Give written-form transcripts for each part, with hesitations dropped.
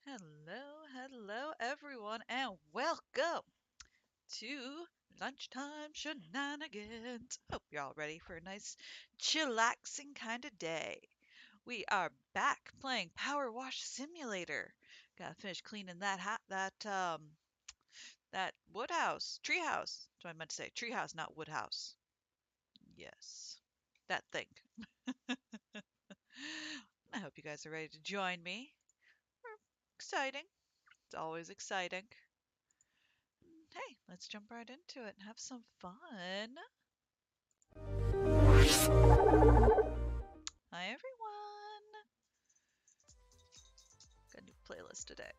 Hello everyone, and welcome to Lunchtime Shenanigans. Hope you're all ready for a nice, chillaxing kind of day. We are back playing PowerWash Simulator. Gotta finish cleaning that wood house, tree house. That's what I meant to say, tree house, not wood house. Yes, that thing. I hope you guys are ready to join me. Exciting. It's always exciting. Hey, let's jump right into it and have some fun. Hi, everyone. Got a new playlist today.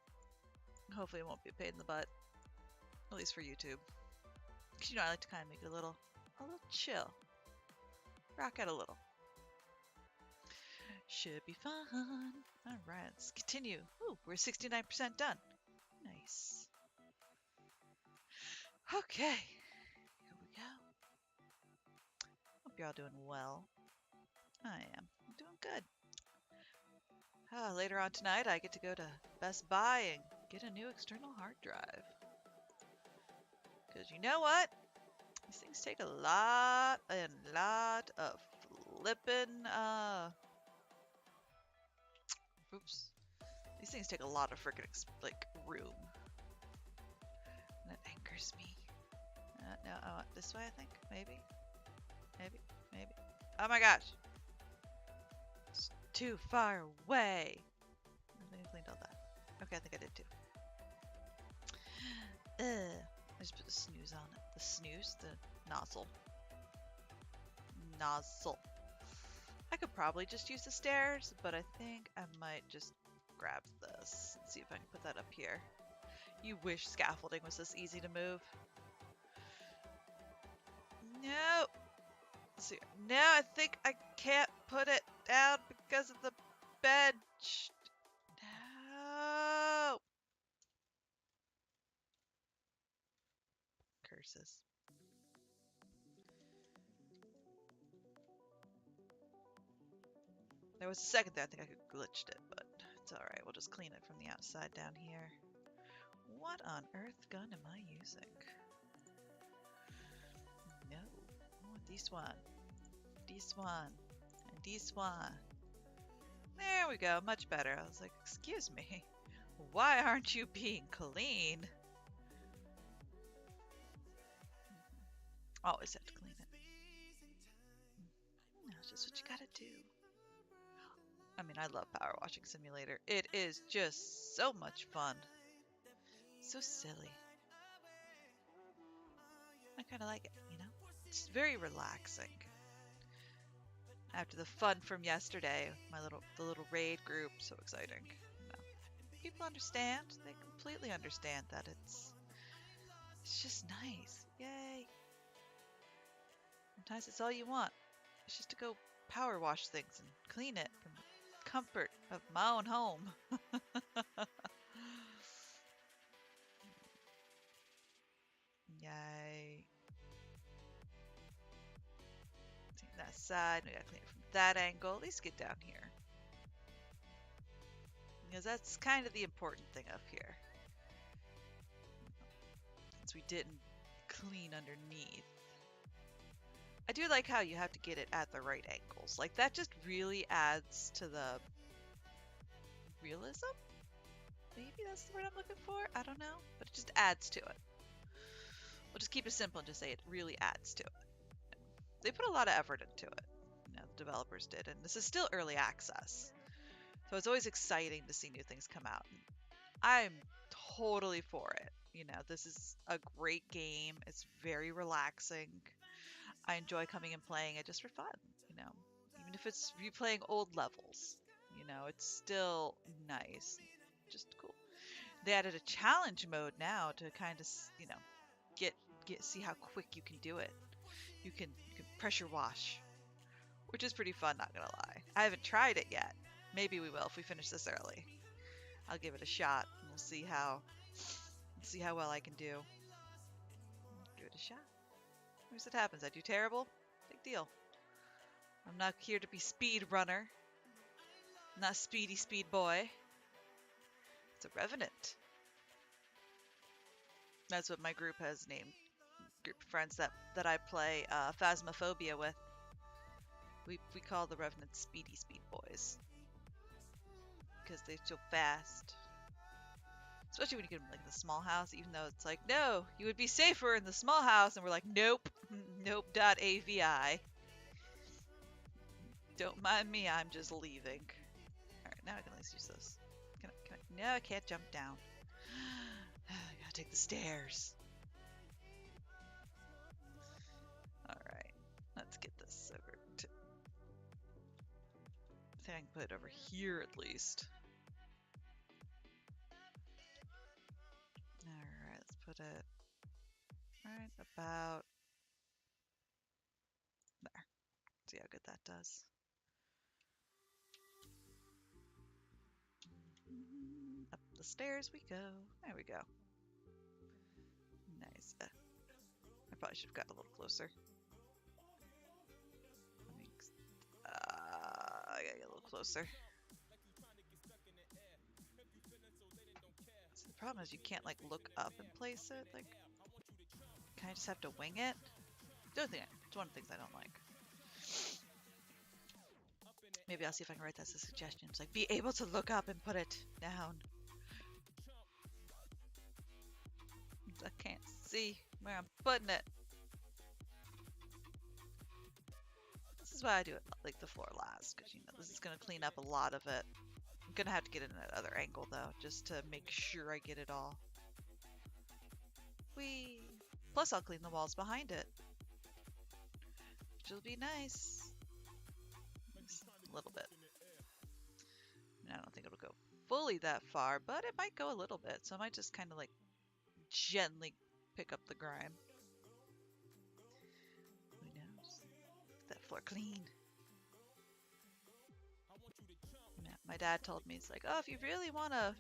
Hopefully, it won't be a pain in the butt, at least for YouTube. Because I like to kind of make it a little chill, rock out a little. Should be fun. All right, let's continue. Ooh, we're 69% done. Nice. Okay, here we go. Hope you're all doing well. I am. I'm doing good. Later on tonight, I get to go to Best Buy and get a new external hard drive. Because you know what? These things take a lot of flippin', oops. These things take a lot of freaking, like, room. And that angers me. No, this way, I think? Maybe? Oh my gosh! It's too far away! I think I cleaned all that. Okay, I think I did too. I just put the snooze on it. The nozzle. Nozzle. I could probably just use the stairs, but I think I might just grab this and see if I can put that up here. You wish scaffolding was this easy to move. No. See, no, I think I can't put it down because of the bench. No. Curses. There was a second there I think I could glitched it, but it's alright. We'll just clean it from the outside down here. What on earth gun am I using? No. Oh, this one. This one. And this one. There we go. Much better. I was like, excuse me. Why aren't you being clean? Always have to clean it. That's just what you gotta do. I mean, I love Power Washing Simulator. It is just so much fun. So silly. I kind of like it, you know? It's very relaxing. After the fun from yesterday, the little raid group, so exciting. You know, people understand. They completely understand that it's just nice. Yay. Sometimes it's all you want. It's just to go power wash things and clean it from the comfort of my own home. Yay. Clean that side. We gotta clean it from that angle. At least get down here. Because that's kind of the important thing up here. Since we didn't clean underneath. I do like how you have to get it at the right angles. Like, that just really adds to the realism? Maybe that's the word I'm looking for? I don't know. But it just adds to it. We'll just keep it simple and just say it really adds to it. They put a lot of effort into it. You know, the developers did. And this is still early access. So it's always exciting to see new things come out. I'm totally for it. You know, this is a great game. It's very relaxing. I enjoy coming and playing it just for fun, you know. Even if it's replaying old levels, you know, it's still nice. Just cool. They added a challenge mode now to kind of, you know, get see how quick you can do it. You can pressure wash, which is pretty fun, not gonna lie. I haven't tried it yet. Maybe we will if we finish this early. I'll give it a shot and we'll see how well I can do. Give it a shot. Here's what happens. I do terrible. Big deal. I'm not here to be speed runner. I'm not speedy speed boy. It's a revenant. That's what my group has named. Group of friends that I play Phasmophobia with. We call the revenants Speedy Speed Boys because they're so fast. Especially when you get them like in the small house, even though it's like, no, you would be safer in the small house, and we're like, nope, nope.avi. Don't mind me, I'm just leaving. Alright, now I can at least use this. No, I can't jump down. I gotta take the stairs. Alright, let's get this over to... I think I can put it over here at least. Alright, let's put it right about there. See how good that does. Up the stairs we go. There we go. Nice. I probably should have gotten a little closer. I gotta get a little closer. So the problem is you can't like look up and place it. Like, can I just have to wing it? It's one of the things I don't like. Maybe I'll see if I can write that as a suggestion. It's like, be able to look up and put it down. I can't see where I'm putting it. This is why I do it like the floor last, because you know this is gonna clean up a lot of it. I'm gonna have to get it in another angle though, just to make sure I get it all. Whee! Plus I'll clean the walls behind it, which will be nice. Just a little bit. I don't think it'll go fully that far, but it might go a little bit, so I might just kind of like gently pick up the grime. Who knows? Get that floor clean. Yeah, my dad told me, it's like, oh, if you really wanna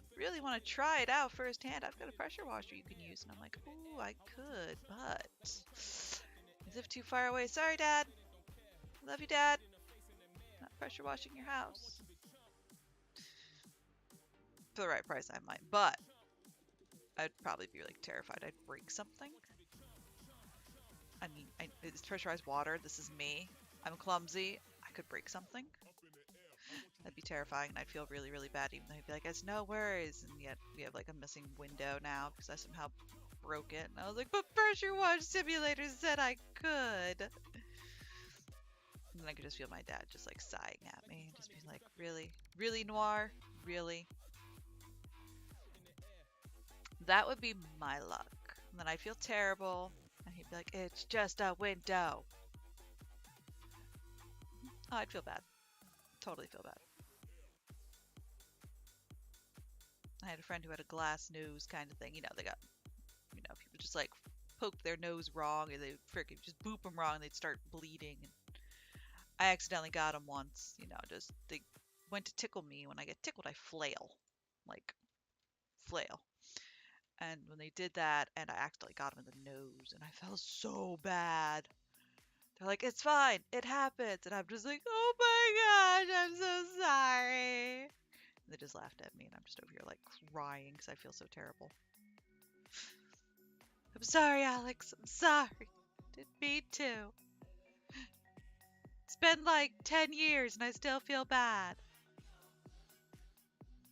try it out firsthand, I've got a pressure washer you can use. And I'm like, ooh, I could, but you live too far away. Sorry, Dad. Love you, Dad. Not pressure washing your house. For the right price, I might, but I'd probably be like terrified I'd break something. I mean, it's pressurized water. This is me. I'm clumsy. I could break something. That'd be terrifying, and I'd feel really, really bad, even though he'd be like, it's no worries. And yet we have like a missing window now because I somehow broke it. And I was like, but Pressure Wash Simulator said I could. And then I could just feel my dad just like sighing at me and just being like, really? Really, Noir? Really? That would be my luck. And then I'd feel terrible. And he'd be like, it's just a window. Oh, I'd feel bad. Totally feel bad. I had a friend who had a glass nose kind of thing. You know, they got, you know, people just like poke their nose wrong and they freaking just boop them wrong and they'd start bleeding. And I accidentally got them once, you know, just they went to tickle me. When I get tickled, I flail. Like, flail. And when they did that, and I accidentally got them in the nose, and I felt so bad. They're like, it's fine, it happens. And I'm just like, oh my gosh, I'm so sorry. And they just laughed at me, and I'm just over here like crying because I feel so terrible. I'm sorry, Alex, I'm sorry. Didn't mean to. It's been like 10 years, and I still feel bad.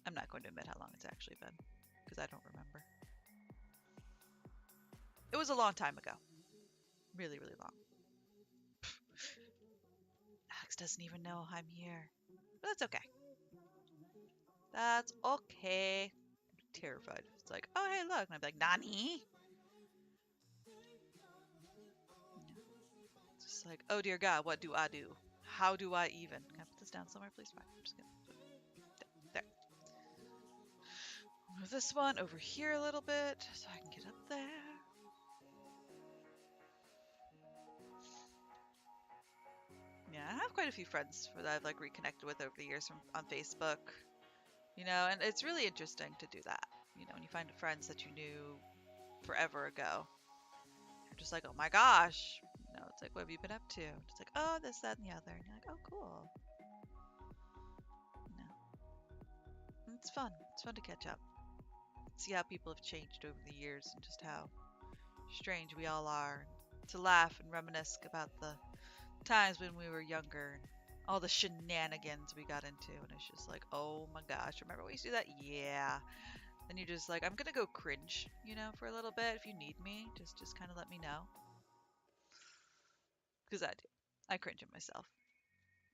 I'm not going to admit how long it's actually been, because I don't remember. It was a long time ago. Really, really long. Alex doesn't even know I'm here. But that's okay. That's okay. I'm terrified. It's like, oh, hey, look. And I'd be like, Nani? It's just like, oh, dear God, what do I do? How do I even? Can I put this down somewhere, please? Fine. I'm just going to put it there. Move this one over here a little bit so I can get up there. Yeah, I have quite a few friends that I've like reconnected with over the years on Facebook, you know, and it's really interesting to do that. You know, when you find friends that you knew forever ago, you're just like, oh my gosh, you know, it's like, what have you been up to? It's like, oh, this, that, and the other, and you're like, oh, cool. You know, and it's fun. It's fun to catch up. see how people have changed over the years and just how strange we all are. To laugh and reminisce about the times when we were younger and all the shenanigans we got into, and it's just like, oh my gosh, remember we used to do that? Yeah. Then you're just like, I'm gonna go cringe, you know, for a little bit. If you need me, just kind of let me know, because I do. I cringe at myself.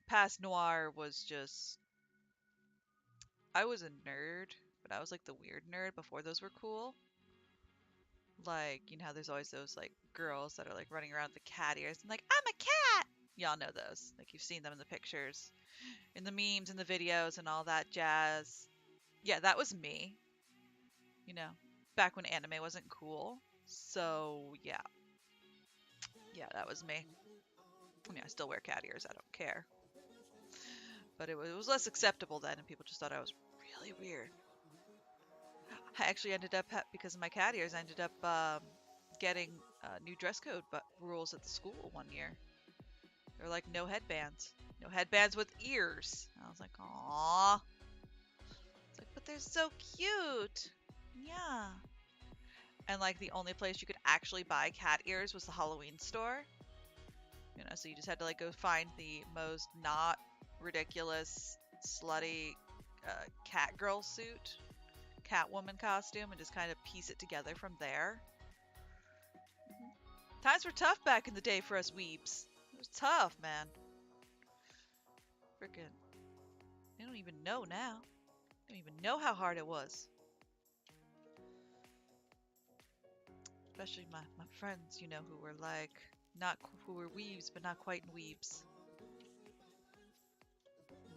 Past Noir was just, I was a nerd, but I was like the weird nerd before those were cool. Like, you know how there's always those like girls that are like running around with the cat ears and like, I'm a cat. Y'all know those. Like you've seen them in the pictures, in the memes, in the videos, and all that jazz. Yeah, that was me. You know, back when anime wasn't cool. So yeah, yeah, that was me. I mean, I still wear cat ears. I don't care. But it was less acceptable then, and people just thought I was really weird. I actually ended up because of my cat ears. I ended up getting new dress code but rules at the school one year. They were like no headbands, no headbands with ears. I was like, "Aw." It's like, but they're so cute. Yeah. And like the only place you could actually buy cat ears was the Halloween store. You know, so you just had to like go find the most not ridiculous, slutty cat girl suit, Catwoman costume, and just kind of piece it together from there. Times were tough back in the day for us weebs. It was tough, man. Freaking, they don't even know now. They don't even know how hard it was. Especially my friends, you know, who were like, not who were weebs, but not quite weebs.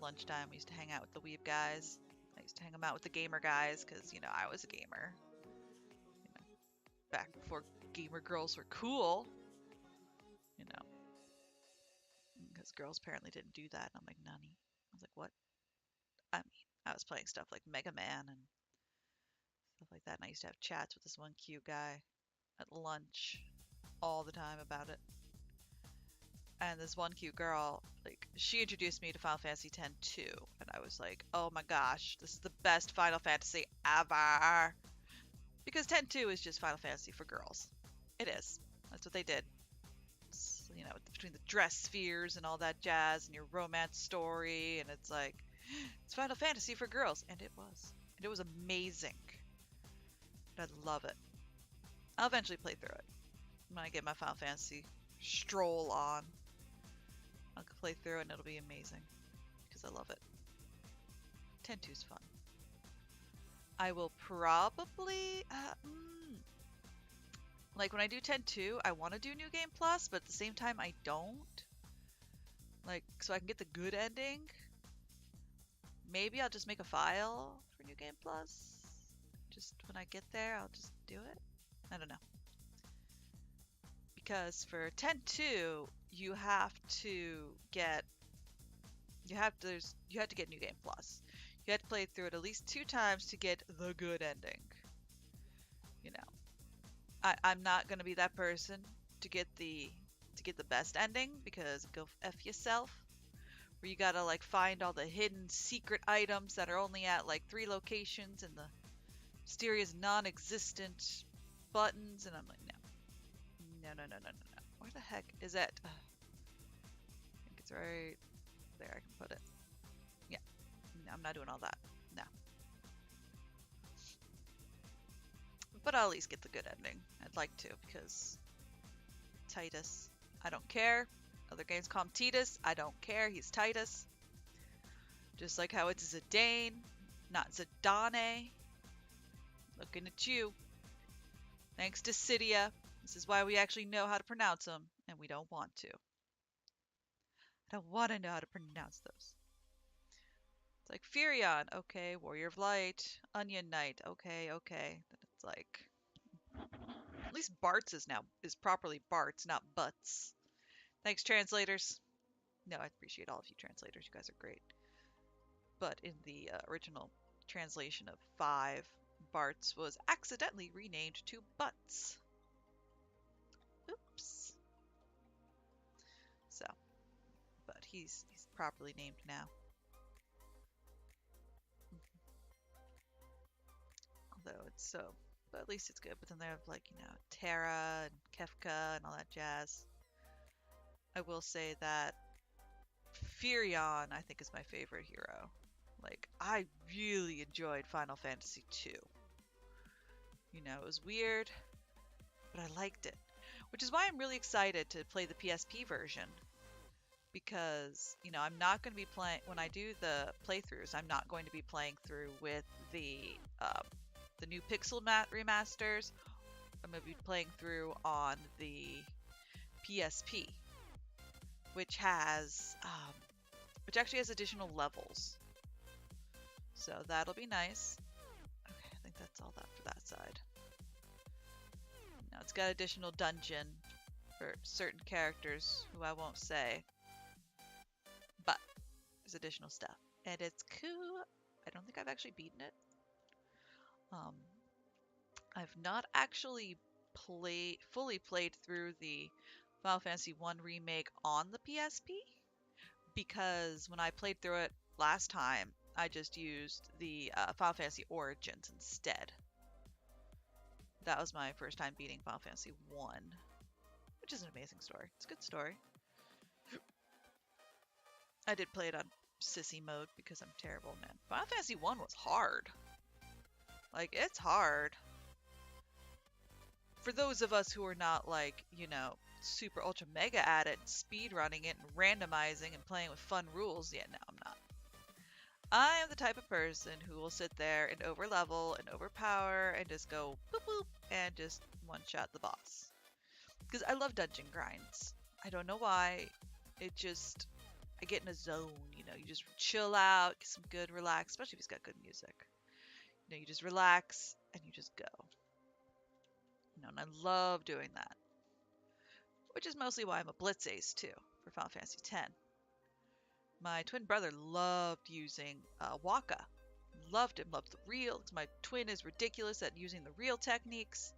Lunchtime, we used to hang out with the weeb guys. I used to hang them out with the gamer guys because, you know, I was a gamer. You know, back before gamer girls were cool. You know, because girls apparently didn't do that. I'm like, nunny. I was like, what? I mean, I was playing stuff like Mega Man and stuff like that. And I used to have chats with this one cute guy at lunch all the time about it. And this one cute girl, like, she introduced me to Final Fantasy X too. And I was like, oh my gosh, this is the best Final Fantasy ever. Because 10-2 is just Final Fantasy for girls. It is. That's what they did. It's, you know, between the dress spheres and all that jazz and your romance story. And it's like, it's Final Fantasy for girls. And it was. And it was amazing. I love it. I'll eventually play through it. When I get my Final Fantasy stroll on, I'll play through it and it'll be amazing. Because I love it. 10-2 is fun. I will probably... like when I do 10-2, I want to do New Game Plus, but at the same time I don't. Like, so I can get the good ending. Maybe I'll just make a file for New Game Plus. Just when I get there, I'll just do it. I don't know. Because for 10-2, you have to get New Game Plus. You have to play through it at least 2 times to get the good ending. You know, I'm not gonna be that person to get the best ending, because go f yourself. Where you gotta like find all the hidden secret items that are only at like 3 locations and the mysterious non-existent buttons, and I'm like, no. Where the heck is it? I think it's right there. I can put it. Yeah, no, I'm not doing all that. No. But I'll at least get the good ending. I'd like to, because Titus. I don't care. Other games call him Titus. I don't care. He's Titus. Just like how it's Zidane, not Zidane. Looking at you. Thanks to Cydia. This is why we actually know how to pronounce them, and we don't want to. I don't want to know how to pronounce those. It's like Furion, okay. Warrior of Light. Onion Knight, okay. Then it's like, at least Bart's is properly Bart's, not Butts. Thanks, translators. No, I appreciate all of you translators. You guys are great. But in the original translation of 5, Bart's was accidentally renamed to Butts. Oops. So, but he's properly named now. Although So, but at least it's good. But then they have like, Terra and Kefka and all that jazz. I will say that Furion, I think, is my favorite hero. Like, I really enjoyed Final Fantasy II. It was weird, but I liked it. Which is why I'm really excited to play the PSP version. Because, I'm not going to be playing, when I do the playthroughs, I'm not going to be playing through with the new Pixel Mat remasters. I'm going to be playing through on the PSP, which actually has additional levels. So that'll be nice. Okay, I think that's all that for that side. Now it's got additional dungeon for certain characters who I won't say, but there's additional stuff, and it's cool. I don't think I've actually beaten it. I've not actually fully played through the Final Fantasy 1 remake on the PSP because when I played through it last time, I just used the Final Fantasy Origins instead. That was my first time beating Final Fantasy 1, which is an amazing story. It's a good story. I did play it on sissy mode because I'm terrible, man. Final Fantasy 1 was hard. Like, it's hard. For those of us who are not like, super ultra mega at it, speed running it and randomizing and playing with fun rules, yeah, no, I'm not. I am the type of person who will sit there and overlevel and overpower and just go boop boop and just one-shot the boss. Because I love dungeon grinds. I don't know why. I get in a zone, you just chill out, get some good relax, especially if it's got good music. You just relax and you just go. And I love doing that. Which is mostly why I'm a Blitz Ace too, for Final Fantasy X. My twin brother loved using Waka. Loved him, loved the real. My twin is ridiculous at using the real techniques.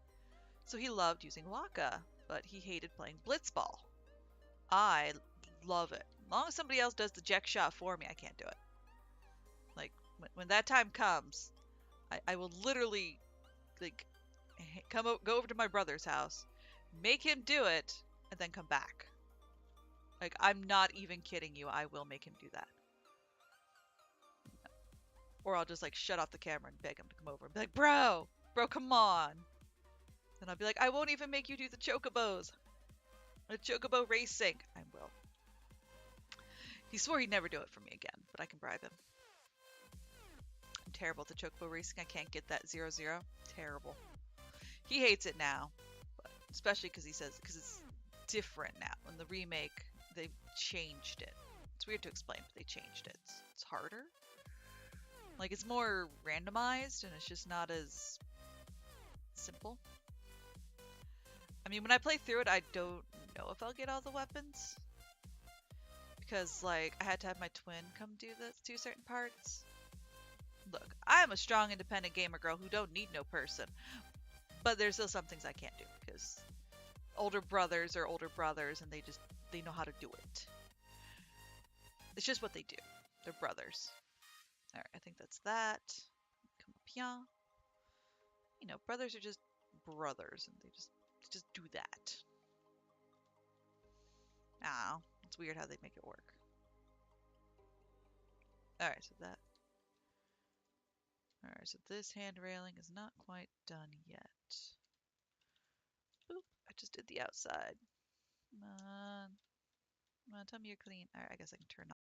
So he loved using Waka, but he hated playing Blitzball. I love it. As long as somebody else does the Jack shot for me, I can't do it. Like, when that time comes, I will literally, like, go over to my brother's house, make him do it, and then come back. Like, I'm not even kidding you. I will make him do that. Or I'll just, like, shut off the camera and beg him to come over and be like, bro, come on. And I'll be like, I won't even make you do the chocobos. The chocobo racing. I will. He swore he'd never do it for me again, but I can bribe him. I'm terrible at the chocobo racing. I can't get that 0-0. Terrible. He hates it now, but especially because he says, because it's different now. In the remake, they've changed it. It's weird to explain, but they changed it. It's harder. Like, it's more randomized, and it's just not as simple. I mean, when I play through it, I don't know if I'll get all the weapons. Because, like, I had to have my twin come do certain parts. Look, I am a strong, independent gamer girl who don't need no person. But there's still some things I can't do, because older brothers are older brothers, and they know how to do it. It's just what they do. They're brothers. Alright, I think that's that. Come up here. Brothers are just brothers, and they just do that. Oh, it's weird how they make it work. Alright, so this hand railing is not quite done yet. Boop, I just did the outside. Come on, tell me you're clean. Alright, I guess I can turn off.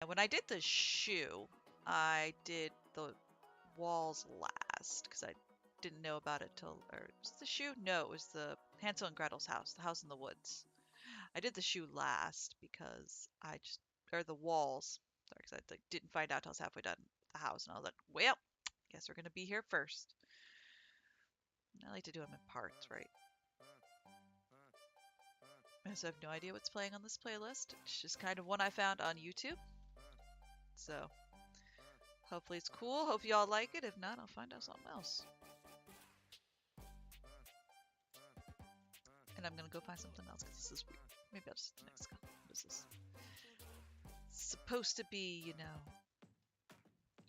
when I did the shoe, I did the walls last because I didn't know about it till, or was it the shoe? No, it was the Hansel and Gretel's house, the house in the woods. I did the shoe last because or the walls, sorry, because I like, didn't find out till I was halfway done with the house, and I was like, well, guess we're gonna be here first. And I like to do them in parts, right? So I have no idea what's playing on this playlist. It's just kind of one I found on YouTube. So hopefully it's cool. Hope y'all like it. If not, I'll find out something else. And I'm gonna go find something else because this is weird. Maybe I'll just next go. This is supposed to be,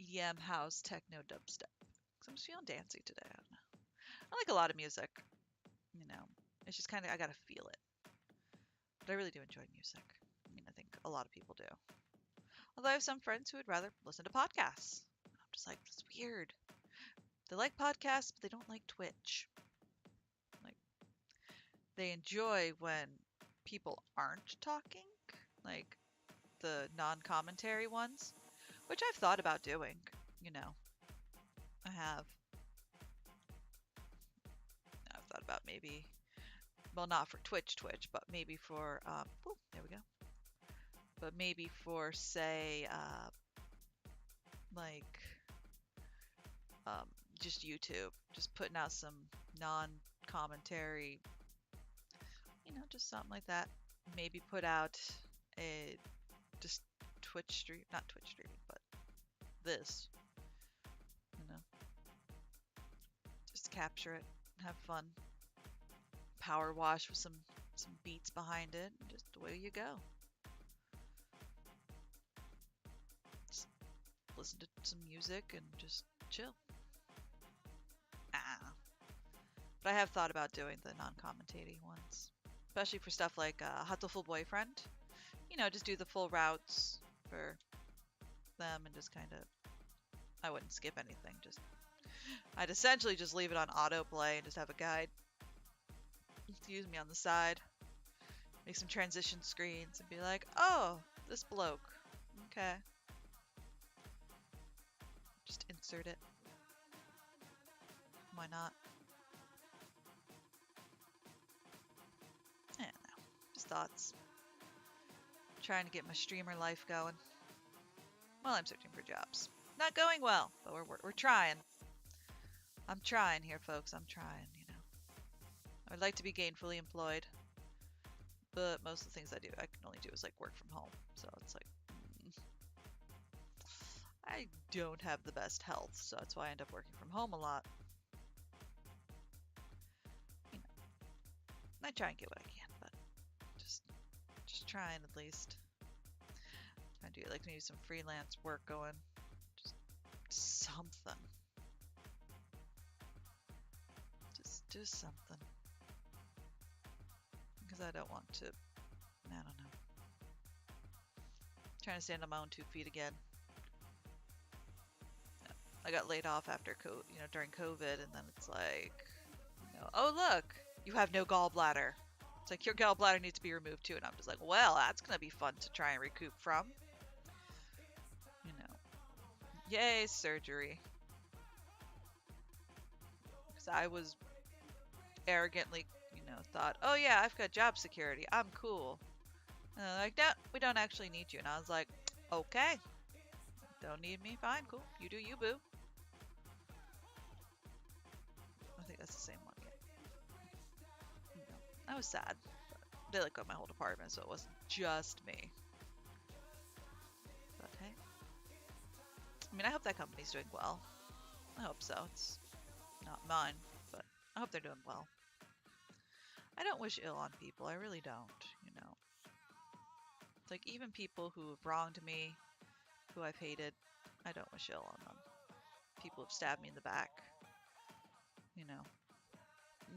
EDM, house, techno, dubstep. Cause I'm just feeling dancey today. I don't know. I like a lot of music. It's just kind of I gotta feel it. But I really do enjoy music. I mean, I think a lot of people do. Although I have some friends who would rather listen to podcasts. I'm just like, it's weird. They like podcasts, but they don't like Twitch. Like, they enjoy when people aren't talking, like the non-commentary ones, which I've thought about doing. You know, I have. I've thought about maybe, well, not for Twitch, but maybe for, oh, there we go. But maybe for, say, like, um, just YouTube, just putting out some non-commentary, just something like that. Maybe put out a just Twitch stream, not Twitch stream, but this, you know, just capture it, have fun, power wash with some beats behind it, and just away you go. Just listen to some music and just chill. Ah. But I have thought about doing the non-commentating ones, especially for stuff like Hatoful Boyfriend. Just do the full routes for them and just kind of, I wouldn't skip anything. I'd essentially just leave it on autoplay and just have a guide. Use me on the side. Make some transition screens and be like, oh, this bloke. Okay. Just insert it. Why not? I don't know. Just thoughts. Trying to get my streamer life going. Well, I'm searching for jobs. Not going well, but we're trying. I'm trying here, folks. I'm trying, I would like to be gainfully employed, but most of the things I can only do is like work from home. So it's like, I don't have the best health, so that's why I end up working from home a lot. I try and get what I can, but just trying at least. I do like maybe some freelance work going, just something. Just something. Because I don't want to, I don't know. Trying to stand on my own 2 feet again. I got laid off after during COVID, and then it's like, oh look, you have no gallbladder. It's like your gallbladder needs to be removed too, and I'm just like, well, that's gonna be fun to try and recoup from. Yay, surgery. Because I was arrogantly, thought, oh yeah, I've got job security, I'm cool. And they're like, no, we don't actually need you. And I was like, okay, don't need me, fine, cool, you do you, boo. I think that's the same one, yeah. I was sad, but they let go of my whole department, so it wasn't just me. But hey, I mean, I hope that company's doing well. I hope so. It's not mine, but I hope they're doing well. I don't wish ill on people. I really don't, It's like even people who have wronged me, who I've hated, I don't wish ill on them. People have stabbed me in the back,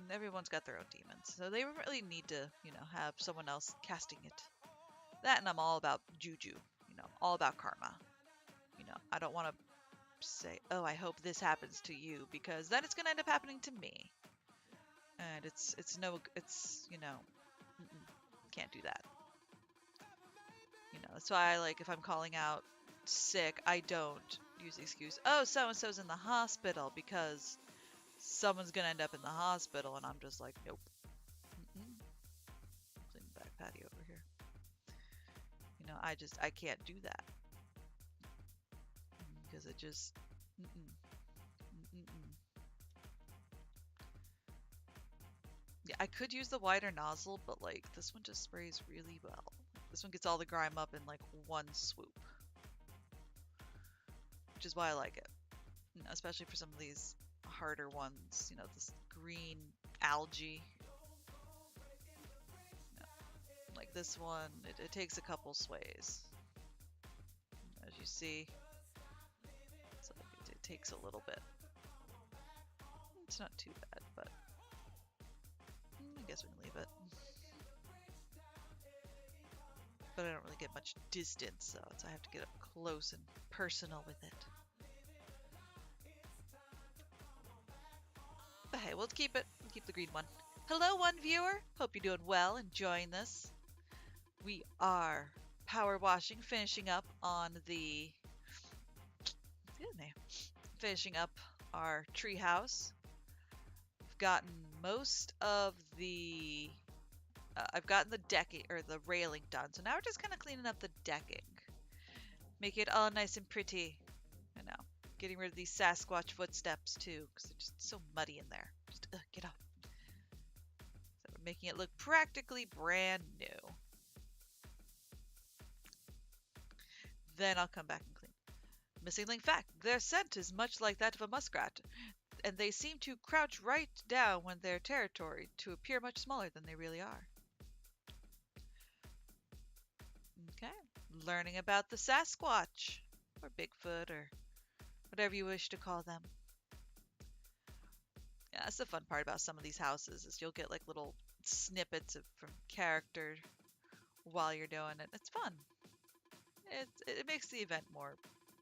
Everyone's got their own demons, so they really need to, have someone else casting it. That, and I'm all about juju, all about karma. I don't want to say, oh, I hope this happens to you, because then it's going to end up happening to me. And can't do that. You know, that's why like if I'm calling out sick, I don't use the excuse, oh, so and so's in the hospital because someone's gonna end up in the hospital, and I'm just like, nope. Mm-mm. Clean the back patio over here. You know, I can't do that because it just, mm-mm, mm-mm. Yeah, I could use the wider nozzle, but like this one just sprays really well. This one gets all the grime up in like one swoop, which is why I like it. You know, especially for some of these harder ones. You know, this green algae. You know, like this one, it takes a couple sways. As you see, so it takes a little bit. It's not too bad, but I guess we can leave it. But I don't really get much distance, so I have to get up close and personal with it. But hey, we'll keep it. We'll keep the green one. Hello, one viewer. Hope you're doing well, enjoying this. We are power washing, finishing up on the, excuse me, finishing up our tree house. I've gotten most of the, I've gotten the decking or the railing done. So now we're just kind of cleaning up the decking, make it all nice and pretty. You know, getting rid of these Sasquatch footsteps too, because they're just so muddy in there. Just get off. So we're making it look practically brand new. Then I'll come back and clean. Missing link fact: their scent is much like that of a muskrat, and they seem to crouch right down when their territory to appear much smaller than they really are. Okay, learning about the Sasquatch, or Bigfoot, or whatever you wish to call them. Yeah, that's the fun part about some of these houses is you'll get like little snippets from character while you're doing it. It's fun. It makes the event more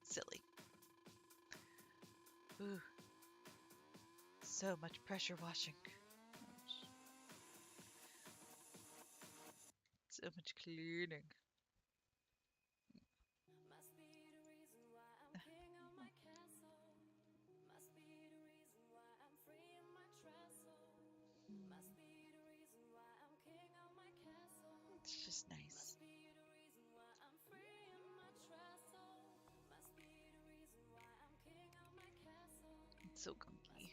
silly. Ooh, so much pressure washing. So much cleaning. It's just nice. It's so gunky.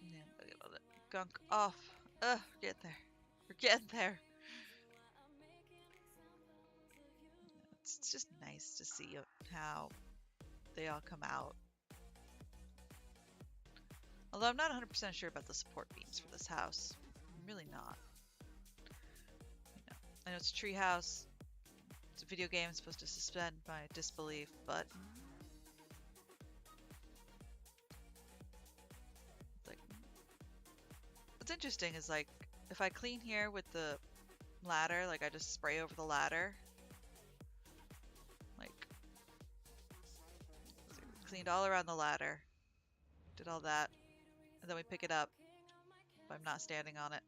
Yeah, gotta get all that gunk off. Ugh, get there. We're getting there. It's just nice to see how they all come out. Although I'm not 100% sure about the support beams for this house. I'm really not. I know it's a tree house. It's a video game. It's supposed to suspend my disbelief, but like, what's interesting is like if I clean here with the ladder, like I just spray over the ladder, like cleaned all around the ladder, did all that, and then we pick it up. But I'm not standing on it.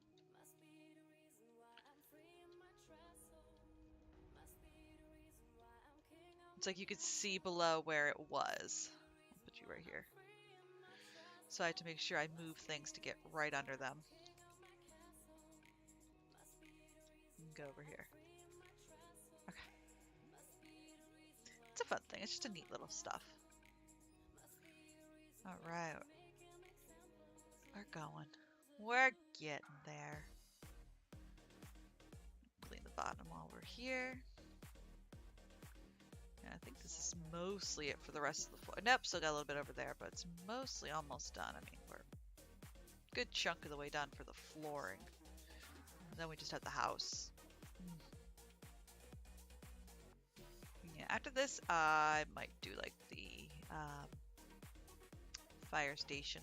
It's like you could see below where it was. I'll put you right here. So I had to make sure I move things to get right under them. And go over here. Okay. It's a fun thing. It's just a neat little stuff. Alright. We're going. We're getting there. Clean the bottom while we're here. And I think this is mostly it for the rest of the floor. Nope, still got a little bit over there, but it's mostly almost done. I mean, we're a good chunk of the way done for the flooring. And then we just have the house. Yeah, after this, I might do like the fire station.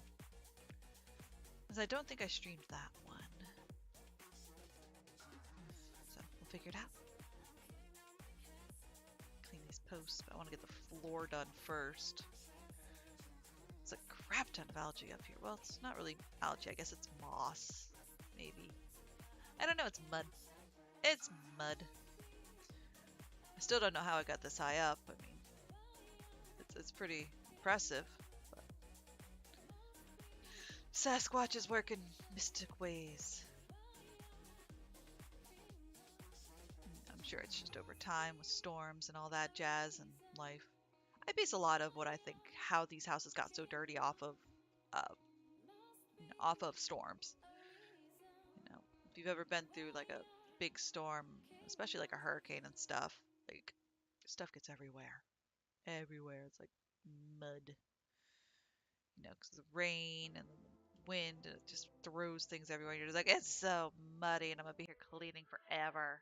Because I don't think I streamed that one. So we'll figure it out. Clean these posts, but I want to get the floor done first. It's a crap ton of algae up here. Well, it's not really algae. I guess it's moss, maybe. I don't know, it's mud. It's mud. I still don't know how I got this high up. I mean, it's pretty impressive. But Sasquatches work in mystic ways. I'm sure it's just over time with storms and all that jazz and life. I base a lot of what I think how these houses got so dirty uh, off of storms. You know, if you've ever been through like a big storm, especially like a hurricane and stuff, like stuff gets everywhere. Everywhere. It's like mud, you know, because of rain and wind, and it just throws things everywhere. You're just like, it's so muddy, and I'm gonna be here cleaning forever.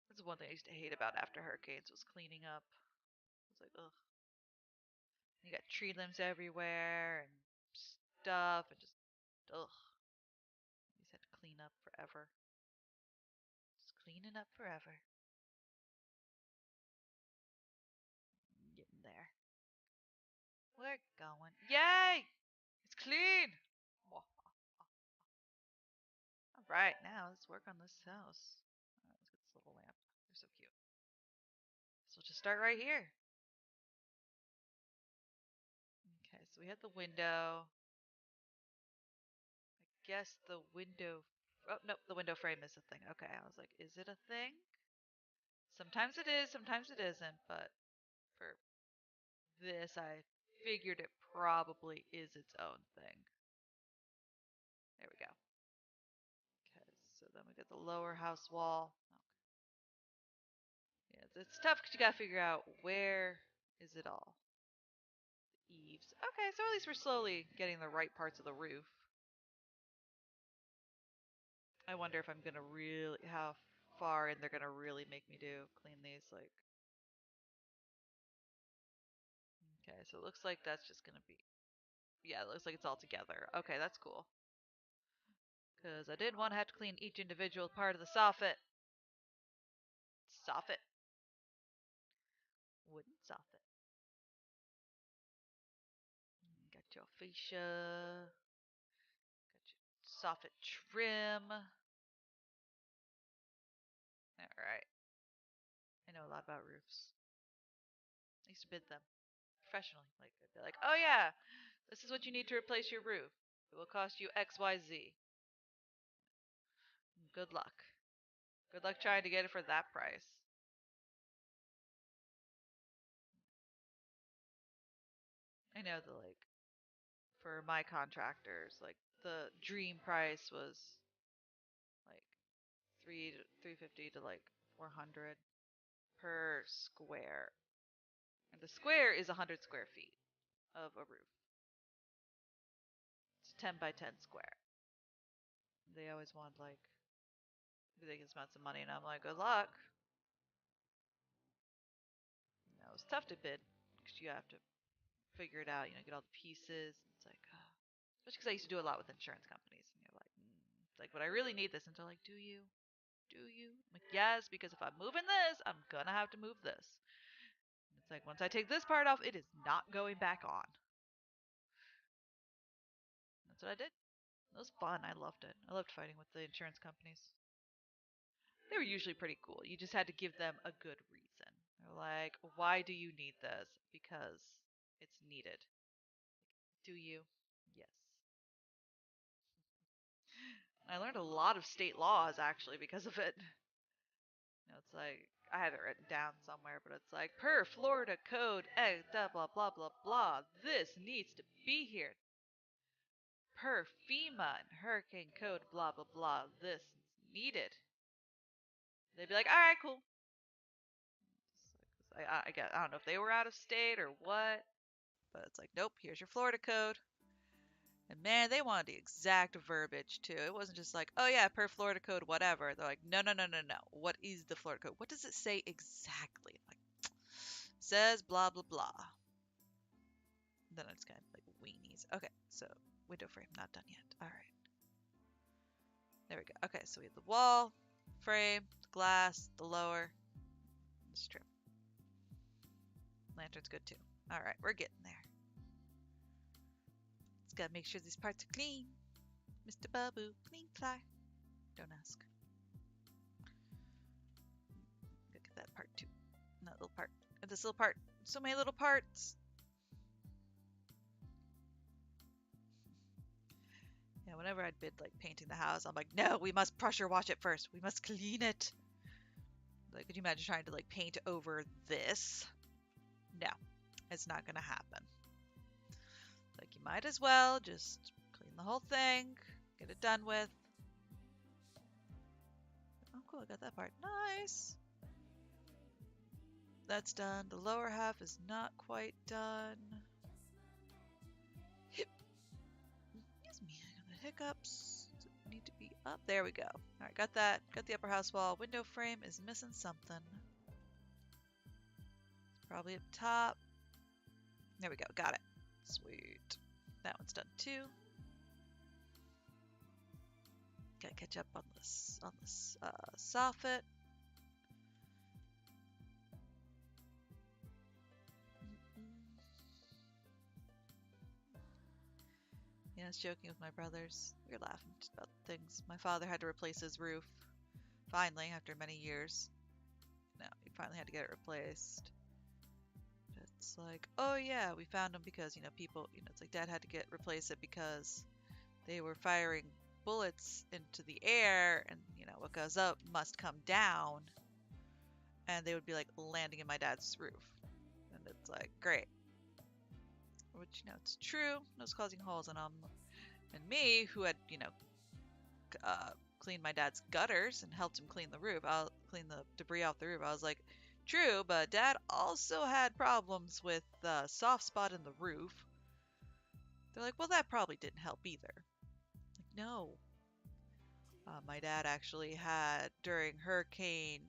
That's one thing I used to hate about after hurricanes was cleaning up. It's like, ugh. You got tree limbs everywhere and stuff, and just, ugh. You just had to clean up forever. Just cleaning up forever. Getting there. We're going. Yay! It's clean! All right, now let's work on this house. All right, let's get this little lamp. They're so cute. So we'll just start right here. Okay, so we had the window. I guess the window. Oh, no, the window frame is a thing. Okay, I was like, is it a thing? Sometimes it is, sometimes it isn't, but for this, I figured it probably is its own thing. There we go. Okay, so then we get the lower house wall. Okay. Yeah, it's tough because you gotta figure out where is it all. The eaves. Okay, so at least we're slowly getting the right parts of the roof. I wonder if I'm gonna really, how far in they're gonna really make me do clean these. Like, okay, so it looks like that's just gonna be, yeah, it looks like it's all together. Okay, that's cool. Because I did want to have to clean each individual part of the soffit. Soffit. Wooden soffit. Got your fascia. Got your soffit trim. Alright. I know a lot about roofs. I used to bid them professionally. Like, they're like, oh yeah, this is what you need to replace your roof. It will cost you XYZ. Good luck. Good luck trying to get it for that price. I know the like for my contractors, like the dream price was like 350 to like 400 per square. And the square is 100 square feet of a roof. It's 10 by 10 square. They always want like ridiculous amounts of money, and I'm like, good luck. You know, it's tough to bid because you have to figure it out. You know, get all the pieces. It's like, especially because I used to do a lot with insurance companies, and you're like, it's like, but I really need this, and they're like, do you? Do you? I'm like, yes, because if I'm moving this, I'm gonna have to move this. And it's like once I take this part off, it is not going back on. That's what I did. It was fun. I loved it. I loved fighting with the insurance companies. They were usually pretty cool. You just had to give them a good reason. They're like, why do you need this? Because it's needed. Do you? Yes. I learned a lot of state laws actually because of it. You know, it's like I have it written down somewhere, but it's like per Florida code, blah blah blah blah blah. This needs to be here. Per FEMA and hurricane code, blah blah blah. This is needed. They'd be like, all right, cool. I don't know if they were out of state or what, but it's like, nope. Here's your Florida code. And man, they wanted the exact verbiage too. It wasn't just like, oh yeah, per Florida code, whatever. They're like, no, no, no, no, no. What is the Florida code? What does it say exactly? Like, says blah blah blah. Then it's kind of like weenies. Okay, so window frame not done yet. All right, there we go. Okay, so we have the wall, frame, the glass, the lower, the strip. Lantern's good too. All right, we're getting there. Just gotta make sure these parts are clean. Mr. Babu, clean fly. Don't ask. Look at that part too. That little part. This little part. So many little parts. Yeah, whenever I'd bid like painting the house, I'm like, no, we must pressure wash it first. We must clean it. Like, could you imagine trying to like paint over this? No, it's not gonna happen. Like, you might as well just clean the whole thing, get it done with. Oh, cool, I got that part. Nice. That's done. The lower half is not quite done. Excuse me, I got the hiccups. Does it need to be up? There we go. All right, got that. Got the upper house wall. Window frame is missing something. It's probably up top. There we go. Got it. Sweet. That one's done too. Gotta catch up on this soffit. Yeah, I was joking with my brothers. We were laughing about things. My father had to replace his roof. Finally, after many years. No, he finally had to get it replaced. It's like, oh yeah, we found them because, people, it's like Dad had to replace it because they were firing bullets into the air, and, what goes up must come down. And they would be like landing in my dad's roof. And it's like, great. Which, it's true. It was causing holes in them. And me, who had, cleaned my dad's gutters and helped him clean the roof, I'll clean the debris off the roof. I was like, true, but Dad also had problems with the soft spot in the roof. They're like, well, that probably didn't help either. Like, no. My dad actually had, during Hurricane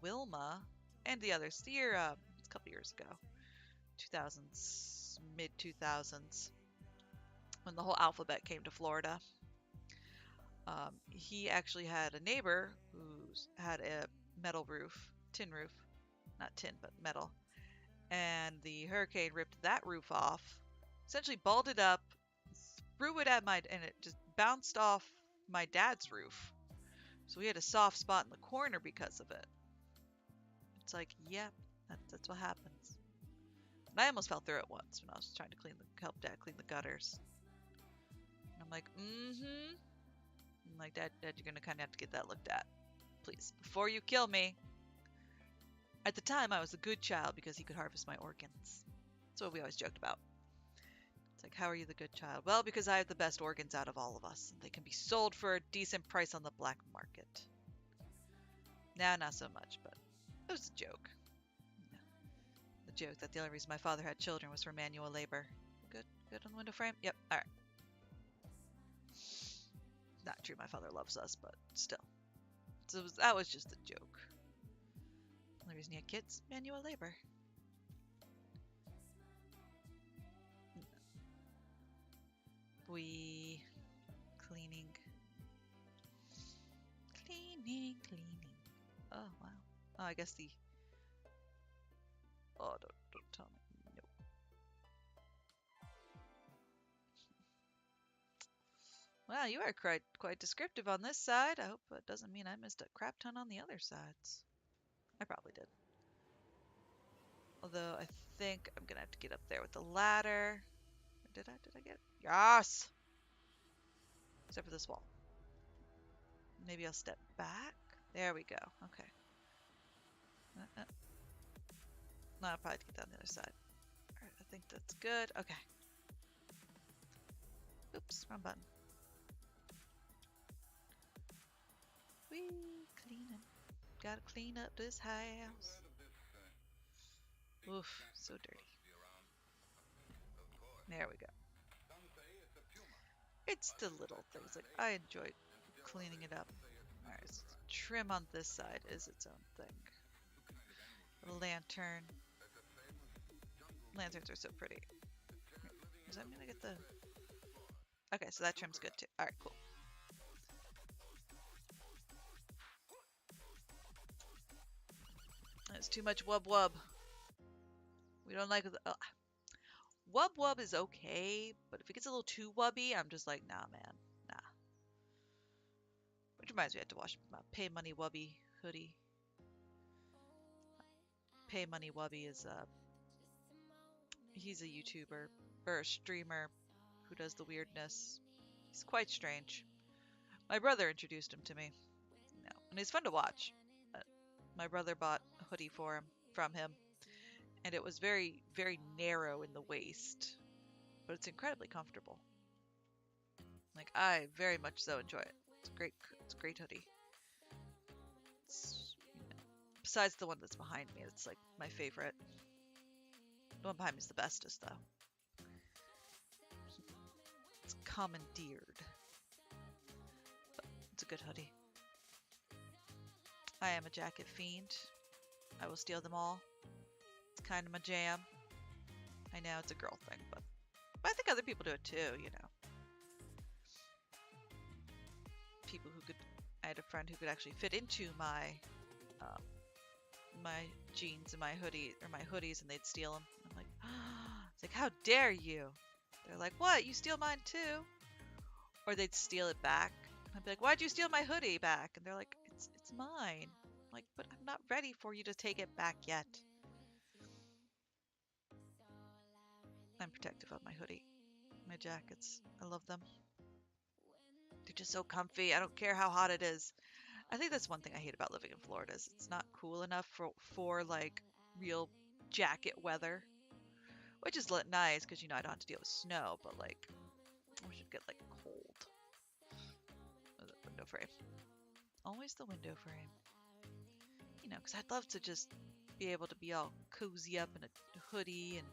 Wilma and the others, a couple years ago, 2000s, mid 2000s, when the whole alphabet came to Florida. He actually had a neighbor who had a metal roof, tin roof, not tin, but metal. And the hurricane ripped that roof off, essentially balled it up, threw it at and it just bounced off my dad's roof. So we had a soft spot in the corner because of it. It's like, yeah, that's what happens. And I almost fell through it once when I was trying to help Dad clean the gutters. And I'm like, I'm like, Dad, you're gonna kind of have to get that looked at, please, before you kill me. At the time, I was a good child because he could harvest my organs. That's what we always joked about. It's like, how are you the good child? Well, because I have the best organs out of all of us, and they can be sold for a decent price on the black market. Nah, not so much, but it was a joke. Yeah. The joke that the only reason my father had children was for manual labor. Good on the window frame? Yep, alright. Not true, my father loves us, but still. So that was just a joke. The only reason he had kids, manual labor. We cleaning. Oh wow. Oh, I guess the. Oh, don't tell me. Nope. Wow, you are quite descriptive on this side. I hope it doesn't mean I missed a crap ton on the other sides. I probably did. Although I think I'm gonna have to get up there with the ladder. Did I get it? Yes! Except for this wall. Maybe I'll step back. There we go. Okay. No, I'll probably get down the other side. Alright, I think that's good. Okay. Oops, wrong button. Whee, cleaning. Gotta clean up this house. Oof, so dirty. There we go. It's the little things. Like, I enjoy cleaning it up. Alright, so trim on this side is its own thing. A lantern. Lanterns are so pretty. Does that mean I get the... Okay, so that trim's good too. Alright, cool. That's too much wub wub. We don't like the... Wub wub is okay, but if it gets a little too wubby, I'm just like, nah, man. Nah. Which reminds me, I had to wash my Pay Money Wubby hoodie. Pay Money Wubby is he's a YouTuber or a streamer who does the weirdness. He's quite strange. My brother introduced him to me. No, and he's fun to watch. My brother bought a hoodie for him from him, and it was very, very narrow in the waist, but it's incredibly comfortable. Like I very much so enjoy it. It's great. It's a great hoodie. It's, besides the one that's behind me, it's like my favorite. The one behind me is the bestest, though. It's commandeered. But it's a good hoodie. I am a jacket fiend. I will steal them all. It's kind of my jam. I know it's a girl thing, but I think other people do it too, you know. People who could... I had a friend who could actually fit into my my jeans and my hoodie, or my hoodies, and they'd steal them. I'm like, it's like, how dare you? They're like, what? You steal mine too? Or they'd steal it back. I'd be like, why'd you steal my hoodie back? And they're like, it's mine. I'm like, but I'm not ready for you to take it back yet. I'm protective of my hoodie, my jackets. I love them. They're just so comfy. I don't care how hot it is. I think that's one thing I hate about living in Florida is it's not cool enough for like real jacket weather, which is nice because you know I don't have to deal with snow, but like we should get like cold. Oh, the window frame, always the window frame. You know, because I'd love to just be able to be all cozy up in a hoodie and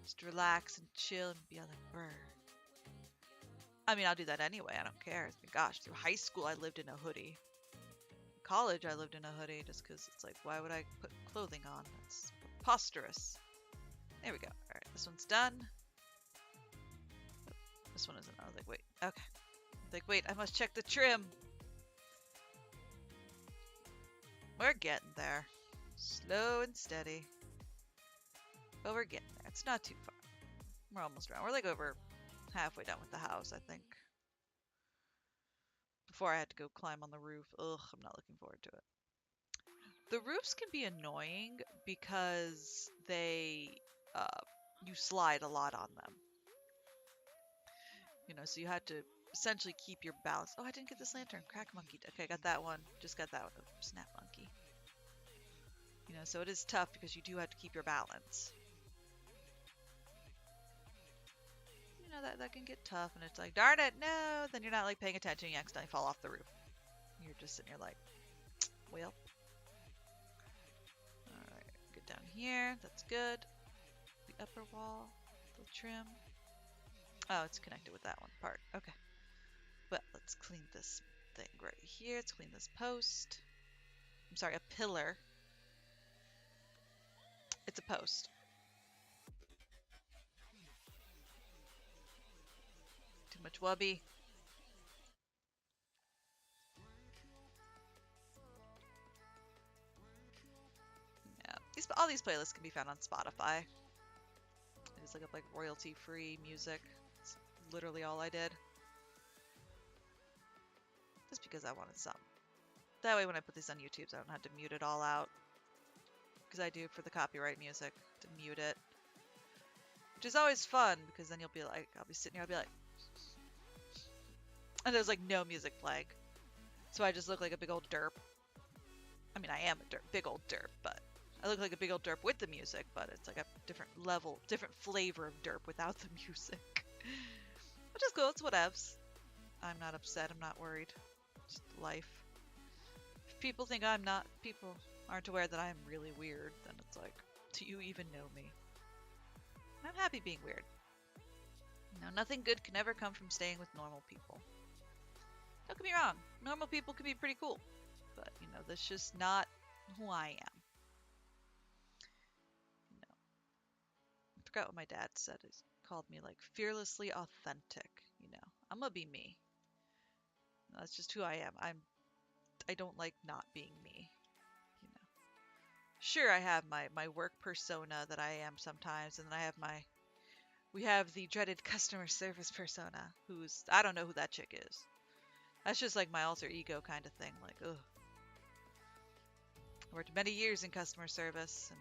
just relax and chill and be all like, brr. I mean, I'll do that anyway. I don't care. Gosh, through high school, I lived in a hoodie. In college, I lived in a hoodie just because it's like, why would I put clothing on? That's preposterous. There we go. All right, this one's done. This one isn't. I was like, wait. Okay. I was like, wait, I must check the trim. We're getting there. Slow and steady. But we're getting there. It's not too far. We're almost around. We're like over halfway done with the house, I think. Before I had to go climb on the roof. Ugh, I'm not looking forward to it. The roofs can be annoying because you slide a lot on them. You know, so you had to essentially keep your balance. Oh, I didn't get this lantern. Crack monkey. Okay, I got that one. Just got that one. Oh, snap monkey. You know, so it is tough because you do have to keep your balance. You know, that can get tough, and it's like, darn it, no! Then you're not like paying attention, you accidentally fall off the roof. You're just sitting here like, well. Alright, get down here, that's good. The upper wall, the trim. Oh, it's connected with that one part, okay. But let's clean this thing right here, let's clean this post. I'm sorry, a pillar. It's a post. Too much wubby. Yeah, all these playlists can be found on Spotify. I just look up like royalty-free music. It's literally all I did. Just because I wanted some. That way when I put these on YouTube, I don't have to mute it all out. Because I do for the copyright music, to mute it. Which is always fun, because then you'll be like, I'll be sitting here, I'll be like... And there's like no music playing. So I just look like a big old derp. I mean, I am a big old derp, but... I look like a big old derp with the music, but it's like a different level, different flavor of derp without the music. Which is cool, it's whatevs. I'm not upset, I'm not worried. Just life. If people think people aren't aware that I'm really weird, then it's like, do you even know me? I'm happy being weird. You know, nothing good can ever come from staying with normal people. Don't get me wrong, normal people can be pretty cool. But, you know, that's just not who I am. You know, I forgot what my dad said. He called me, like, fearlessly authentic. You know, I'm gonna be me. That's just who I am. I don't like not being me. You know, sure, I have my work persona that I am sometimes, and then we have the dreaded customer service persona, I don't know who that chick is. That's just like my alter ego kind of thing. Like, ugh. I worked many years in customer service, and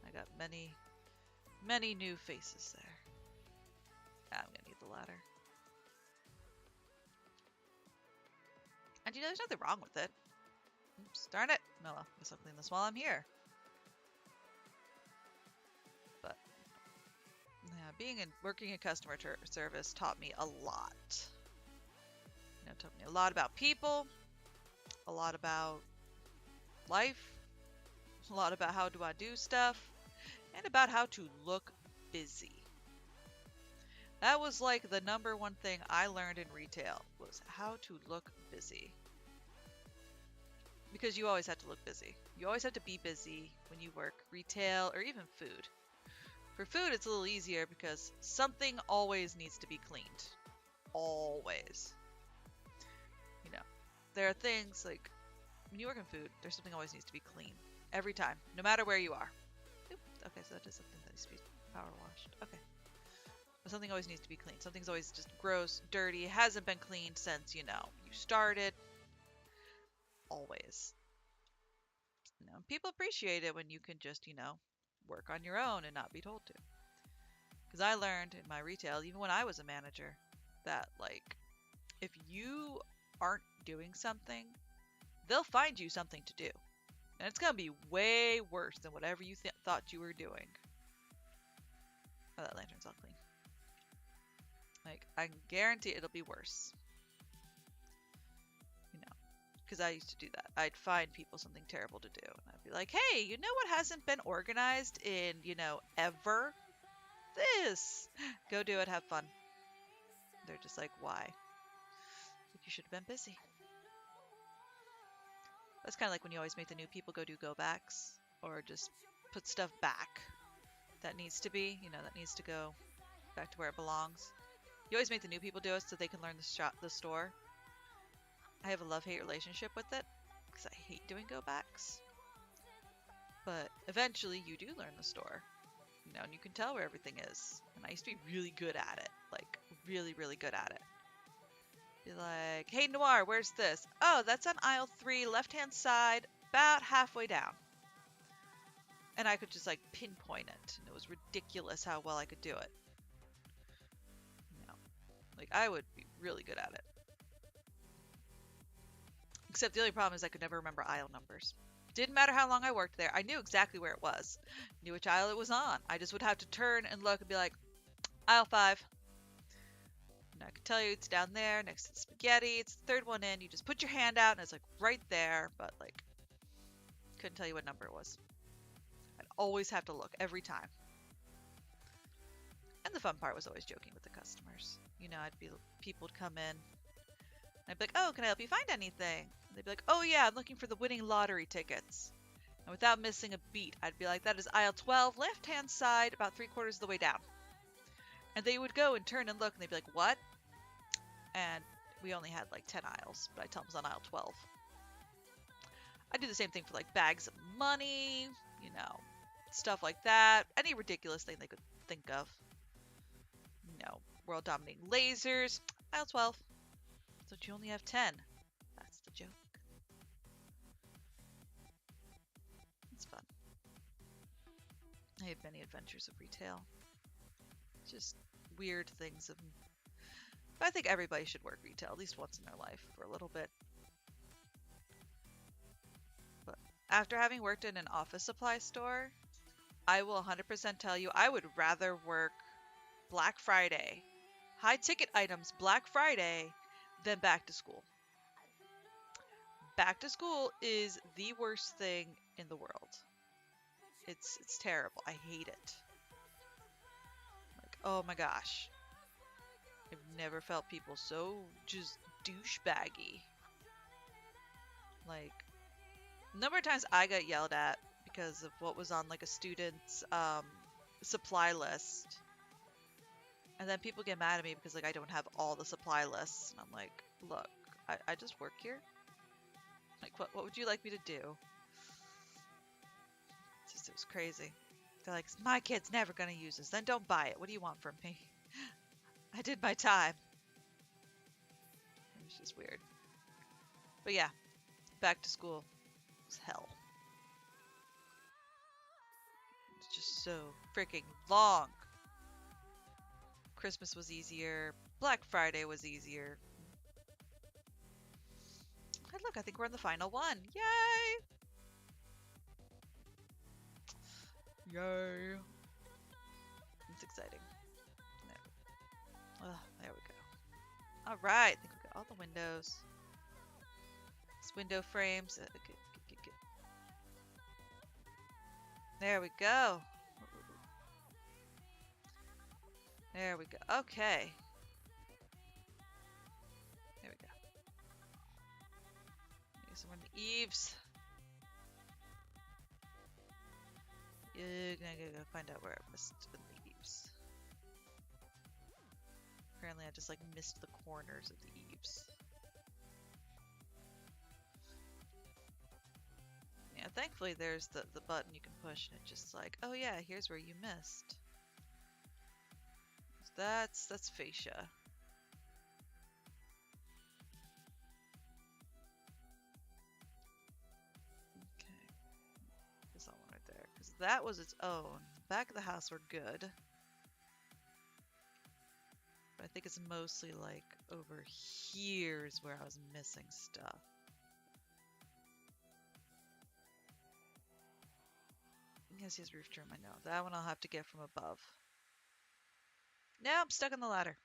I got many, many new faces there. I'm gonna need the ladder. And you know, there's nothing wrong with it. Oops, darn it. No, well, I guess I'll clean this while I'm here. But yeah, working in customer service taught me a lot. You know, it taught me a lot about people, a lot about life, a lot about how do I do stuff, and about how to look busy. That was like the number one thing I learned in retail, was how to look busy. Because you always have to look busy. You always have to be busy when you work retail or even food. For food, it's a little easier because something always needs to be cleaned. Always. You know, there are things like when you work in food, there's something always needs to be clean. Every time, no matter where you are. Oop, okay, so that is something that needs to be power washed. Okay. But something always needs to be clean. Something's always just gross, dirty, hasn't been cleaned since, you started. Always. People appreciate it when you can just, work on your own and not be told to. Because I learned in my retail, even when I was a manager, that, like, if you aren't doing something, they'll find you something to do. And it's going to be way worse than whatever you thought you were doing. Oh, that lantern's all clean. Like, I can guarantee it'll be worse. Because I used to do that. I'd find people something terrible to do. And I'd be like, hey, you know what hasn't been organized in, ever? This. Go do it. Have fun. They're just like, why? Like, you should have been busy. That's kind of like when you always make the new people go do go-backs. Or just put stuff back that needs to be, that needs to go back to where it belongs. You always make the new people do it so they can learn the store. I have a love-hate relationship with it because I hate doing go-backs. But eventually you do learn the store, and you can tell where everything is. And I used to be really good at it, like really, really good at it. Be like, hey Noir, where's this? Oh, that's on aisle 3, left-hand side, about halfway down. And I could just like pinpoint it, and it was ridiculous how well I could do it. Like I would be really good at it. Except the only problem is I could never remember aisle numbers. Didn't matter how long I worked there. I knew exactly where it was. Knew which aisle it was on. I just would have to turn and look and be like, aisle 5. And I could tell you it's down there next to the spaghetti. It's the third one in. You just put your hand out and it's like right there. But like, couldn't tell you what number it was. I'd always have to look every time. And the fun part was always joking with the customers. People would come in. I'd be like, oh, can I help you find anything? And they'd be like, oh yeah, I'm looking for the winning lottery tickets. And without missing a beat, I'd be like, that is aisle 12, left-hand side, about 3/4 of the way down. And they would go and turn and look, and they'd be like, what? And we only had like 10 aisles, but I tell them it was on aisle 12. I do the same thing for like bags of money, stuff like that. Any ridiculous thing they could think of. World dominating lasers, aisle 12. So you only have 10. That's the joke. It's fun. I have many adventures of retail. Just weird things. But I think everybody should work retail at least once in their life for a little bit. But after having worked in an office supply store, I will 100% tell you I would rather work Black Friday, high ticket items Black Friday, than back to school. Back to school is the worst thing in the world. It's terrible. I hate it. Like, oh my gosh. I've never felt people so just douchebaggy. Like, the number of times I got yelled at because of what was on like a student's supply list. And then people get mad at me because like I don't have all the supply lists. And I'm like, look, I just work here. Like, what would you like me to do? It was crazy. They're like, my kid's never going to use this. Then don't buy it. What do you want from me? I did my time. It was It's weird. But yeah, back to school was hell. It's just so freaking long. Christmas was easier. Black Friday was easier. Hey, look, I think we're in the final one. Yay! Yay! It's exciting. There we go. All right, I think we got all the windows. It's window frames. Good. There we go. There we go. Okay. There we go. Maybe somewhere in the eaves. I gotta go find out where I missed in the eaves. Apparently I just like missed the corners of the eaves. Yeah, thankfully there's the button you can push and it's just like, oh yeah, here's where you missed. That's fascia. Okay. Guess that one right there. Because that was its own. The back of the house were good. But I think it's mostly like over here is where I was missing stuff. Yes, roof trim, I know. That one I'll have to get from above. Now I'm stuck on the ladder.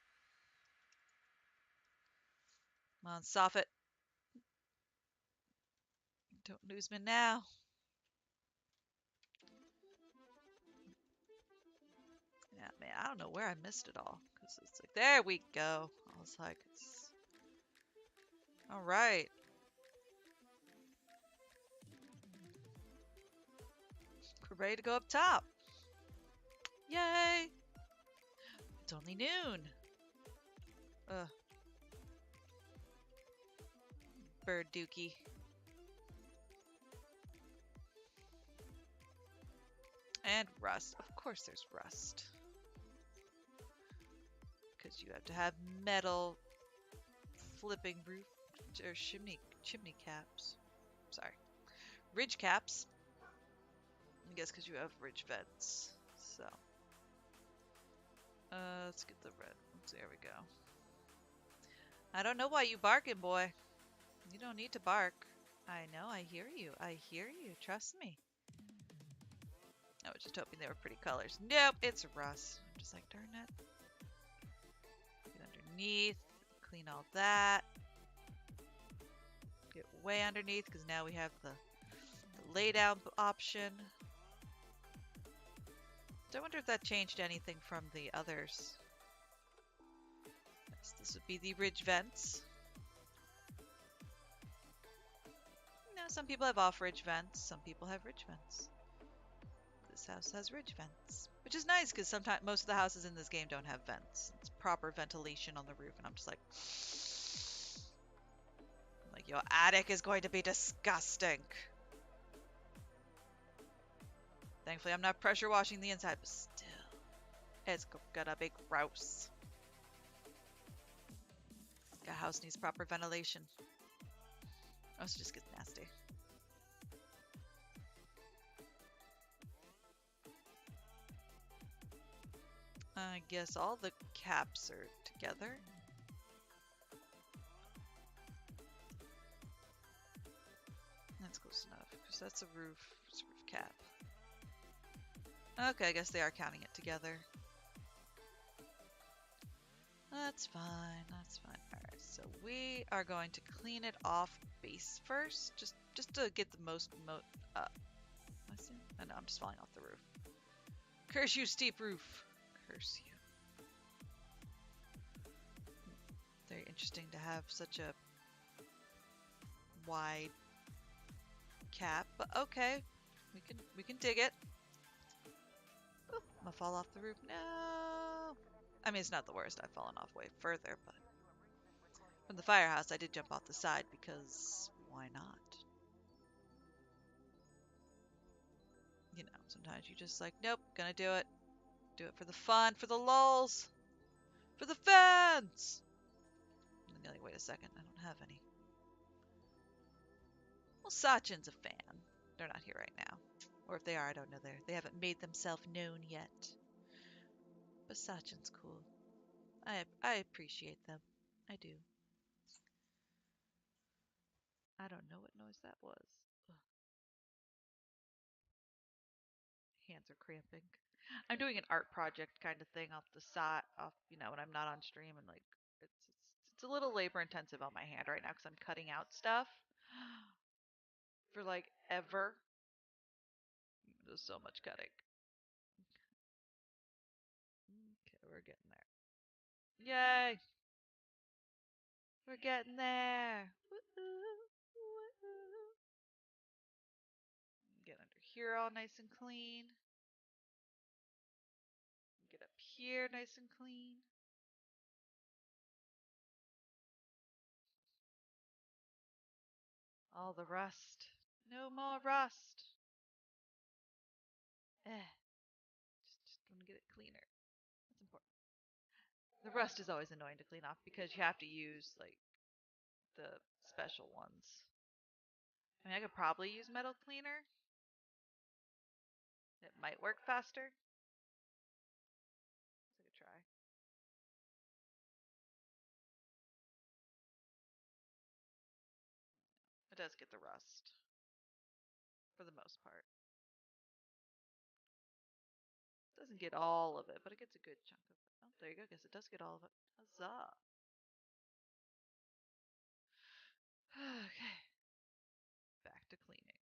Come on, soffit. Don't lose me now. Yeah, man, I don't know where I missed it all. Because it's like, there we go. I was like, it's... Alright. We're ready to go up top. Yay! It's only noon. Ugh. Bird dookie. And rust. Of course there's rust. Because you have to have metal flipping roof or chimney caps. Sorry. Ridge caps. I guess because you have ridge vents. So. Let's get the red. There we go. I don't know why you barking, boy. You don't need to bark. I know, I hear you. I hear you. Trust me. I was just hoping they were pretty colors. Nope, it's rust. I'm just like, darn it. Get underneath. Clean all that. Get way underneath because now we have the lay down option. So I wonder if that changed anything from the others. Yes, this would be the ridge vents. You know, some people have off-ridge vents, some people have ridge vents. This house has ridge vents, which is nice because sometimes most of the houses in this game don't have vents. It's proper ventilation on the roof, and I'm just like, your attic is going to be disgusting. Thankfully, I'm not pressure washing the inside, but still, it's gonna be gross. The house needs proper ventilation. Oh, it just gets nasty. I guess all the caps are together. That's close enough, because that's a roof. It's a roof cap. Okay, I guess they are counting it together. That's fine, that's fine. Alright, so we are going to clean it off base first, just to get the most I know, I'm just falling off the roof. Curse you, steep roof! Curse you. Very interesting to have such a wide cap, but okay, we can dig it. Ooh, I'm gonna fall off the roof. No! I mean, it's not the worst. I've fallen off way further, but from the firehouse, I did jump off the side because why not? You know, sometimes you just like, nope, gonna do it. Do it for the fun, for the lulz, for the fans! And Signaling, wait a second, I don't have any. Well, Sachin's a fan. They're not here right now. Or if they are, I don't know. They haven't made themselves known yet. But Sachin's cool. I appreciate them. I do. I don't know what noise that was. Ugh. Hands are cramping. I'm doing an art project kind of thing off the side, when I'm not on stream, and like it's a little labor intensive on my hand right now because I'm cutting out stuff for like ever. There's so much cutting. Okay, we're getting there. Yay! We're getting there. Woo-hoo, woo-hoo. Get under here all nice and clean. Get up here nice and clean. All the rust. No more rust. Just want to get it cleaner. That's important. The rust is always annoying to clean off because you have to use like the special ones. I mean, I could probably use metal cleaner. It might work faster. So I could try. It does get the rust for the most part. It doesn't get all of it, but it gets a good chunk of it. Oh, there you go. I guess it does get all of it. Huzzah. Okay. Back to cleaning.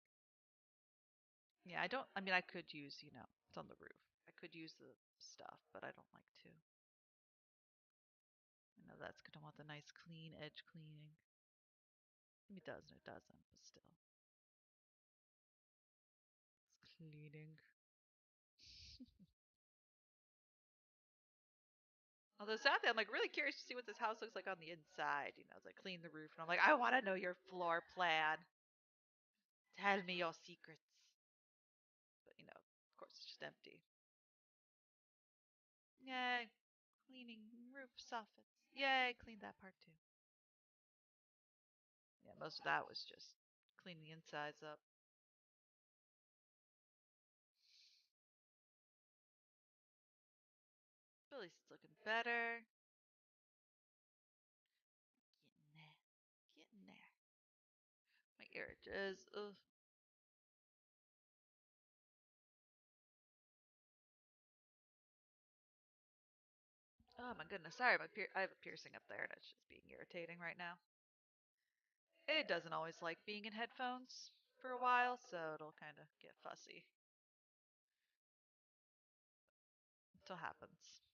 Yeah, I could use, it's on the roof. I could use the stuff, but I don't like to. I know that's going to want the nice clean edge cleaning. Maybe it does and it doesn't, but still. It's cleaning. Although sadly, I'm like really curious to see what this house looks like on the inside. It's like clean the roof, and I'm like, I want to know your floor plan. Tell me your secrets. But of course, it's just empty. Yay, cleaning roof soffits. Yay, cleaned that part too. Yeah, most of that was just cleaning the insides up. But at least it's looking better. Getting there. Getting there. My ear itches. Ugh. Oh my goodness. Sorry, I have a piercing up there and it's just being irritating right now. It doesn't always like being in headphones for a while, so it'll kind of get fussy. It happens.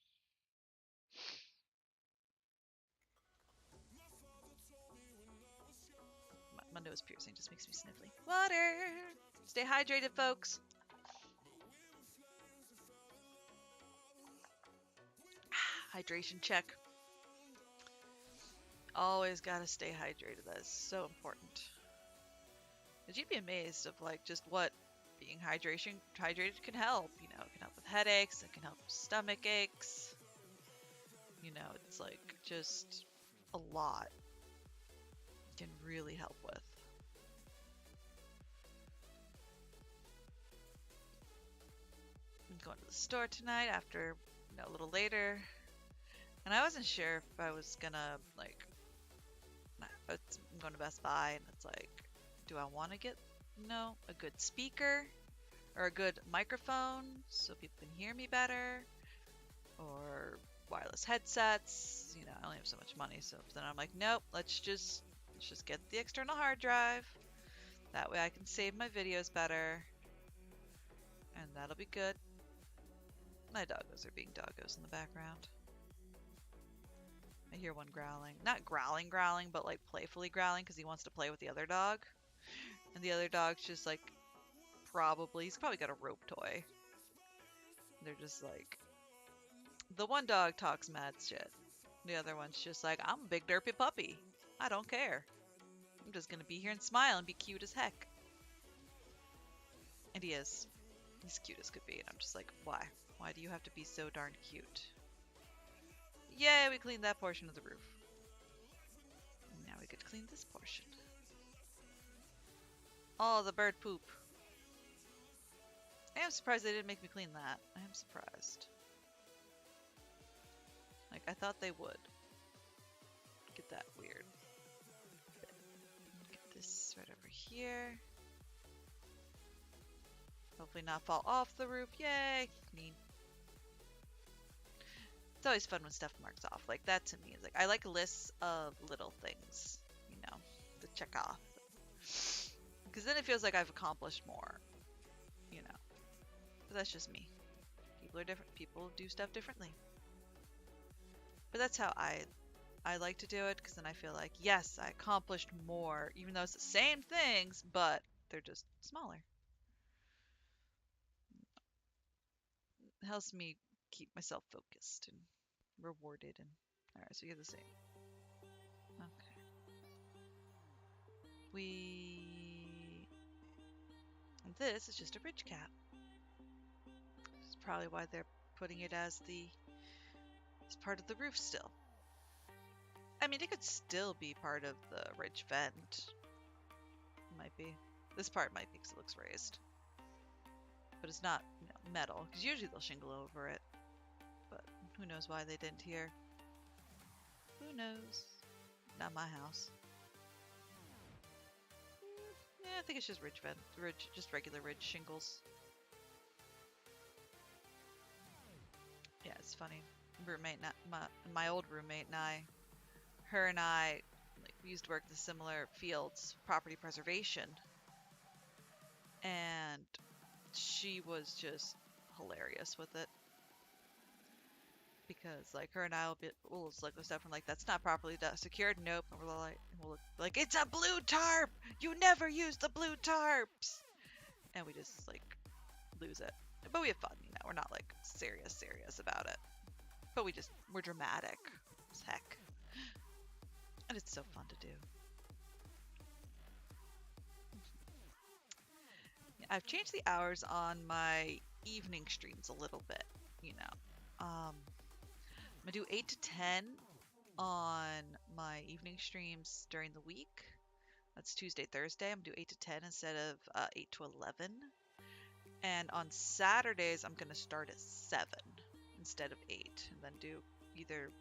My nose piercing just makes me sniffly. Water! Stay hydrated, folks. Hydration check. Always gotta stay hydrated. That is so important. Because you'd be amazed of like just what being hydrated can help. It can help with headaches. It can help with stomach aches. It's like just a lot. It can really help with. I'm going to the store tonight after a little later, and I wasn't sure if I was gonna like. I'm going to Best Buy, and it's like, do I want to get a good speaker or a good microphone so people can hear me better, or wireless headsets? I only have so much money, so then I'm like, nope, let's just get the external hard drive. That way I can save my videos better, and that'll be good. My doggos are being doggos in the background. I hear one growling. Not growling, but like playfully growling because he wants to play with the other dog. And the other dog's just like, he's probably got a rope toy. They're just like, the one dog talks mad shit. The other one's just like, I'm a big derpy puppy. I don't care. I'm just gonna be here and smile and be cute as heck. And he is. He's cute as could be. And I'm just like, why? Why do you have to be so darn cute? Yay, we cleaned that portion of the roof. I get to clean this portion. Oh, the bird poop. I am surprised they didn't make me clean that. I am surprised. Like, I thought they would. Get that weird. Get this right over here. Hopefully not fall off the roof. Yay! Clean. It's always fun when stuff marks off. Like, that to me is like, I like lists of little things, you know, to check off. Because then it feels like I've accomplished more, you know. But that's just me. People are different. People do stuff differently. But that's how I like to do it, because then I feel like, yes, I accomplished more, even though it's the same things, but they're just smaller. It helps me keep myself focused and rewarded. And alright, so you get the same. Okay. And this is just a ridge cap. That's probably why they're putting it as part of the roof still. I mean, it could still be part of the ridge vent. Might be. This part might be because it looks raised. But it's not, you know, metal, because usually they'll shingle over it. But who knows why they didn't here. Who knows? Not my house. Yeah, I think it's just just regular ridge shingles. Yeah, it's funny. Roommate, my old roommate and her and I, like, we used to work in similar fields, property preservation, and she was just hilarious with it. Because, like, her and I will just look at stuff and like, that's not properly secured. Nope. And we'll look like, it's a blue tarp. You never use the blue tarps. And we just like lose it. But we have fun, you know. We're not like serious about it. But we're dramatic as heck. And it's so fun to do. I've changed the hours on my evening streams a little bit, you know. I'm gonna do 8 to 10 on my evening streams during the week. That's Tuesday, Thursday. I'm gonna do 8 to 10 instead of 8 to 11. And on Saturdays, I'm gonna start at 7 instead of 8, and then do either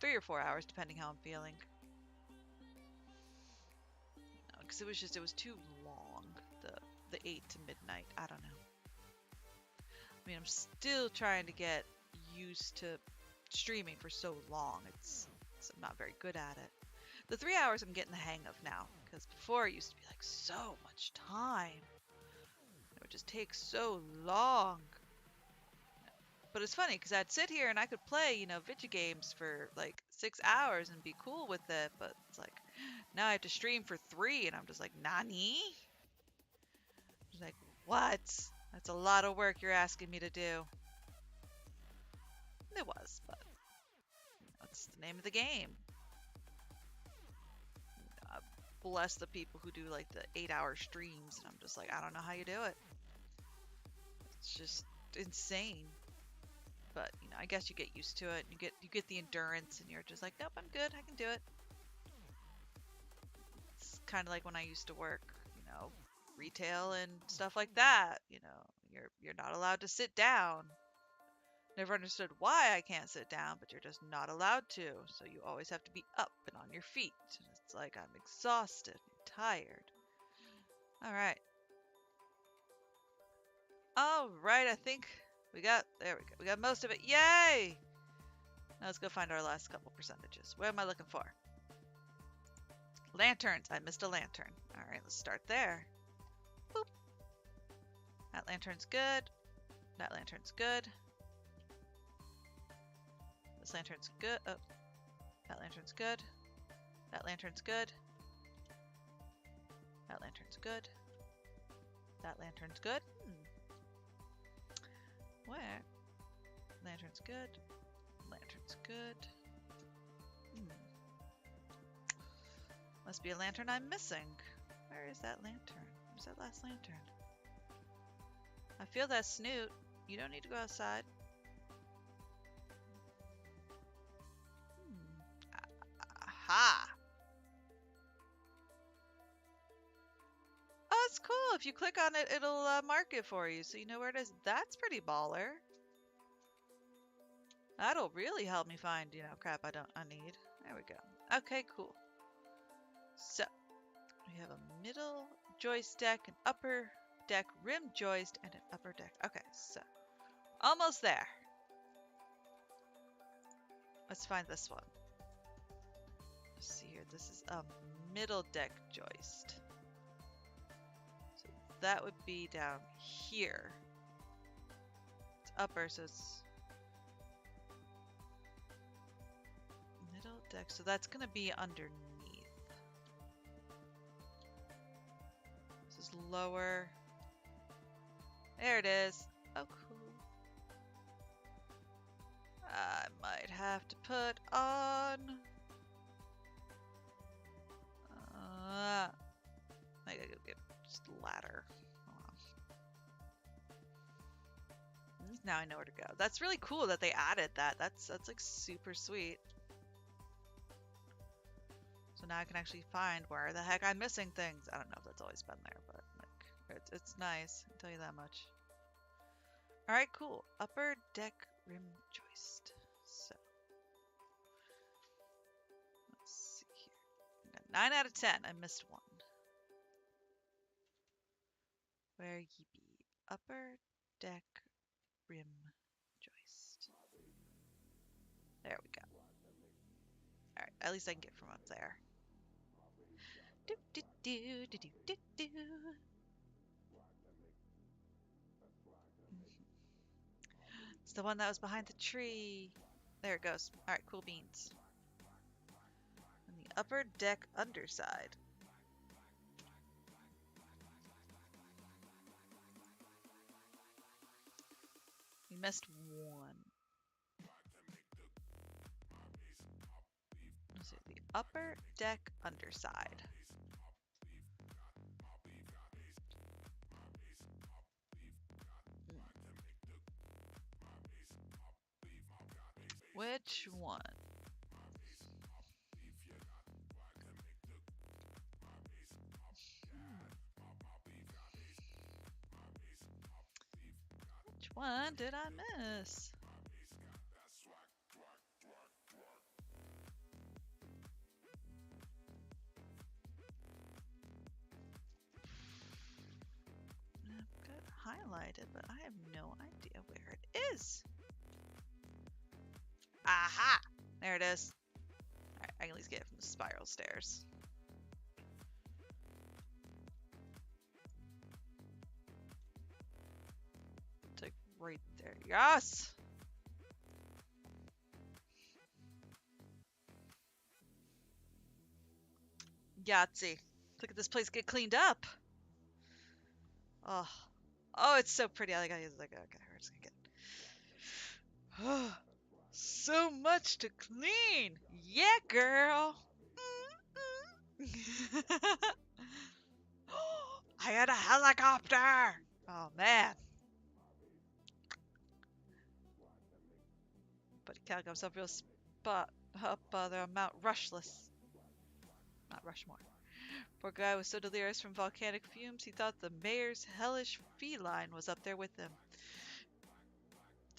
3 or 4 hours depending how I'm feeling. Because it was too long, the 8 to midnight. I don't know. I mean, I'm still trying to get used to streaming for so long. I'm not very good at it. The 3 hours I'm getting the hang of now, because before it used to be like so much time. It would just take so long. But it's funny because I'd sit here and I could play, you know, video games for like 6 hours and be cool with it. But it's like, now I have to stream for 3, and I'm just like, nani? Just like, what? That's a lot of work you're asking me to do. It was, but you know, it's the name of the game. Bless the people who do like the 8-hour streams, and I'm just like, I don't know how you do it. It's just insane. But you know, I guess you get used to it. You get the endurance, and you're just like, nope, I'm good. I can do it. It's kind of like when I used to work, you know, retail and stuff like that. You know, you're not allowed to sit down. Never understood why I can't sit down, but you're just not allowed to. So you always have to be up and on your feet. And it's like, I'm exhausted, I'm tired. All right. All right, I think there we go. We got most of it. Yay! Now let's go find our last couple percentages. What am I looking for? Lanterns. I missed a lantern. All right, let's start there. Boop. That lantern's good. That lantern's good. This lantern's good. Oh, that lantern's good. That lantern's good. That lantern's good. That lantern's good. Where? Lantern's good. Lantern's good. Must be a lantern I'm missing. Where is that lantern? Where's that last lantern? I feel that snoot. You don't need to go outside. Aha! If you click on it, it'll mark it for you, so you know where it is. That's pretty baller. That'll really help me find, crap I need. There we go. Okay, cool. So, we have a middle joist deck, an upper deck rim joist, and an upper deck. Okay, so almost there. Let's find this one. Let's see here. This is a middle deck joist. So that would be down here. It's upper, so it's middle deck. So that's going to be underneath. This is lower. There it is. Oh, cool. I might have to put on... I gotta go get just a ladder. Now I know where to go. That's really cool that they added that. That's like super sweet. So now I can actually find where the heck I'm missing things. I don't know if that's always been there, but like it's nice. I'll tell you that much. All right, cool. Upper deck rim joist. So let's see here. I got 9 out of 10. I missed one. Where ye be? Upper deck rim joist. There we go. All right, at least I can get from up there. Do do do do do do do. It's the one that was behind the tree. There it goes. All right, cool beans. And the upper deck underside. We missed one. Let's see, the upper deck underside. Which one? Which one did I miss? I've got it highlighted, but I have no idea where it is. Aha! There it is. Alright, I can at least get it from the spiral stairs. It's like right there. Yes! Yahtzee. Look at this place get cleaned up. Oh. Oh, it's so pretty. I gotta use it. Okay, we're just gonna get... So much to clean. Yeah, girl. I got a helicopter. Oh, man. But he can't get himself real spot up there on Mount Rushless. Not Rushmore. Poor guy was so delirious from volcanic fumes, he thought the mayor's hellish feline was up there with him.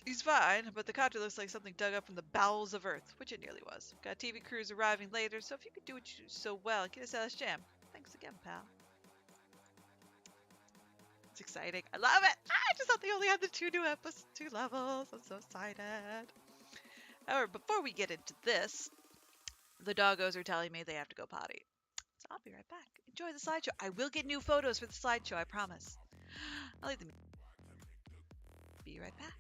He's fine, but the copter looks like something dug up from the bowels of Earth, which it nearly was. Got TV crews arriving later, so if you could do what you do so well, get us out of this jam. Thanks again, pal. It's exciting. I love it! I just thought they only had the 2 levels. I'm so excited. However, before we get into this, the doggos are telling me they have to go potty. So I'll be right back. Enjoy the slideshow. I will get new photos for the slideshow, I promise. I'll leave them. Be right back.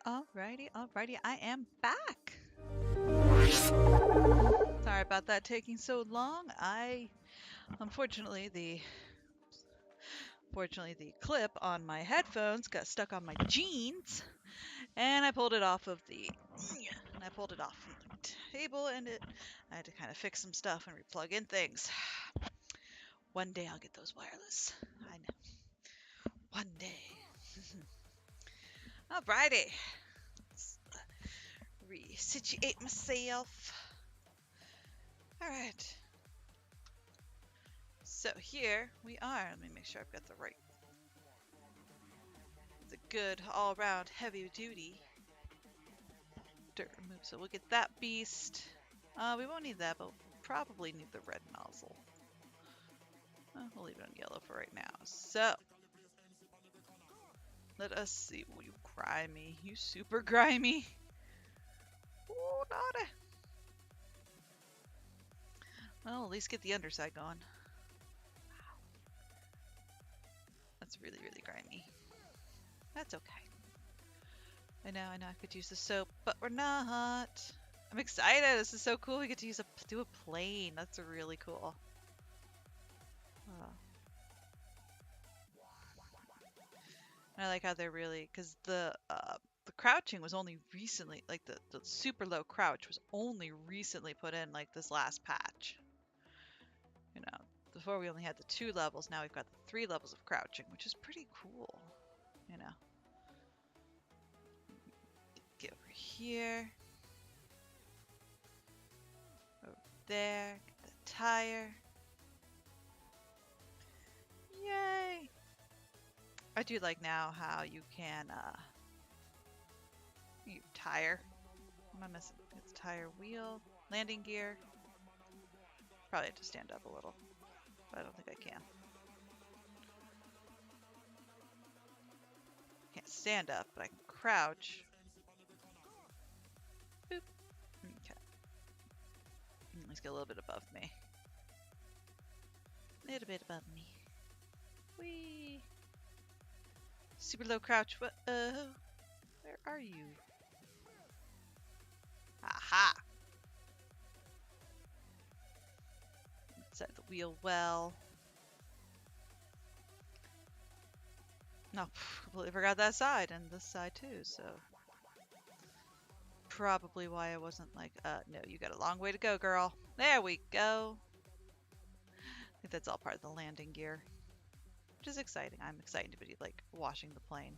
Alrighty, alrighty, I am back. Sorry about that taking so long. Unfortunately, the clip on my headphones got stuck on my jeans, and I pulled it off from the table, and I had to kind of fix some stuff and replug in things. One day I'll get those wireless. I know. One day. Alrighty. Let's resituate myself. Alright. So here we are. Let me make sure I've got the good all-round heavy-duty dirt remove. So we'll get that beast. We won't need that, but we'll probably need the red nozzle. We'll leave it on yellow for right now. So let us see. Oh, you grimy. You super grimy. Oh, naughty. Well, at least get the underside going. That's really, really grimy. That's okay. I know, I could use the soap, but we're not. I'm excited. This is so cool. We get to do a plane. That's really cool. And I like how they're really, because the crouching was only recently, like the super low crouch was only recently put in like this last patch. You know, before we only had the 2 levels, now we've got the 3 levels of crouching, which is pretty cool. You know. Get over here. Over there. Get the tire. Yay! I do like now how you can, you tire. What am I missing? It's tire, wheel, landing gear. Probably have to stand up a little, but I don't think I can. Can't stand up, but I can crouch. Boop. Okay. Let's get a little bit above me. A little bit above me. Whee! Super low crouch. What? Where are you? Aha! Set the wheel well. No, completely forgot that side and this side too, so probably why I wasn't like, no, you got a long way to go, girl. There we go. I think that's all part of the landing gear, which is exciting. I'm excited to be like washing the plane.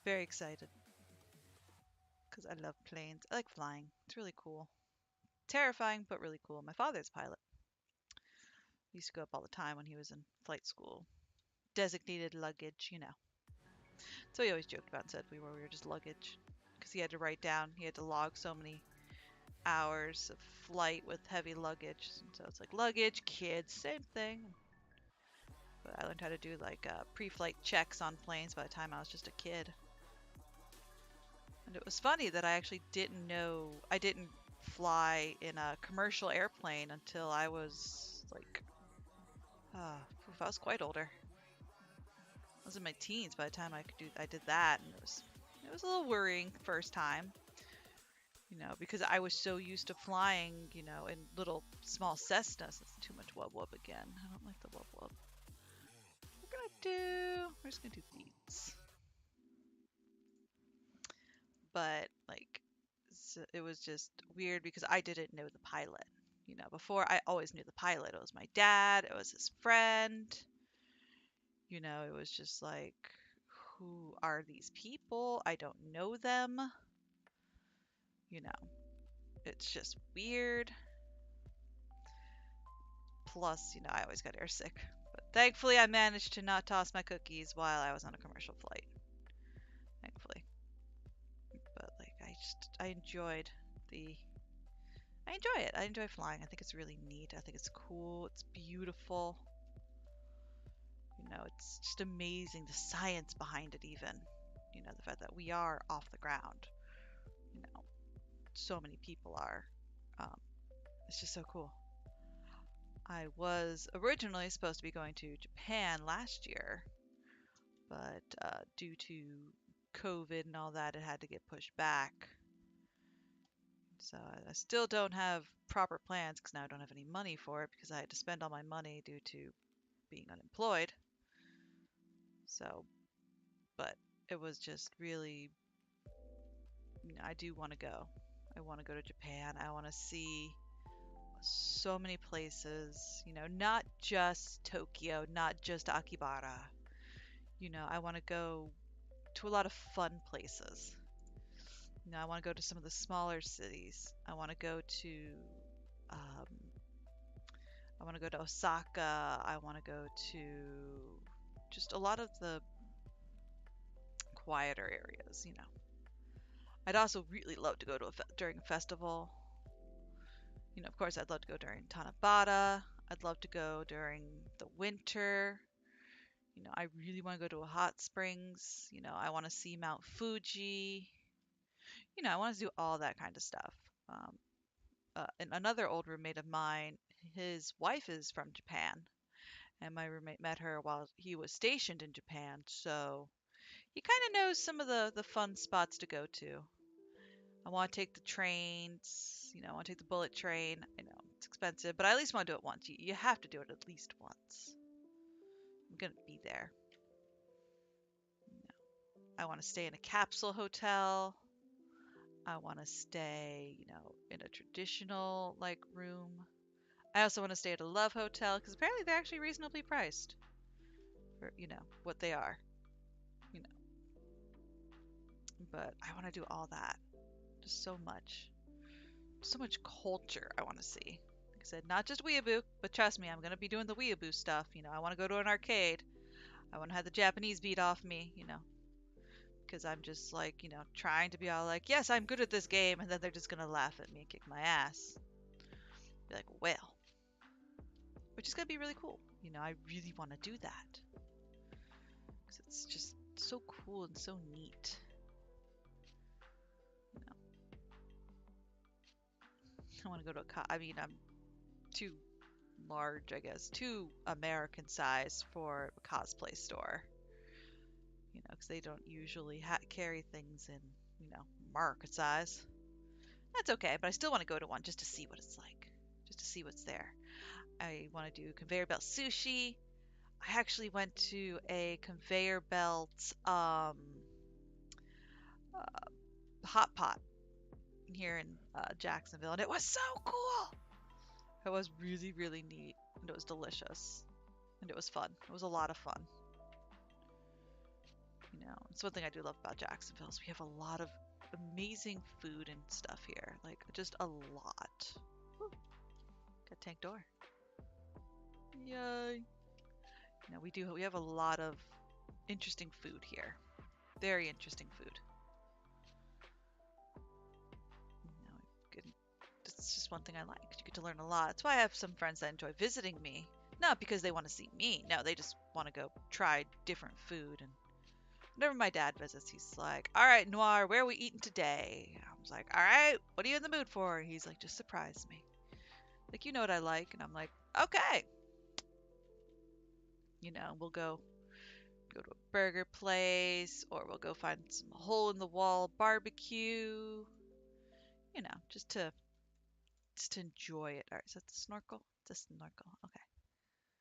Very excited because I love planes. I like flying. It's really cool. Terrifying, but really cool. My father's a pilot. We used to go up all the time when he was in flight school. Designated luggage, you know. So he always joked about and said we were just luggage because he had to write down, he had to log so many hours of flight with heavy luggage. And so it's like luggage, kids, same thing. But I learned how to do like pre-flight checks on planes by the time I was just a kid. And it was funny that I actually didn't fly in a commercial airplane until I was like, I was quite older. I was in my teens by the time I did that, and it was a little worrying first time, you know, because I was so used to flying, you know, in little small Cessnas. That's too much wub wub again. I don't like the wub wub. We're just gonna do beats. But like, so it was just weird because I didn't know the pilot. You know, before I always knew the pilot. It was my dad. It was his friend. You know, it was just like, who are these people? I don't know them. You know, it's just weird. Plus, you know, I always got airsick. But thankfully, I managed to not toss my cookies while I was on a commercial flight. Thankfully. But like, I enjoy it. I enjoy flying. I think it's really neat. I think it's cool. It's beautiful. You know, it's just amazing the science behind it even. You know, the fact that we are off the ground. You know, so many people are. It's just so cool. I was originally supposed to be going to Japan last year, but due to COVID and all that, it had to get pushed back. So I still don't have proper plans because now I don't have any money for it because I had to spend all my money due to being unemployed. So, but it was just really, I do want to go. I want to go to Japan. I want to see so many places, not just Tokyo, not just Akibara. I want to go to a lot of fun places. I want to go to some of the smaller cities. I want to go to um, Osaka. I want to go to just a lot of the quieter areas. I'd also really love to go to during a festival. Of course, I'd love to go during Tanabata. I'd love to go during the winter. I really want to go to a hot springs. I want to see Mount Fuji. I want to do all that kind of stuff. And another old roommate of mine, his wife is from Japan, and my roommate met her while he was stationed in Japan, so he kind of knows some of the fun spots to go to. I want to take the trains, I want to take the bullet train. I know it's expensive, but I at least want to do it once. You have to do it at least once. I'm gonna be there. I want to stay in a capsule hotel. I want to stay, in a traditional like room. I also want to stay at a love hotel because apparently they're actually reasonably priced for, what they are, you know. But I want to do all that. Just so much. So much culture I want to see. Like I said, not just weeaboo, but trust me, I'm going to be doing the weeaboo stuff. I want to go to an arcade. I want to have the Japanese beat off me, because I'm just like, trying to be all like, yes, I'm good at this game, and then they're just gonna laugh at me and kick my ass. Be like, well, which is gonna be really cool. I really want to do that because it's just so cool and so neat. I want to go to I'm too large, I guess, too American size for a cosplay store. Because they don't usually carry things in, market size. That's okay, but I still want to go to one just to see what it's like, just to see what's there. I want to do conveyor belt sushi. I actually went to a conveyor belt hot pot here in Jacksonville, and it was so cool. It was really, really neat, and it was delicious, and it was fun. It was a lot of fun. It's one thing I do love about Jacksonville is we have a lot of amazing food and stuff here, like just a lot. Woo. Got tank door. Yay! We have a lot of interesting food here. Very interesting food. It's just one thing I like. You get to learn a lot. That's why I have some friends that enjoy visiting me. Not because they want to see me. No, they just want to go try different food. And whenever my dad visits, he's like, all right, Noir, where are we eating today? I was like, all right, what are you in the mood for? And he's like, just surprise me. Like, you know what I like? And I'm like, okay. We'll go to a burger place, or we'll go find some hole in the wall barbecue. Just to enjoy it. All right, so it's a snorkel. It's a snorkel. Okay.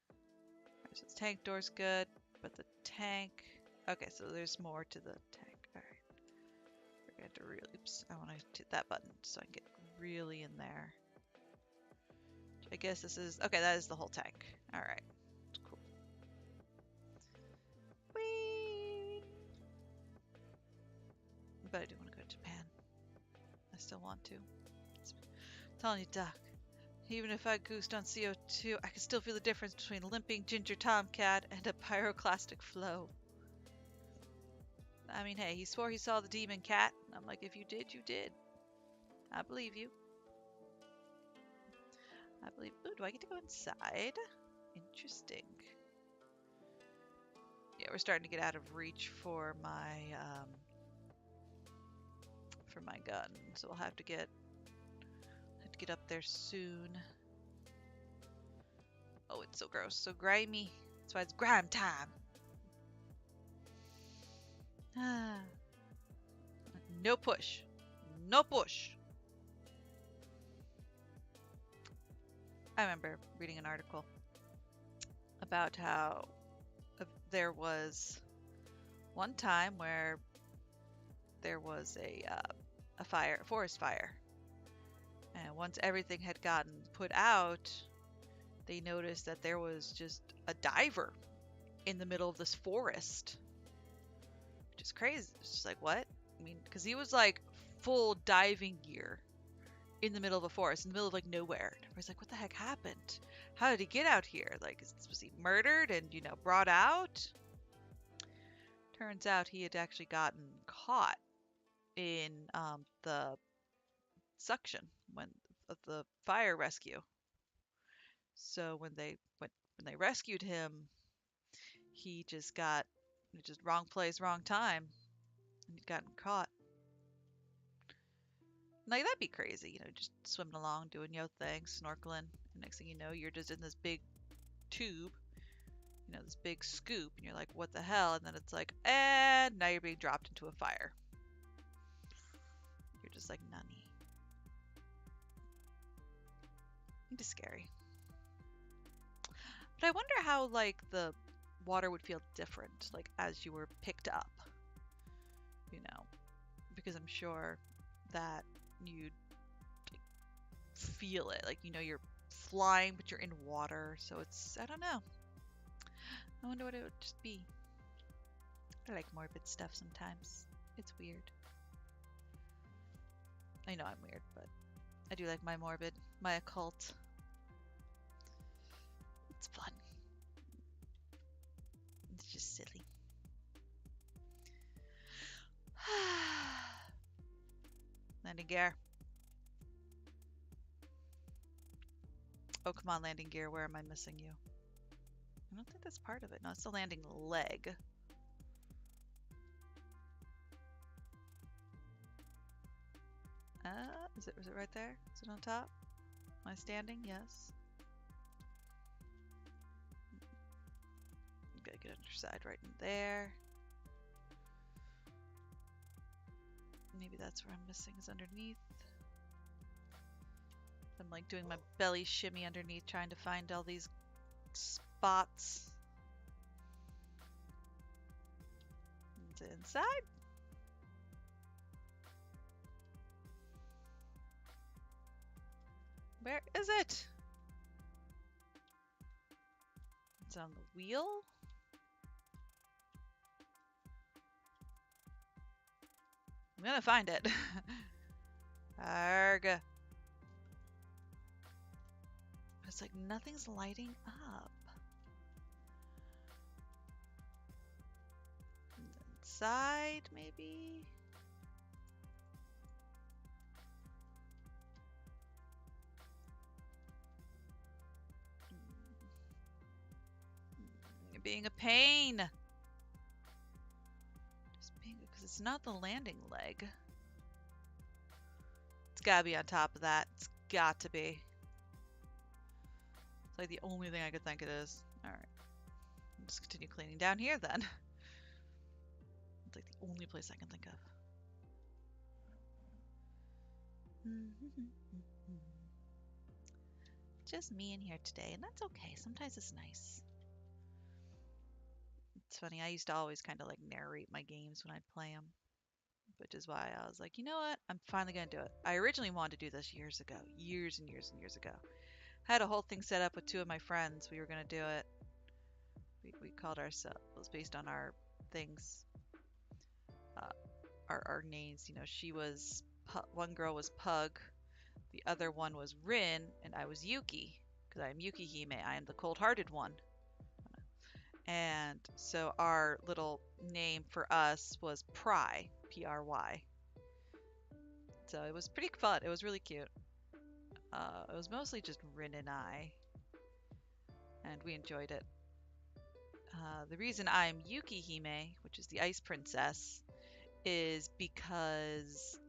All right, so the tank door's good, but the tank. Okay, so there's more to the tank. All right. We're going to really. Oops. I want to hit that button so I can get really in there. I guess this is. Okay, that is the whole tank. All right. Cool. Whee! But I do want to go to Japan. I still want to. I'm telling you, Doc. Even if I goosed on CO2, I can still feel the difference between a limping ginger tomcat and a pyroclastic flow. I mean, hey, he swore he saw the demon cat. I'm like, if you did, you did. I believe you. I believe. Ooh, do I get to go inside? Interesting. Yeah, we're starting to get out of reach for my gun, so we'll have to get up there soon. Oh, it's so gross, so grimy. That's why it's grime time. No push. No push. I remember reading an article about how there was one time where there was a fire, a forest fire, and once everything had gotten put out, they noticed that there was just a diver in the middle of this forest, which is crazy. It's just like, what? I mean, because he was like full diving gear in the middle of a forest, in the middle of like nowhere. And everybody's like, what the heck happened? How did he get out here? Like, was he murdered and, you know, brought out? Turns out he had actually gotten caught in the suction when of the fire rescue. So when they rescued him, he just got just wrong place, wrong time, and he'd gotten caught. Like that'd be crazy, you know, just swimming along, doing your thing, snorkeling, and next thing you know, you're just in this big tube, you know, this big scoop, and you're like, what the hell? And then it's like, and now you're being dropped into a fire. You're just like, nunny. It's scary. But I wonder how like the water would feel different, like as you were picked up, you know, because I'm sure that you'd like, feel it, like you know you're flying, but you're in water, so it's I don't know. I wonder what it would just be. I like morbid stuff sometimes. It's weird. I know I'm weird, but I do like my morbid, my occult. It's fun. It's just silly. Landing gear. Oh, come on, landing gear. Where am I missing you? I don't think that's part of it. No, it's the landing leg. Was it right there? Is it on top? Am I standing? Yes. Gotta get underside right in there. Maybe that's where I'm missing is underneath. I'm like doing my belly shimmy underneath trying to find all these spots. It's inside. Where is it? It's on the wheel. I'm gonna find it. Arg. But it's like nothing's lighting up. Inside, maybe? You're being a pain. Just being, because it's not the landing leg. It's gotta be on top of that. It's got to be. It's like the only thing I could think it is. Alright. Just continue cleaning down here then. It's like the only place I can think of. Just me in here today, and that's okay. Sometimes it's nice. It's funny, I used to always kind of like narrate my games when I'd play them, which is why I was like, you know what? I'm finally going to do it. I originally wanted to do this years ago, years and years and years ago. I had a whole thing set up with two of my friends. We were going to do it. We called ourselves, it was based on our things, uh, our names. You know, she was, one girl was Pug, the other one was Rin, and I was Yuki, because I am Yuki Hime. I am the cold-hearted one. And so our little name for us was Pry, P-R-Y. So it was pretty fun. It was really cute. It was mostly just Rin and I, and we enjoyed it. The reason I'm Yuki Hime, which is the Ice Princess, is because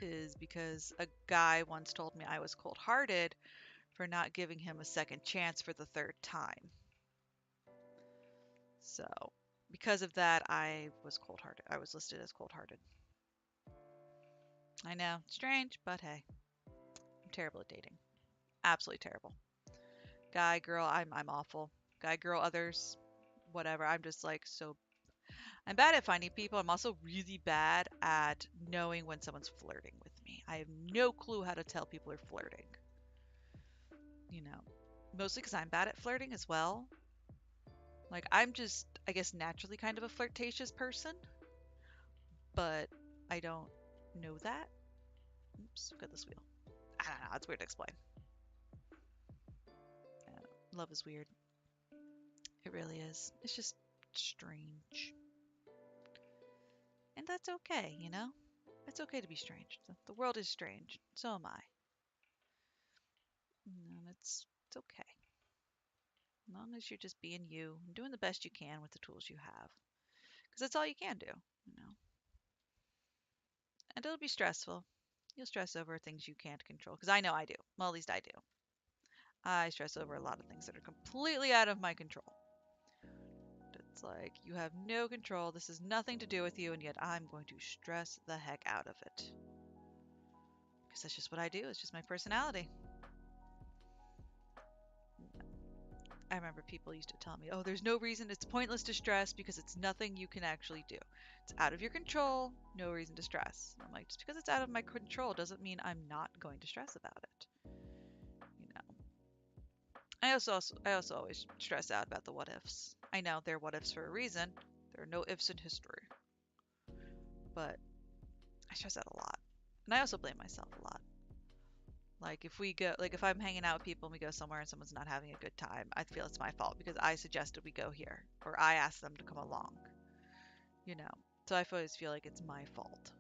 a guy once told me I was cold-hearted for not giving him a second chance for the third time. So, because of that, I was cold-hearted. I was listed as cold-hearted. I know, strange, but hey, I'm terrible at dating. Absolutely terrible. Guy, girl, I'm awful. Guy, girl, others, whatever. I'm just like so. I'm bad at finding people. I'm also really bad at knowing when someone's flirting with me. I have no clue how to tell people are flirting. You know, mostly because I'm bad at flirting as well. Like, I'm just, I guess, naturally kind of a flirtatious person, but I don't know that. Oops, got this wheel. I don't know. It's weird to explain. Love is weird. It really is. It's just strange. And that's okay, you know? It's okay to be strange. The world is strange. So am I. And it's okay. As long as you're just being you and doing the best you can with the tools you have. Because that's all you can do, you know? And it'll be stressful. You'll stress over things you can't control. Because I know I do. Well, at least I do. I stress over a lot of things that are completely out of my control. It's like, you have no control. This has nothing to do with you, and yet I'm going to stress the heck out of it. Because that's just what I do. It's just my personality. I remember people used to tell me, oh, there's no reason, it's pointless to stress because it's nothing you can actually do. It's out of your control, no reason to stress. I'm like, just because it's out of my control doesn't mean I'm not going to stress about it. You know. I also always stress out about the what ifs. I know they're what ifs for a reason. There are no ifs in history. But I stress out a lot. And I also blame myself a lot. Like if I'm hanging out with people and we go somewhere and someone's not having a good time, I feel it's my fault because I suggested we go here or I asked them to come along, you know. So I always feel like it's my fault.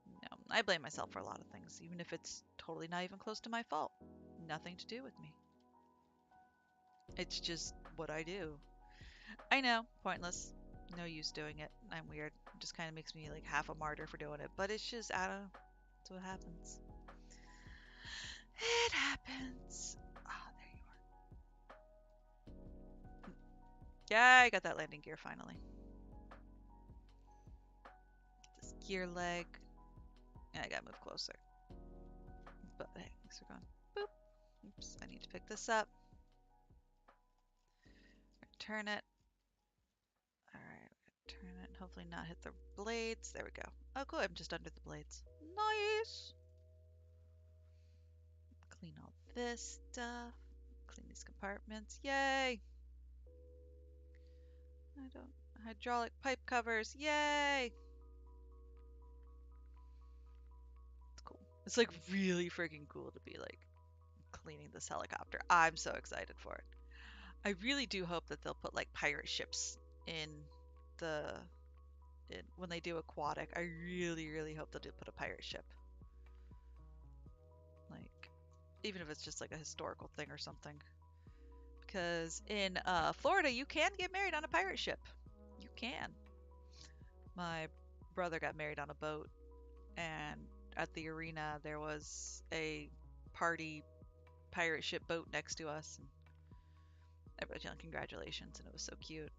You know, I blame myself for a lot of things, even if it's totally not even close to my fault. Nothing to do with me. It's just what I do. I know, pointless. No use doing it. I'm weird. It just kind of makes me like half a martyr for doing it, but it's just, I don't know. That's what happens. It happens. Ah, there you are. Yeah, I got that landing gear finally. This gear leg. Yeah, I gotta move closer. But hey, thanks for going. Boop. Oops, I need to pick this up. Turn it. Alright, turn it. Hopefully not hit the blades. There we go. Oh, cool. I'm just under the blades. Nice. Clean all this stuff. Clean these compartments. Yay. I don't. Hydraulic pipe covers. Yay. It's cool. It's like really freaking cool to be like cleaning this helicopter. I'm so excited for it. I really do hope that they'll put like pirate ships in the when they do aquatic. I really, really hope they'll put a pirate ship. Like, even if it's just like a historical thing or something. Because in Florida, you can get married on a pirate ship. You can. My brother got married on a boat, and at the arena there was a party pirate ship boat next to us, and everybody's yelling congratulations, and it was so cute.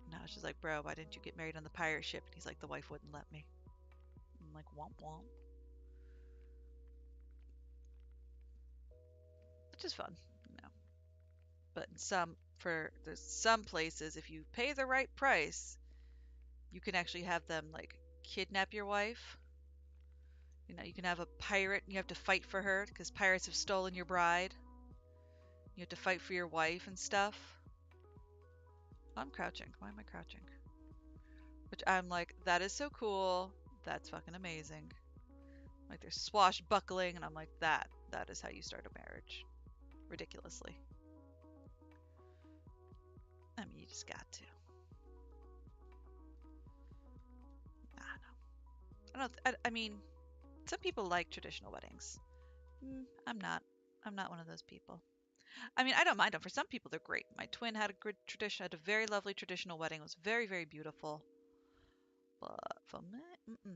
And I was just like, bro, why didn't you get married on the pirate ship? And he's like, the wife wouldn't let me. I'm like, womp womp. Which is fun, you know. But there's some places, if you pay the right price, you can actually have them like kidnap your wife. You know, you can have a pirate and you have to fight for her because pirates have stolen your bride. You have to fight for your wife and stuff. Oh, I'm crouching. Why am I crouching? Which I'm like, that is so cool. That's fucking amazing. Like there's swashbuckling, and I'm like, that is how you start a marriage. Ridiculously. I mean, you just got to. I don't know. I mean, some people like traditional weddings. I'm not. I'm not one of those people. I mean, I don't mind them. For some people, they're great. My twin had a good tradition, had a very lovely traditional wedding. It was very, very beautiful. But for me,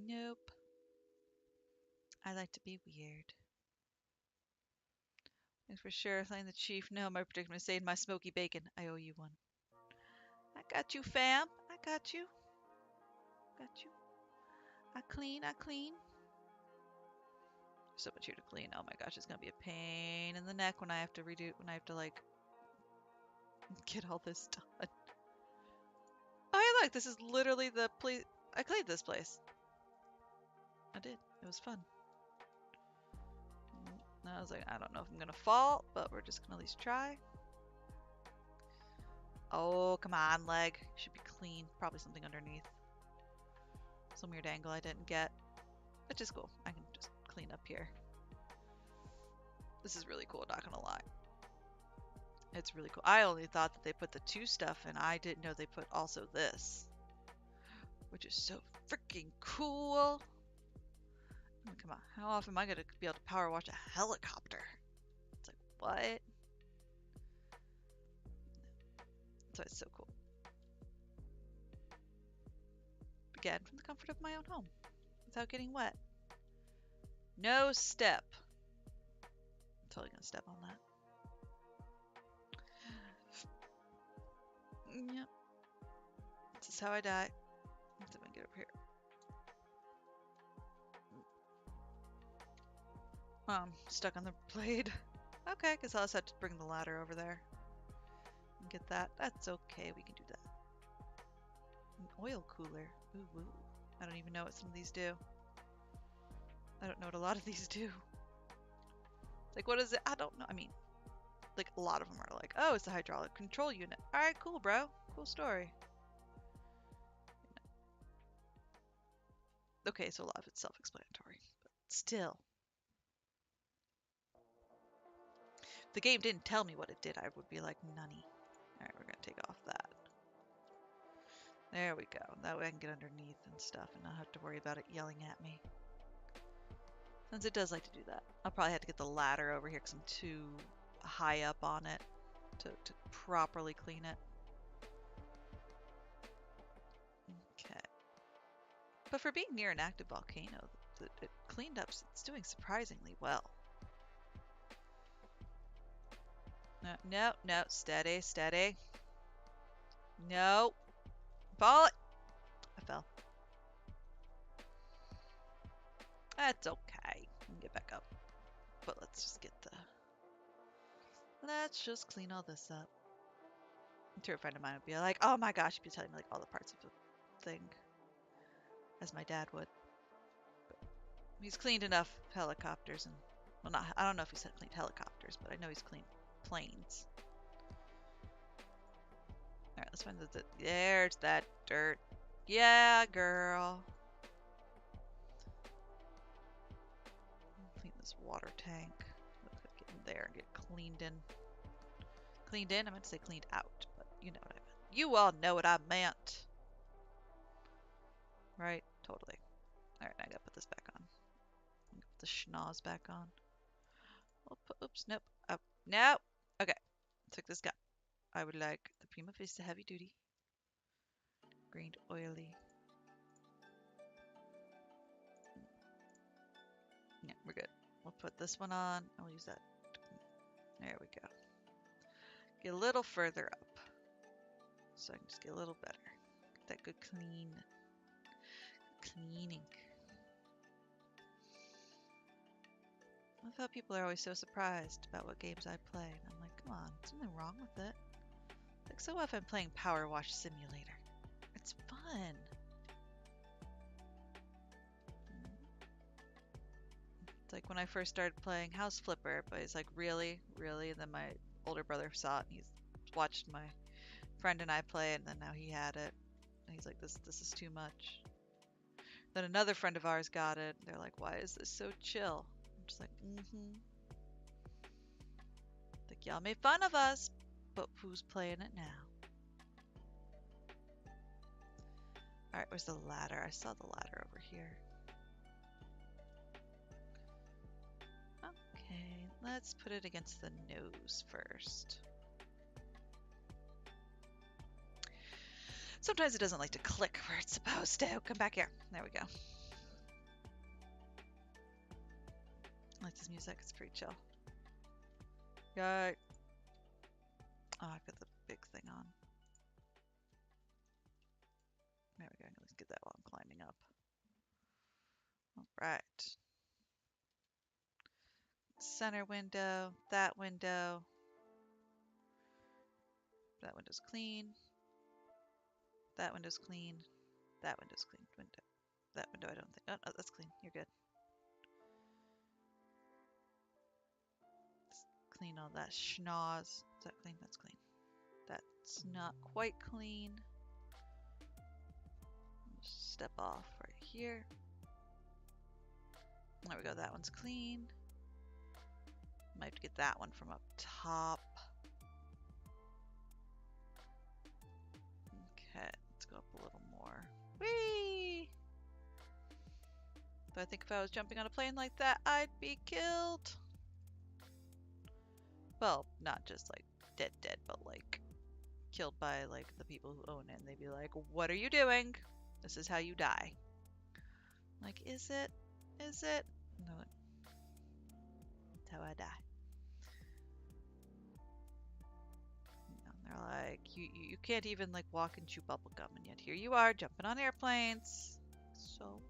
nope. I like to be weird. Thanks for sure. Playing the chief. No, my predicament saved my smoky bacon. I owe you one. I got you, fam. I got you. Got you. I clean. I clean. So much here to clean. Oh my gosh, it's gonna be a pain in the neck when I have to redo. When I have to like get all this done. Oh, hey, look. This is literally the place. I cleaned this place. I did. It was fun. And I was like, I don't know if I'm gonna fall, but we're just gonna at least try. Oh, come on, leg. Should be clean. Probably something underneath. Some weird angle I didn't get. Which is cool. I can just clean up here. This is really cool, not gonna lie. It's really cool. I only thought that they put the 2 stuff, and I didn't know they put also this. Which is so freaking cool. Oh, come on. How often am I gonna be able to power wash a helicopter? It's like, what? So it's so cool. Again, from the comfort of my own home. Without getting wet. No step. I'm totally gonna step on that. Yep. This is how I die. Let's see if I can get over here. I'm stuck on the blade. Okay, guess I'll just have to bring the ladder over there. And get that. That's okay, we can do that. An oil cooler. Ooh, woo. I don't even know what some of these do. I don't know what a lot of these do. Like, what is it? I don't know. I mean, like, a lot of them are like, oh, it's the hydraulic control unit. Alright, cool, bro. Cool story. Okay, so a lot of it's self-explanatory. But still. If the game didn't tell me what it did, I would be like, nunny. Alright, we're gonna take off that. There we go. That way I can get underneath and stuff and not have to worry about it yelling at me. Since it does like to do that. I'll probably have to get the ladder over here because I'm too high up on it to properly clean it. Okay. But for being near an active volcano, it cleaned up. It's doing surprisingly well. No, no, no. Steady, steady. No. Fall it. I fell. That's okay. We can get back up. But let's just get the... Let's just clean all this up. I'm sure a friend of mine would be like, oh my gosh, he'd be telling me like all the parts of the thing. As my dad would. But he's cleaned enough helicopters and... Well, not... I don't know if he's cleaned helicopters, but I know he's cleaned planes. Alright, let's find the... There's that dirt. Yeah, girl. Clean this water tank. Get in there and get cleaned in. Cleaned in? I meant to say cleaned out, but you know what I meant. You all know what I meant. Right? Totally. Alright, I gotta put this back on. Put the schnoz back on. We'll put, oops, nope. Up. No! Okay. Took this gun. I would like the Prima Vista Heavy Duty. Grained oily. Yeah, we're good. We'll put this one on. I'll use that. There we go. Get a little further up. So I can just get a little better. Get that good cleaning. I love how people are always so surprised about what games I play. And I'm like, come on, there's something wrong with it. Like, so what if I'm playing PowerWash Simulator? It's fun. It's like when I first started playing House Flipper, everybody's like, really? Really? And then my older brother saw it and he's watched my friend and I play, and then now he had it. And he's like, this is too much. Then another friend of ours got it. They're like, why is this so chill? I'm just like, Like, y'all made fun of us, but who's playing it now? Alright, where's the ladder? I saw the ladder over here. Okay, let's put it against the nose first. Sometimes it doesn't like to click where it's supposed to. Come back here. There we go. I like this music. It's pretty chill. Yay. Oh, I got the big thing on. There we go. Let's get that while I'm climbing up. All right. Center window. That window. That window's clean. That window's clean. That window's clean. Window. That window, I don't think. Oh, no, that's clean. You're good. Let's clean all that schnoz. Is that clean? That's clean. That's not quite clean. Just step off right here. There we go. That one's clean. Might have to get that one from up top. Okay, let's go up a little more. Whee! But I think if I was jumping on a plane like that, I'd be killed. Well, not just like dead, but like killed by like the people who own it. And they'd be like, "What are you doing? This is how you die." Like, is it? Is it? No, that's how I die. And they're like, you can't even like walk and chew bubble gum, and yet here you are jumping on airplanes. So,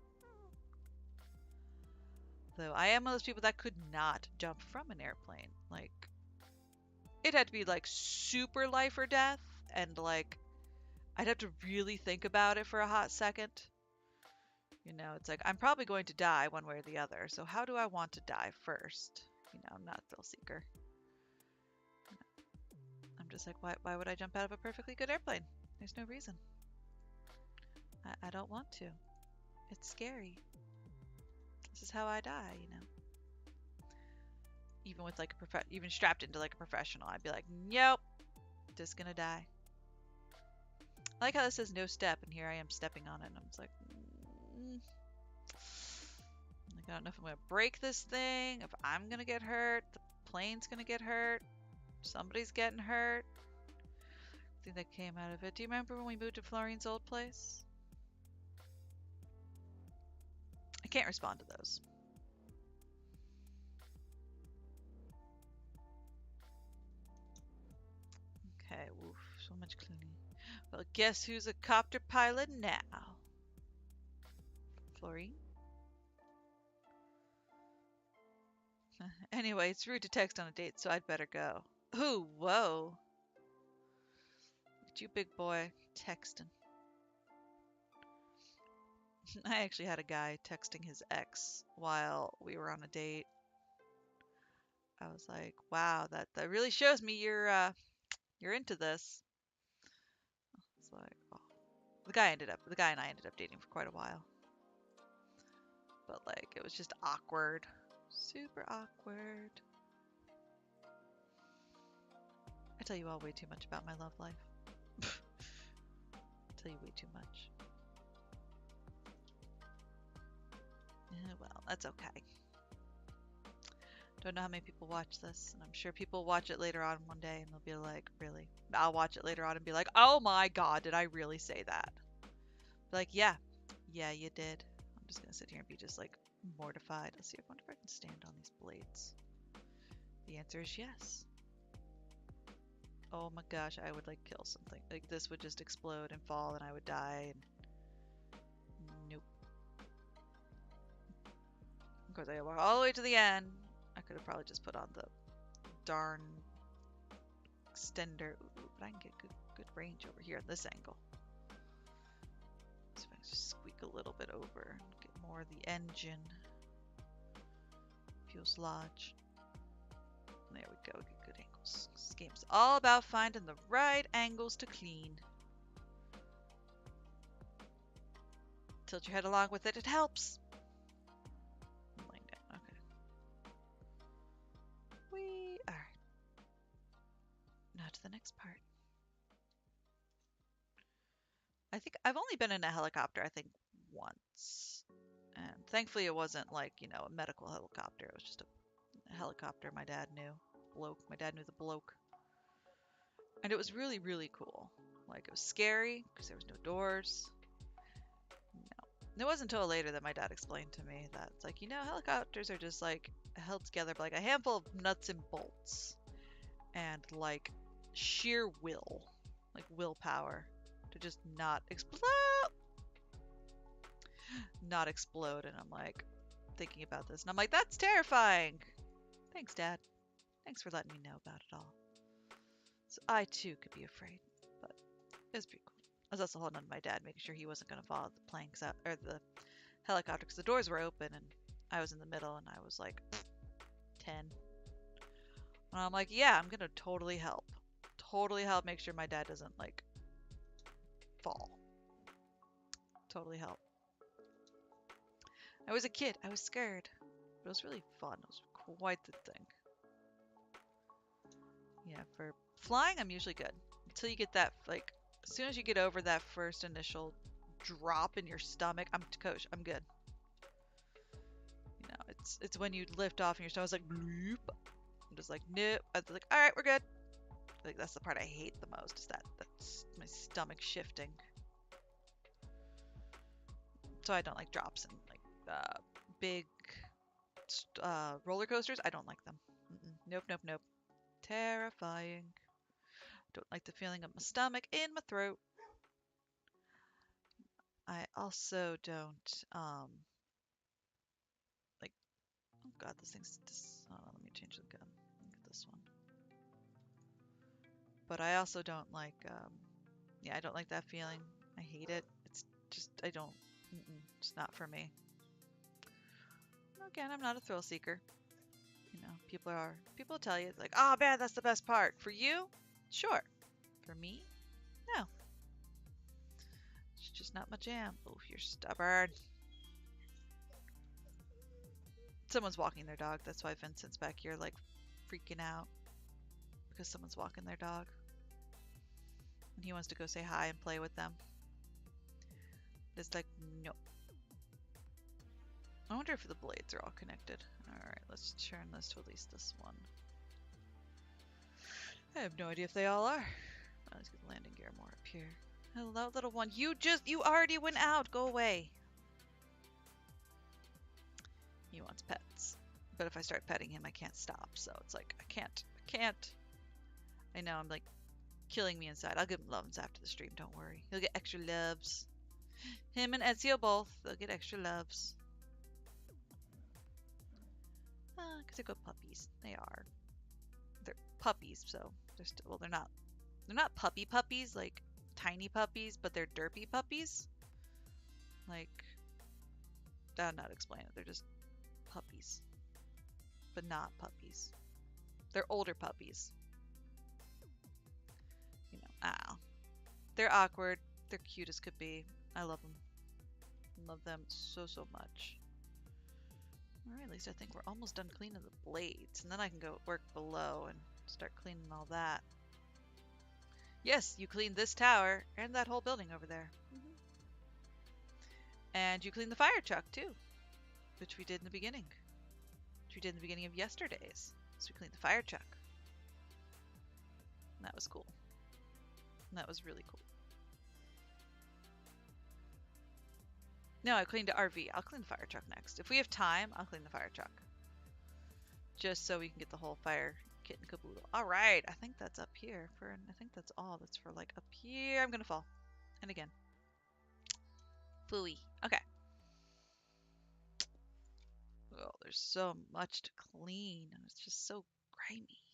though I am one of those people that could not jump from an airplane. Like, it had to be like super life or death, and like I'd have to really think about it for a hot second. You know, it's like I'm probably going to die one way or the other. So how do I want to die first? You know, I'm not a thrill seeker. I'm just like, why would I jump out of a perfectly good airplane? There's no reason. I don't want to. It's scary. This is how I die, you know. Even with like even strapped into like a professional, I'd be like, nope, just gonna die. I like how this says no step, and here I am stepping on it, and I'm just like, like, I don't know if I'm gonna break this thing, if I'm gonna get hurt, the plane's gonna get hurt, somebody's getting hurt. I think that came out of it. Do you remember when we moved to Florine's old place? I can't respond to those. Okay, woof, so much cleaning. Well, guess who's a copter pilot now? Florine? Anyway, it's rude to text on a date, so I'd better go. Ooh, whoa. Look at you, big boy, texting. I actually had a guy texting his ex while we were on a date. I was like, wow, that really shows me you're into this. It's like, oh. The guy and I ended up dating for quite a while. But like, it was just awkward. Super awkward. I tell you all way too much about my love life. I tell you way too much. Well, that's okay. Don't know how many people watch this, and I'm sure people watch it later on one day and they'll be like, really? I'll watch it later on and be like, oh my god, did I really say that? Be like, yeah, you did. I'm just gonna sit here and be just like mortified. Let's see, I wonder if I can stand on these blades. The answer is yes. Oh my gosh, I would like kill something. Like this would just explode and fall and I would die. And nope. Of course, I walk all the way to the end. I could have probably just put on the darn extender. Ooh, but I can get good range over here at this angle. So if I just squeak a little bit over and get more of the engine. Fuselage. There we go, get good angles. This game's all about finding the right angles to clean. Tilt your head along with it, it helps. I'm laying down, okay. Whee! Alright. Now to the next part. I think I've only been in a helicopter, I think, once. And thankfully it wasn't like, you know, a medical helicopter. It was just a helicopter my dad knew. My dad knew the bloke. And it was really, really cool. Like, it was scary because there was no doors. No. It wasn't until later that my dad explained to me that it's like, you know, helicopters are just like held together by like a handful of nuts and bolts. and like sheer will, like willpower to just not explode, not explode. And I'm like thinking about this, and I'm like, that's terrifying. Thanks, Dad. Thanks for letting me know about it all. So I too could be afraid, but it was pretty cool. I was also holding on to my dad, making sure he wasn't going to fall out the planks out, or the helicopter, because the doors were open and I was in the middle, and I was like 10. And I'm like, yeah, I'm going to totally help. Totally help make sure my dad doesn't like fall. Totally help. I was a kid. I was scared. But it was really fun. It was quite the thing. Yeah, for flying, I'm usually good. Until you get that, like, as soon as you get over that first initial drop in your stomach, I'm kosher. I'm good. You know, it's when you lift off and your stomach's like, bloop. I'm just like, nope. I was like, all right, we're good. Like, that's the part I hate the most, is that's my stomach shifting. So I don't like drops and like big roller coasters. I don't like them. Nope, nope, nope. Terrifying. Don't like the feeling of my stomach in my throat. I also don't like. Oh God, this thing's. Hold on, let me change the gun. Look at this one. But I also don't like. Yeah, I don't like that feeling. I hate it. It's just I don't. It's not for me. Again, I'm not a thrill seeker. You know, people tell you like, oh man, that's the best part. For you, sure. For me, no. It's just not my jam. Oof, you're stubborn. Someone's walking their dog. That's why Vincent's back here like freaking out. Because someone's walking their dog. And he wants to go say hi and play with them. But it's like, no. I wonder if the blades are all connected. Alright, let's turn this to at least this one. I have no idea if they all are. Let's get the landing gear more up here. Hello, little one. You already went out. Go away. He wants pets. But if I start petting him, I can't stop. So it's like, I can't. I know, I'm like killing me inside. I'll give him loves after the stream. Don't worry. He'll get extra loves. Him and Ezio both. They'll get extra loves. Because they're good puppies. They are. They're puppies, so they're still, well, they're not puppy puppies, like tiny puppies, but they're derpy puppies. Like, I'll not explain it. They're just puppies, but not puppies. They're older puppies. You know, they're awkward. They're cute as could be. I love them. Love them so much. Alright, at least I think we're almost done cleaning the blades, and then I can go work below and start cleaning all that. Yes, you cleaned this tower and that whole building over there. And you cleaned the fire truck too, which we did in the beginning. Which we did in the beginning of yesterday's. So we cleaned the fire truck. And that was cool. And that was really cool. No, I cleaned the RV. I'll clean the fire truck next. If we have time, I'll clean the fire truck. Just so we can get the whole fire kit and caboodle. Alright, I think that's up here. I think that's all that's for like up here. I'm gonna fall. And again. Phooey. Okay. Oh, there's so much to clean, and it's just so grimy.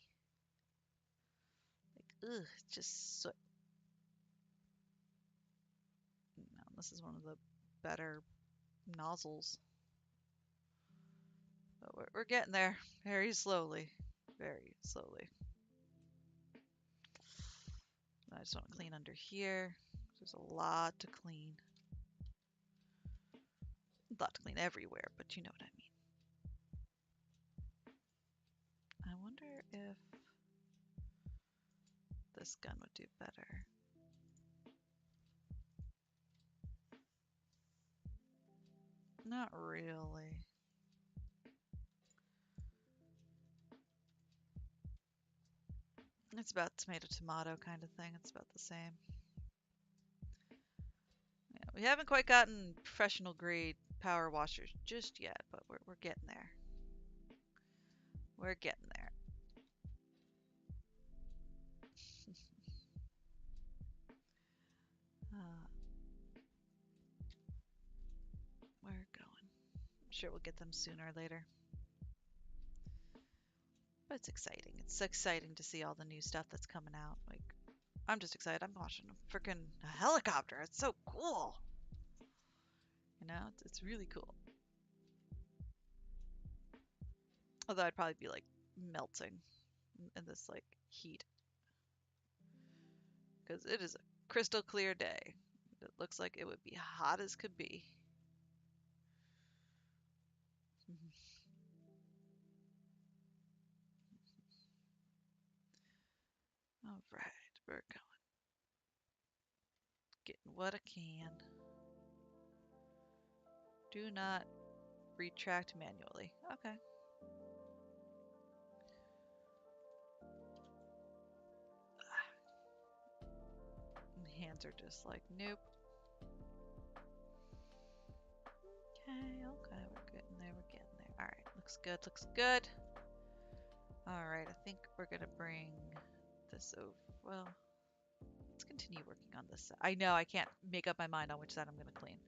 Like, ugh, it's just soot. No, this is one of the better nozzles. But we're getting there very slowly. Very slowly. I just want to clean under here. There's a lot to clean. A lot to clean everywhere, but you know what I mean. I wonder if this gun would do better. Not really. It's about tomato kind of thing. It's about the same. Yeah, we haven't quite gotten professional grade power washers just yet, but we're getting there. We're getting there. We're going. I'm sure we'll get them sooner or later. But it's exciting. It's exciting to see all the new stuff that's coming out. Like, I'm just excited. I'm watching a freaking helicopter. It's so cool. You know, it's really cool. Although I'd probably be like melting in this like heat because it is a crystal clear day. It looks like it would be hot as could be. All right, we're going. Getting what I can. Do not retract manually. Okay. My hands are just like, nope. Okay, we're getting there, we're getting there. All right, looks good, looks good. All right, I think we're gonna bring this over. Well, let's continue working on this side. I know I can't make up my mind on which side I'm gonna clean.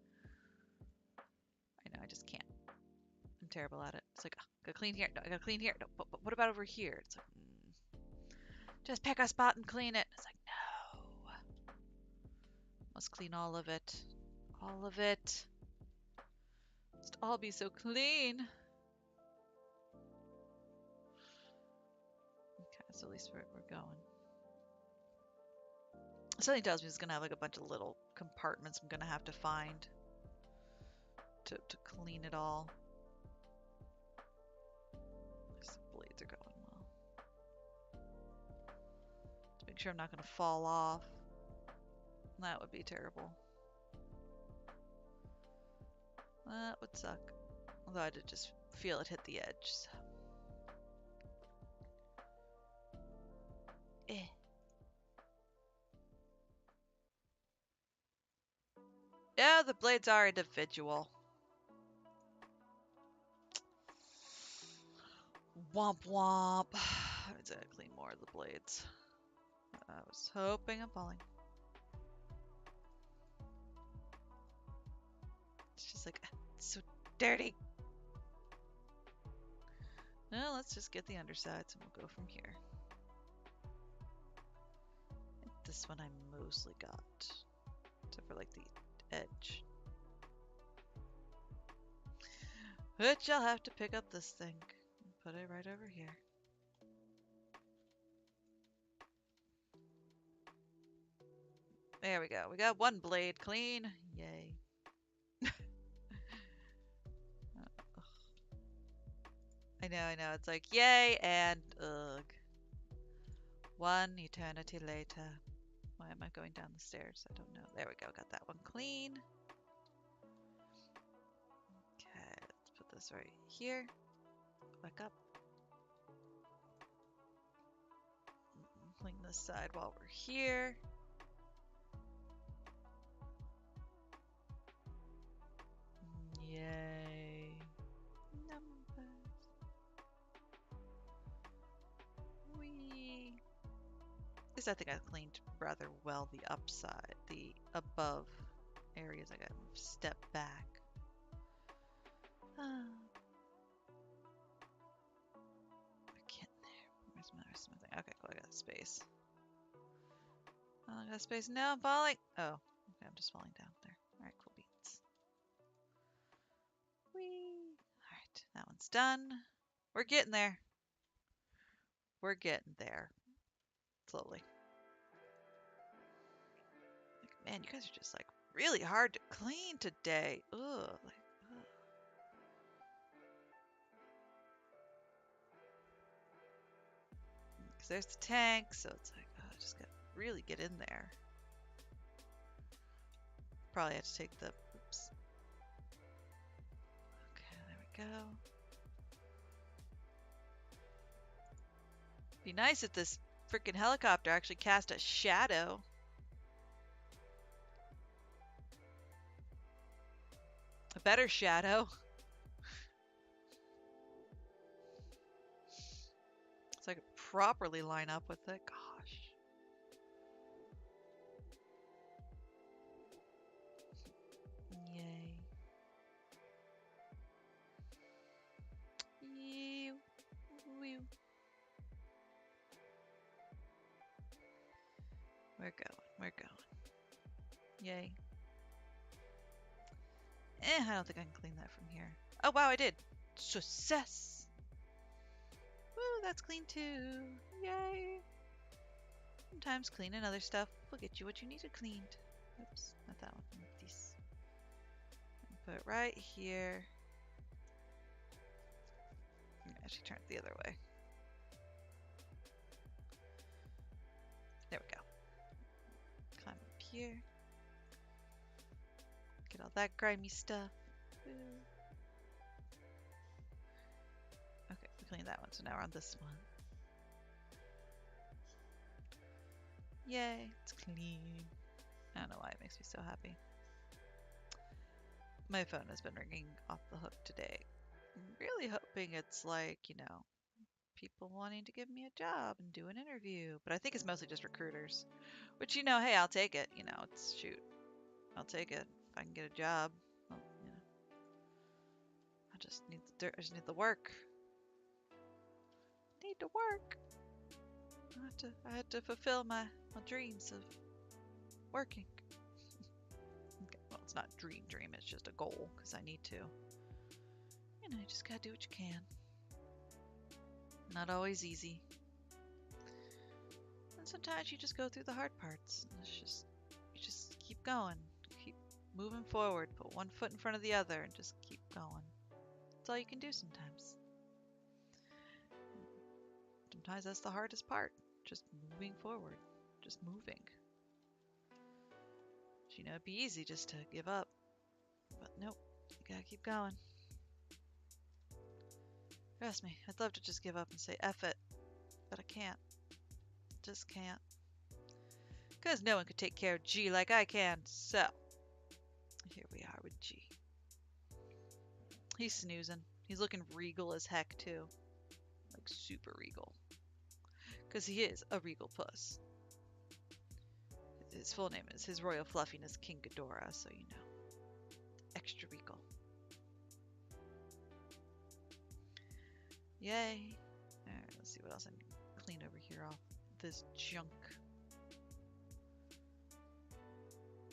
I know, I just can't. I'm terrible at it. It's like, oh, I gotta clean here. No, I gotta clean here. No, but what about over here? It's like, just pick a spot and clean it. It's like, no. Must clean all of it. All of it. Must all be so clean. Okay, so at least we're going. Something tells me it's gonna have like a bunch of little compartments I'm gonna have to find to clean it all. These blades are going well. To make sure I'm not gonna fall off. That would be terrible. That would suck. Although I did just feel it hit the edge. So. Eh. Yeah, the blades are individual. Womp womp. I was gonna clean more of the blades. I was hoping I'm falling. It's just like, it's so dirty. Well, let's just get the undersides and we'll go from here. This one I mostly got, except for like the edge. Which I'll have to pick up this thing and put it right over here. There we go. We got one blade clean. Yay. I know. It's like, yay and ugh. One eternity later. Why am I going down the stairs? I don't know. There we go. Got that one clean. Okay, let's put this right here. Back up. Clean this side while we're here. Yay. Numbers. Whee. At least I think I cleaned rather well the upside, the above areas. I got to step back. We're getting there. Where's my rest of my thing? Okay, cool. I got space. I got space. No, I'm falling. Oh, okay. I'm just falling down there. All right, cool beans. Whee. All right, that one's done. We're getting there. We're getting there. Slowly. Like, man, you guys are just like really hard to clean today. Ugh. Like, ugh. Because there's the tank, so it's like, oh, I just gotta really get in there. Probably have to take the, oops. Okay, there we go. Be nice if this freaking helicopter actually cast a shadow. A better shadow. So I could properly line up with it. Gosh. We're going. We're going. Yay. I don't think I can clean that from here. Oh, wow, I did. Success! Woo, that's clean too. Yay! Sometimes cleaning other stuff will get you what you needed cleaned. Oops, not that one. This. Put it right here. Actually, turn it the other way. There we go. Climb up here. Get all that grimy stuff. Woo. Okay, we cleaned that one, so now we're on this one. Yay, it's clean. I don't know why it makes me so happy. My phone has been ringing off the hook today. I'm really hoping it's like, you know, people wanting to give me a job and do an interview. But I think it's mostly just recruiters. Which, you know, hey, I'll take it. You know, it's shoot. I'll take it. If I can get a job. Well, you know. I just need the work. Need to work. I had to fulfill my dreams of working. Okay, well, it's not dream, it's just a goal, because I need to. You know, you just gotta do what you can. Not always easy. And sometimes you just go through the hard parts. You just keep going. Keep moving forward. Put one foot in front of the other and just keep going. That's all you can do sometimes. Sometimes that's the hardest part. Just moving forward. Just moving. You know, it'd be easy just to give up. But nope. You gotta keep going. Trust me, I'd love to just give up and say F it. But I can't. Just can't. Because no one could take care of G like I can. So, here we are with G. He's snoozing. He's looking regal as heck, too. Like, super regal. Because he is a regal puss. His full name is His Royal Fluffiness King Ghidorah, so you know. Extra regal. Yay. Alright, let's see what else I can clean over here off this junk.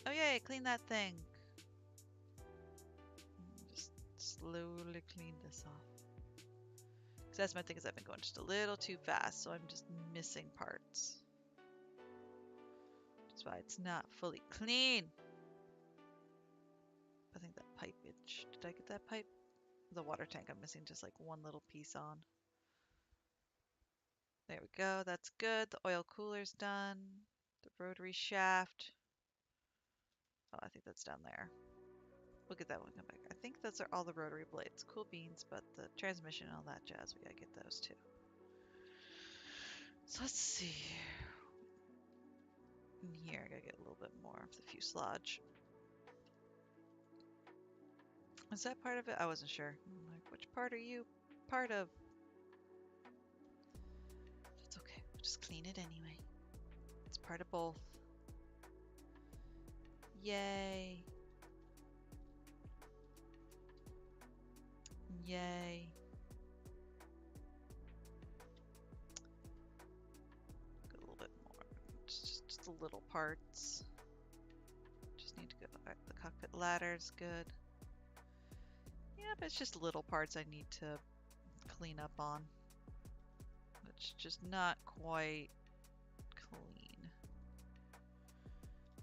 Oh yay, clean that thing. Just slowly clean this off. Because that's my thing, is I've been going just a little too fast, so I'm just missing parts. That's why it's not fully clean. I think that pipage. Did I get that pipe? The water tank, I'm missing just like one little piece on. There we go, that's good. The oil cooler's done. The rotary shaft. Oh, I think that's down there. We'll get that one come back. I think those are all the rotary blades. Cool beans, but the transmission and all that jazz, we gotta get those too. So let's see. In here, I gotta get a little bit more of the fuselage. Is that part of it? I wasn't sure. I'm like, which part are you part of? That's okay. We'll just clean it anyway. It's part of both. Yay. Yay. Get a little bit more. Just the little parts. Just need to go. Alright, the cockpit ladder's good. Yeah, but it's just little parts I need to clean up on. It's just not quite clean.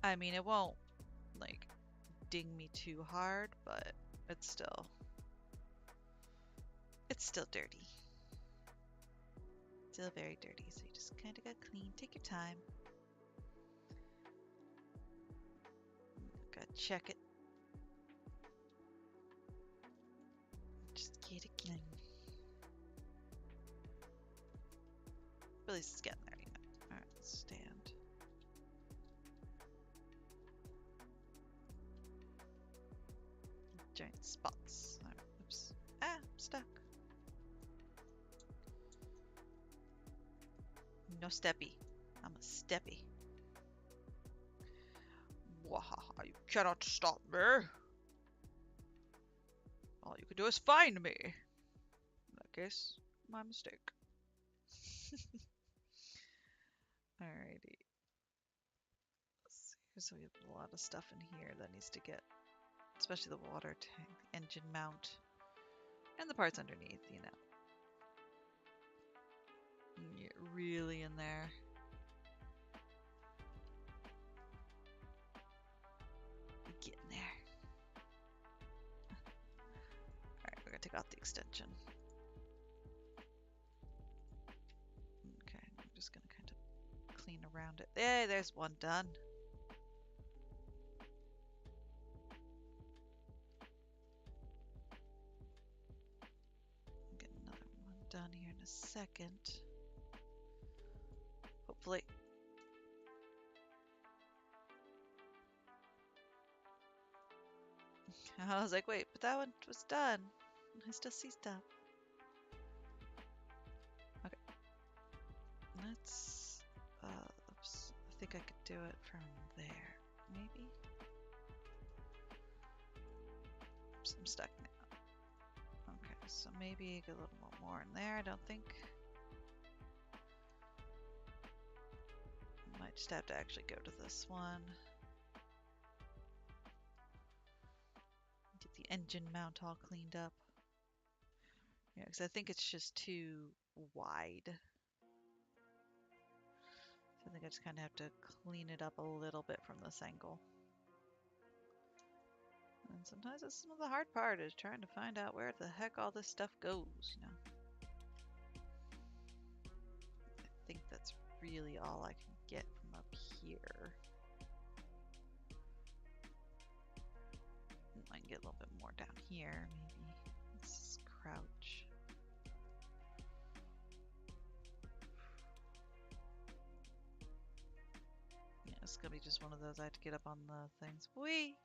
I mean, it won't, like, ding me too hard, but it's still dirty. Still very dirty, so you just kind of got clean. Take your time. Gotta check it. Just get it clean. At least it's getting there, you know. Alright, let's stand. Giant spots. Alright, oops. Ah, I'm stuck. No steppy. I'm a steppy. Wahaha, you cannot stop me. All you can do is find me. In that case, my mistake. Alrighty. So we have a lot of stuff in here that needs to get, especially the water tank, the engine mount, and the parts underneath, you know. Get really in there. Get in there. Alright, we're gonna take off the extension. Okay, I'm just gonna kind of clean around it. Hey, there's one done. Get another one done here in a second. Hopefully. I was like, wait, but that one was done. I still see stuff. Okay. Let's, oops. I think I could do it from there. Maybe? Oops, I'm stuck now. Okay, so maybe get a little more in there, I don't think. Might just have to actually go to this one. Get the engine mount all cleaned up. Yeah, because I think it's just too wide. So I think I just kind of have to clean it up a little bit from this angle. And sometimes that's some of the hard part, is trying to find out where the heck all this stuff goes, you know. I think that's really all I can get from up here. I can get a little bit more down here, maybe. Let's crouch. Yeah, it's gonna be just one of those I have to get up on the things. Whee!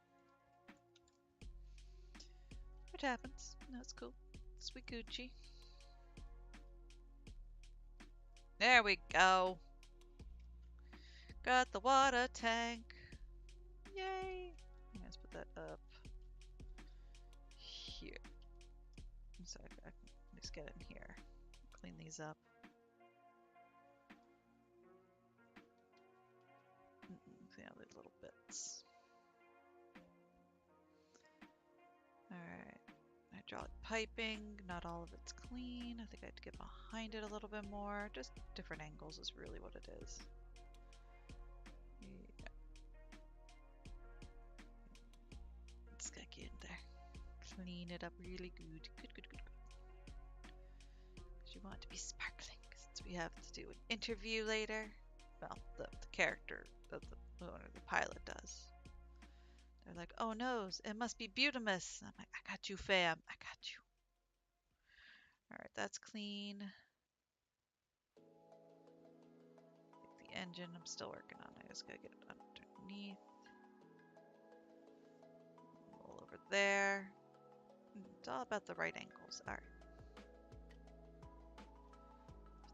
What happens? No, it's cool. Sweet Gucci. There we go. Got the water tank. Yay! Let's put that up here. So I can at least get in here. Clean these up. Clean all these little bits. Alright. Hydraulic piping. Not all of it's clean. I think I have to get behind it a little bit more. Just different angles is really what it is. Yeah. Just gotta get in there. Clean it up really good. Good, good, good, good. Because you want it to be sparkling. Since we have to do an interview later. Well, the character of the pilot does. They're like, oh no, it must be Butamus. I'm like, I got you, fam. I got you. Alright, that's clean. The engine, I'm still working on it. I just gotta get it underneath. Roll over there. It's all about the right angles. Alright.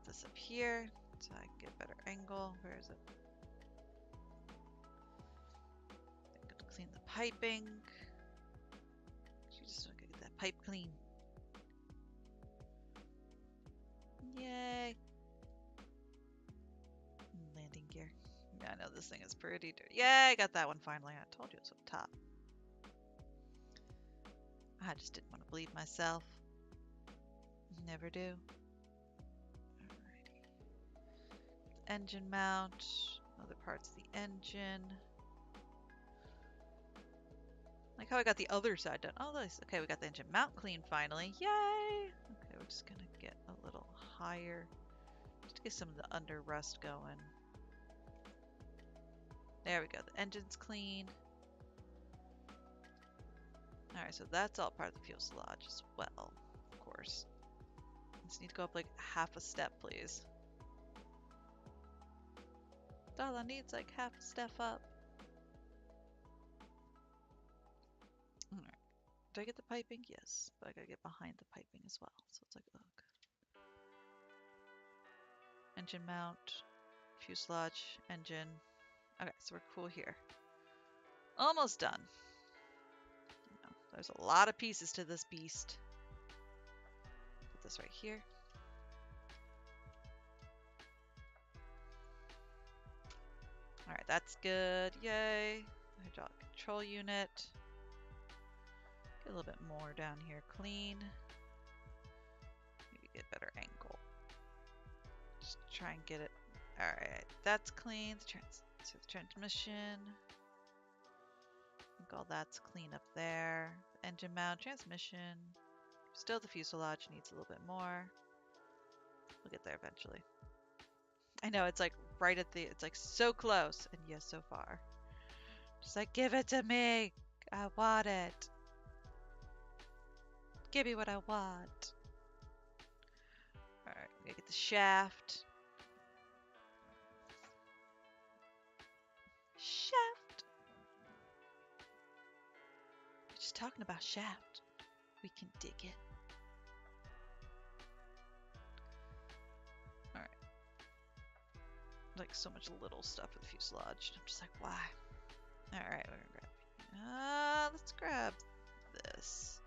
Put this up here so I can get a better angle. Where is it? I'm gonna clean the piping. You just want to get that pipe clean. Yay! Landing gear. Yeah, I know this thing is pretty dirty. Yay! I got that one finally. I told you it's up top. I just didn't want to bleed myself. Never do. Alrighty. Engine mount. Other parts of the engine. Like how I got the other side done. Oh, nice. Okay, we got the engine mount clean finally. Yay! Okay, we're just gonna get a little higher. Just to get some of the under rust going. There we go. The engine's clean. Alright, so that's all part of the fuselage as well, of course. Just need to go up like half a step, please. That's all I need is like half a step up. Alright. Did I get the piping? Yes. But I gotta get behind the piping as well. So it's like, ugh. Engine mount, fuselage, engine. Okay, so we're cool here. Almost done. You know, there's a lot of pieces to this beast. Put this right here. Alright, That's good. Yay. Hydraulic control unit. Get a little bit more down here clean. Maybe get a better angle. Just try and get it. Alright, that's clean. So the transmission. I think all that's clean up there. Engine mount, transmission. Still the fuselage needs a little bit more. We'll get there eventually. I know, it's like right at the, it's like so close, and yes, so far. Just like, give it to me! I want it! Give me what I want! Alright, we gotta get the shaft. Shaft! We're just talking about shaft. We can dig it. Alright. Like so much little stuff with the fuselage. I'm just like, why? Alright, we're gonna grab. Let's grab this.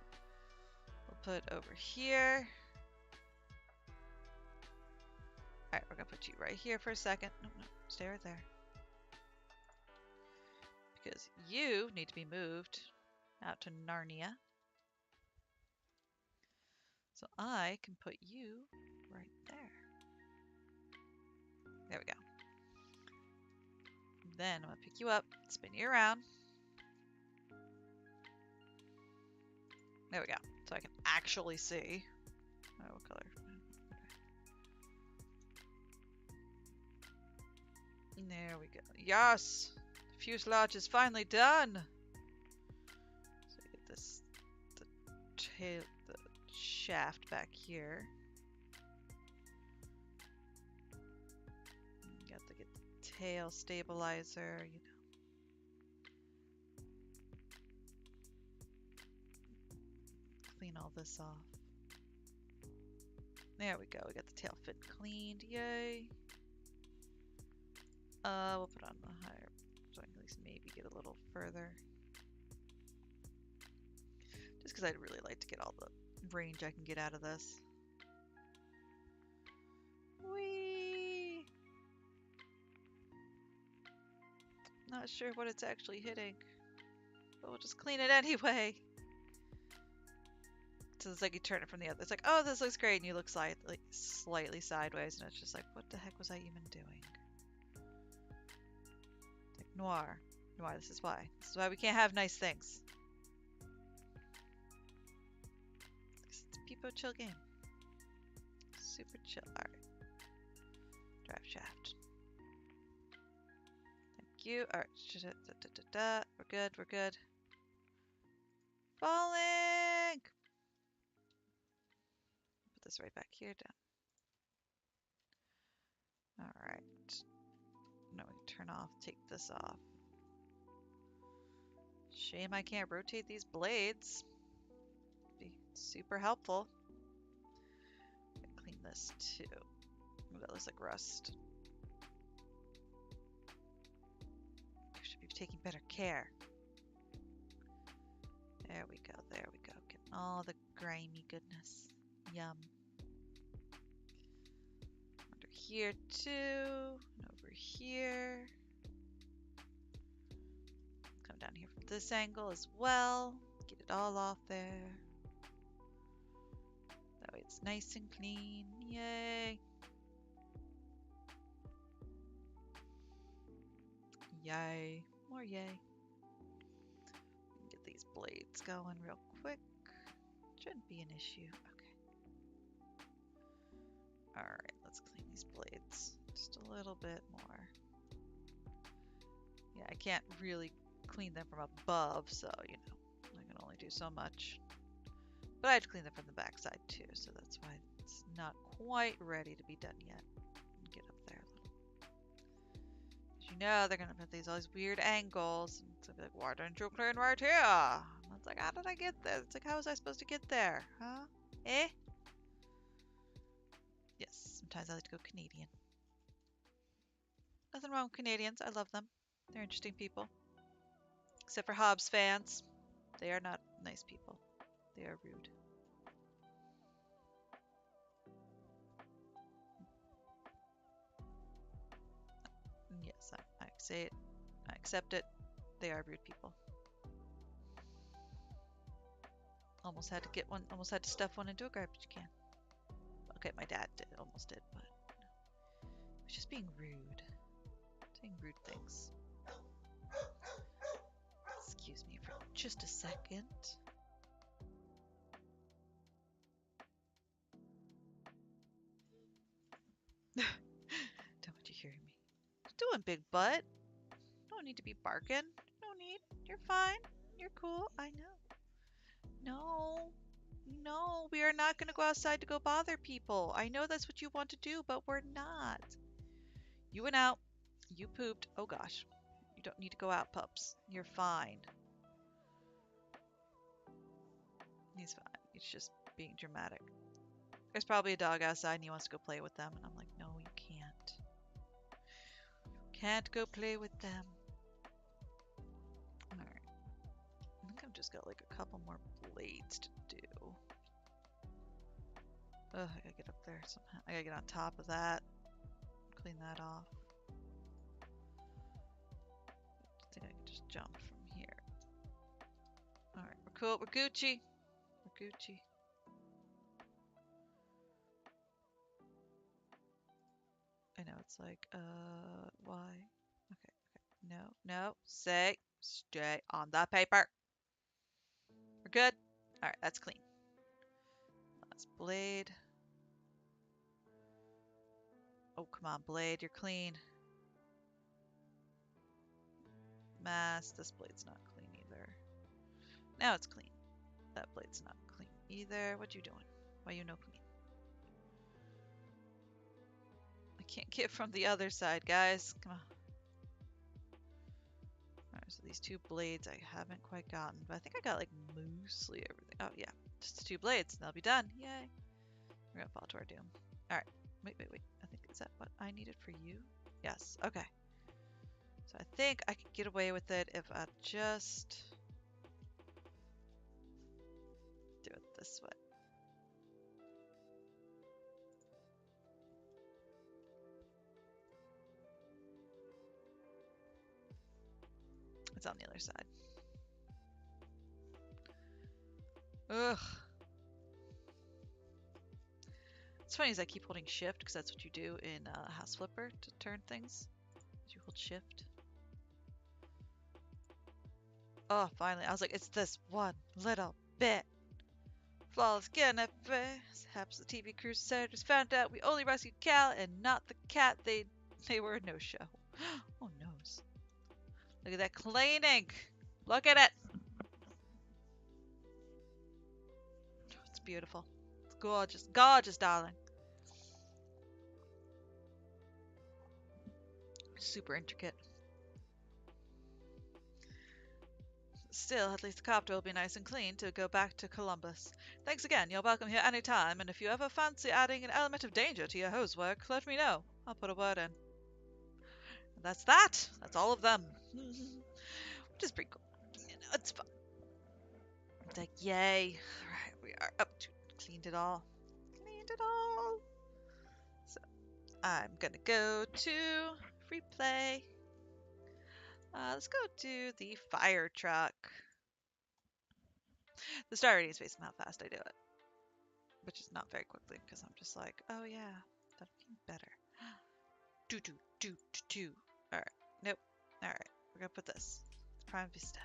We'll put over here. Alright, we're gonna put you right here for a second. No, no, stay right there. Because you need to be moved out to Narnia. So I can put you right there. There we go. Then I'm gonna pick you up, spin you around. There we go. So I can actually see. Oh, what color? There we go. Yes! The fuselage is finally done! So we get this, the shaft back here. You got to get the tail stabilizer, you know. Clean all this off. There we go. We got the tail fin cleaned. Yay! We'll put on the higher, so I can at least maybe get a little further. Just because I'd really like to get all the range I can get out of this. Whee! Not sure what it's actually hitting, but we'll just clean it anyway. So it's like you turn it from the other. It's like, oh, this looks great, and you look slightly sideways, and it's just like, what the heck was I even doing? Noir. Noir, this is why. This is why we can't have nice things. It's a peepo chill game. Super chill. Alright. Drive shaft. Thank you. Alright. We're good, we're good. Falling! Put this right back here down. Alright. No, we turn off, take this off. Shame I can't rotate these blades. Be super helpful. Clean this too. Ooh, that looks like rust. I should be taking better care. There we go, there we go. Getting all the grimy goodness. Yum. Under here too, and over here. Come down here from this angle as well. Get it all off there. That way it's nice and clean. Yay. Yay. More yay. Get these blades going real quick. Shouldn't be an issue. Okay. Alright, let's clean these blades. Just a little bit more. Yeah, I can't really clean them from above, so, you know, I can only do so much. But I have to clean them from the backside too, so that's why it's not quite ready to be done yet. Get up there a little. As you know, they're gonna put these all these weird angles, and it's gonna be like, why didn't you clean right here? And it's like, how did I get there? It's like, how was I supposed to get there? Huh? Eh? Yes, sometimes I like to go Canadian. Nothing wrong with Canadians. I love them. They're interesting people. Except for Hobbs fans. They are not nice people. They are rude. Yes, I say it accept it. They are rude people. Almost had to get one. Almost had to stuff one into a garbage can. Okay, my dad did. Almost did, but he was just being rude. Saying rude things. Excuse me for just a second. Don't want you hearing me. What you doing, big butt? Don't need to be barking. No need. You're fine. You're cool. I know. No. No, we are not going to go outside to go bother people. I know that's what you want to do, but we're not. You went out. You pooped. Oh gosh. You don't need to go out, pups. You're fine. He's fine. He's just being dramatic. There's probably a dog outside and he wants to go play with them. And I'm like, no, you can't. Can't go play with them. Alright. I think I've just got like a couple more blades to do. Ugh, I gotta get up there somehow. I gotta get on top of that. Clean that off. I think I can just jump from here. Alright, we're cool. We're Gucci. We're Gucci. I know it's like, why? Okay, okay. No, no. Stay on the paper. We're good. Alright, that's clean. That's blade. Oh, come on, blade. You're clean. Mask. This blade's not clean either. Now it's clean. That blade's not clean either. What you doing? Why you no clean? I can't get from the other side, guys. Come on. Alright, so these two blades I haven't quite gotten, but I think I got like mostly everything. Oh yeah, just the two blades. They'll be done. Yay. We're gonna fall to our doom. Alright. Wait. I think, is that what I needed for you? Yes. Okay. So I think I could get away with it if I just do it this way. It's on the other side. Ugh. It's funny as I keep holding shift because that's what you do in House Flipper to turn things. You hold shift. Oh, finally. I was like, it's this one little bit. Flawless again, perhaps the TV Crusaders found out we only rescued Cal and not the cat. They were a no-show. Oh, noes. Look at that cleaning. Look at it. It's beautiful. It's gorgeous. Gorgeous, darling. Super intricate. Still, at least the copter will be nice and clean to go back to Columbus. Thanks again. You're welcome here anytime, and if you ever fancy adding an element of danger to your hose work, let me know. I'll put a word in. And that's that. That's all of them. Which is pretty cool. You know, it's fun. It's like, yay. Alright, we are up to cleaned it all. Cleaned it all. So, I'm gonna go to free play. Let's go to the fire truck. The star rating is based on how fast I do it, which is not very quickly because I'm just like, oh yeah, that'd be better. Do. All right, nope. All right, we're gonna put this Prime Vista.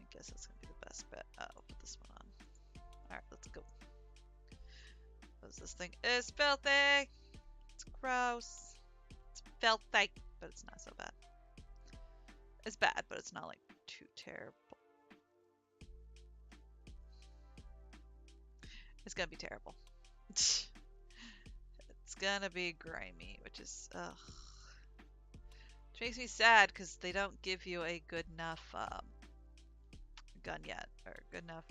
I guess that's gonna be the best bet. I'll put this one on. All right, let's go. This thing is filthy. It's gross. It's filthy, but it's not so bad. It's bad, but it's not like too terrible. It's gonna be terrible. It's gonna be grimy, which is ugh. Which makes me sad because they don't give you a good enough gun yet, or good enough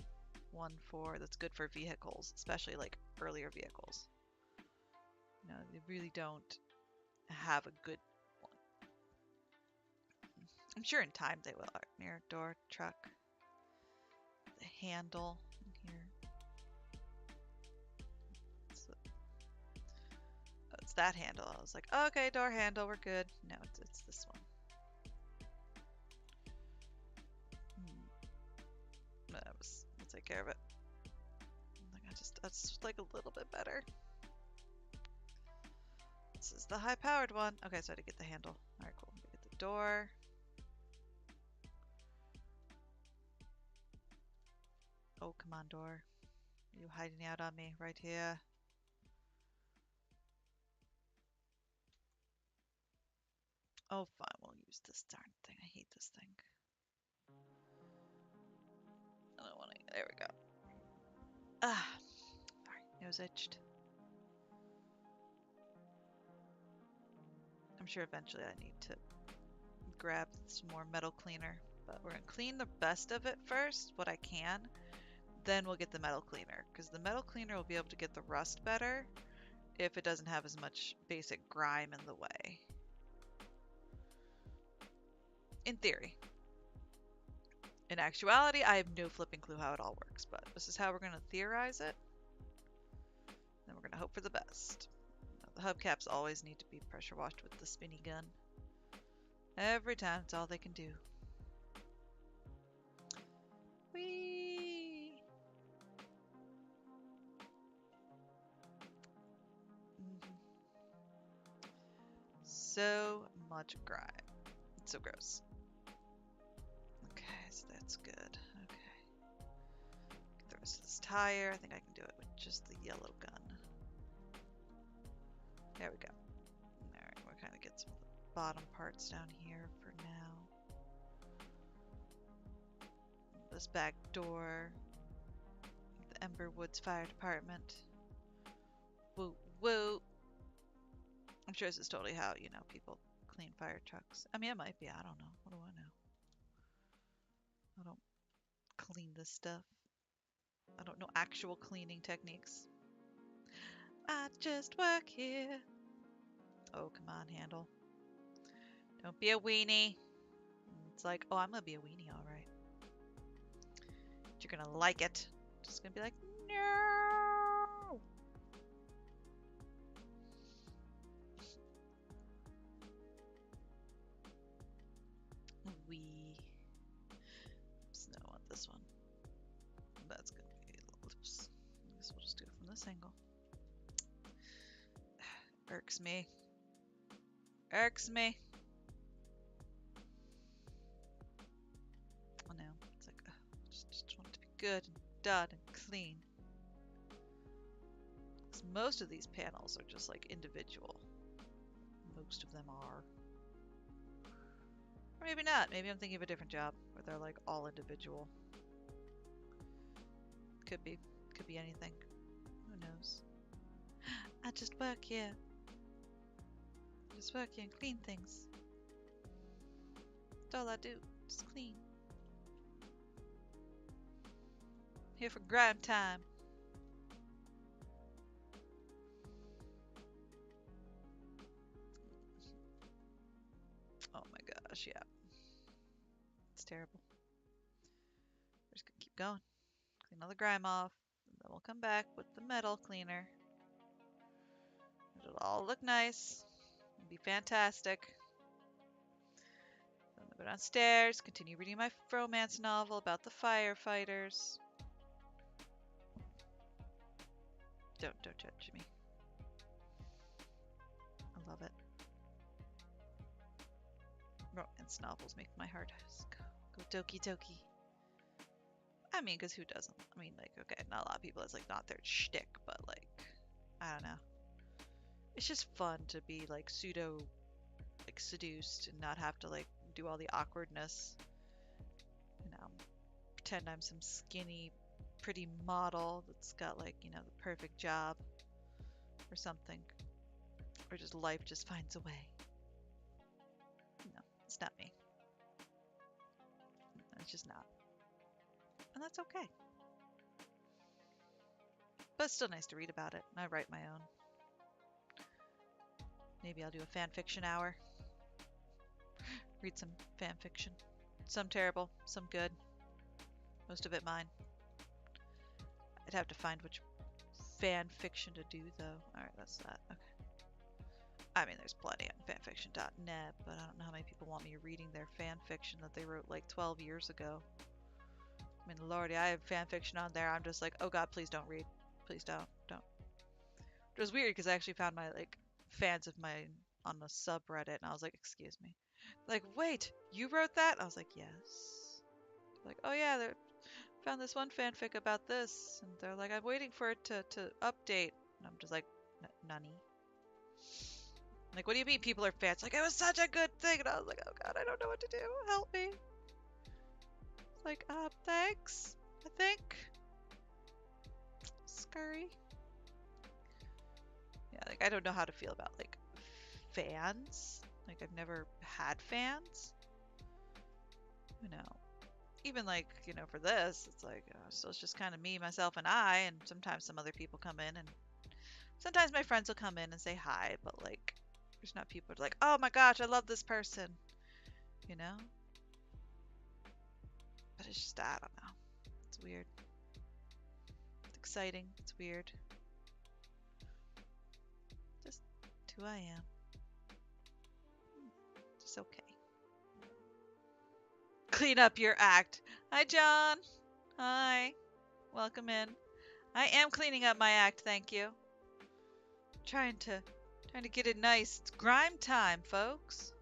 one that's good for vehicles, especially like earlier vehicles. You know, they really don't have a good one. I'm sure in time they will. Mirror, door, truck, the handle in here. that handle. I was like, okay, door handle, we're good. No, it's this one. We'll take care of it. I just like a little bit better. This is the high-powered one. Okay, so I had to get the handle. All right, cool. Get the door. Oh, come on, door. Are you hiding out on me right here? Oh, fine. We'll use this darn thing. I hate this thing. I don't want to. There we go. Ah, sorry. Nose itched. I'm sure eventually I need to grab some more metal cleaner, but we're gonna clean the best of it first, what I can. Then we'll get the metal cleaner, because the metal cleaner will be able to get the rust better if it doesn't have as much basic grime in the way. In theory. In actuality, I have no flipping clue how it all works, but this is how we're going to theorize it. Then we're going to hope for the best. The hubcaps always need to be pressure washed with the spinny gun. Every time, it's all they can do. Whee! So much grime. It's so gross. Okay, so that's good. Okay. Get the rest of this tire. I think I can do it with just the yellow gun. There we go. Alright, we'll kind of get some of the bottom parts down here for now. This back door. The Ember Woods Fire Department. Woo woo! I'm sure this is totally how, you know, people clean fire trucks. I mean, it might be. I don't know. What do I know? I don't clean this stuff. I don't know actual cleaning techniques. I just work here. Oh, come on, handle. Don't be a weenie. It's like, oh, I'm gonna be a weenie, all right. But you're gonna like it. Just gonna be like, no. Oops, no, I want this one. That's gonna be a little loose. I guess we'll just do it from this angle. Irks me. Irks me. Oh no, it's like, just want it to be good and done and clean. Because most of these panels are just like individual. Most of them are. Or maybe not. Maybe I'm thinking of a different job where they're like all individual. Could be. Could be anything. Who knows? I just work here. Just work here and clean things. That's all I do. Just clean. Here for grime time. Oh my gosh, yeah. It's terrible. We're just gonna keep going. Clean all the grime off. And then we'll come back with the metal cleaner. It'll all look nice. It'll be fantastic. Then I'll go downstairs, continue reading my romance novel about the firefighters. Don't judge me. I love it. Romance novels make my heart go doki doki. I mean, because who doesn't? I mean, like, okay, not a lot of people, it's like not their shtick, but like, I don't know. It's just fun to be like pseudo, like seduced and not have to like do all the awkwardness. You know, pretend I'm some skinny, pretty model that's got like, you know, the perfect job or something. Or just life just finds a way. No, it's not me. It's just not. And that's okay. But it's still nice to read about it. And I write my own. Maybe I'll do a fan fiction hour. Read some fan fiction. Some terrible, some good. Most of it mine. I'd have to find which fan fiction to do, though. Alright, that's that. Okay. I mean, there's plenty on fanfiction.net, but I don't know how many people want me reading their fanfiction that they wrote like 12 years ago. I mean, lordy, I have fanfiction on there. I'm just like, oh god, please don't read. Please don't. It was weird because I actually found my like fans of mine on a subreddit, and I was like, excuse me. Like, wait, you wrote that? I was like, yes. Like, oh yeah, they found this one fanfic about this, and they're like, I'm waiting for it to update. And I'm just like, nunny. Like, what do you mean people are fans? Like, it was such a good thing. And I was like, oh god, I don't know what to do. Help me. It's like, thanks, I think. Scurry. Yeah, like, I don't know how to feel about, like, fans. Like, I've never had fans. You know, even, like, you know, for this, it's like, so it's just kind of me, myself, and I, and sometimes some other people come in, and sometimes my friends will come in and say hi, but, like, there's not people like, oh my gosh, I love this person, you know? But it's just, I don't know. It's weird. It's exciting. It's weird. Just who I am. Just okay. Clean up your act. Hi, John. Hi. Welcome in. I am cleaning up my act, thank you. Trying to get it nice. It's grime time, folks.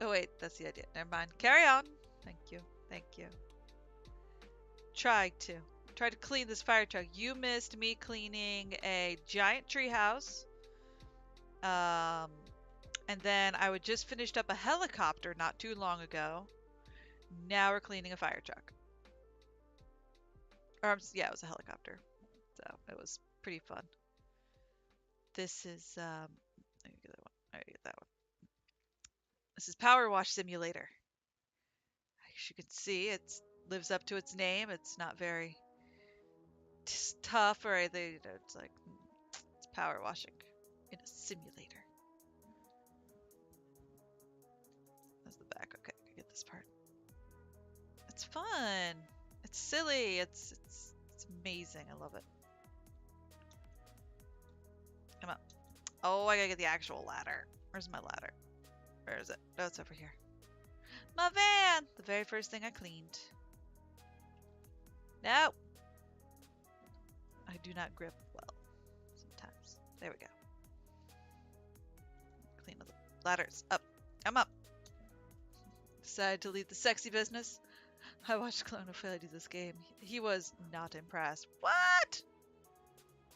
Oh wait, that's the idea. Never mind. Carry on. Thank you. Thank you. Try to clean this fire truck. You missed me cleaning a giant treehouse. And then I would just finished up a helicopter not too long ago. Now we're cleaning a fire truck. Or yeah, it was a helicopter. So it was pretty fun. This is let me get that one. All right, get that one. This is PowerWash Simulator. As you can see, it lives up to its name. It's not very tough or anything. You know, it's like it's power washing in a simulator. That's the back. Okay, I get this part. It's fun. It's silly. It's amazing. I love it. Come on. Oh, I gotta get the actual ladder. Where's my ladder? Where is it? Oh, it's over here. My van! The very first thing I cleaned. No! I do not grip well. Sometimes. There we go. Clean the ladders. Up. I'm up. Decided to leave the sexy business. I watched Clonophilia do this game. He was not impressed. What?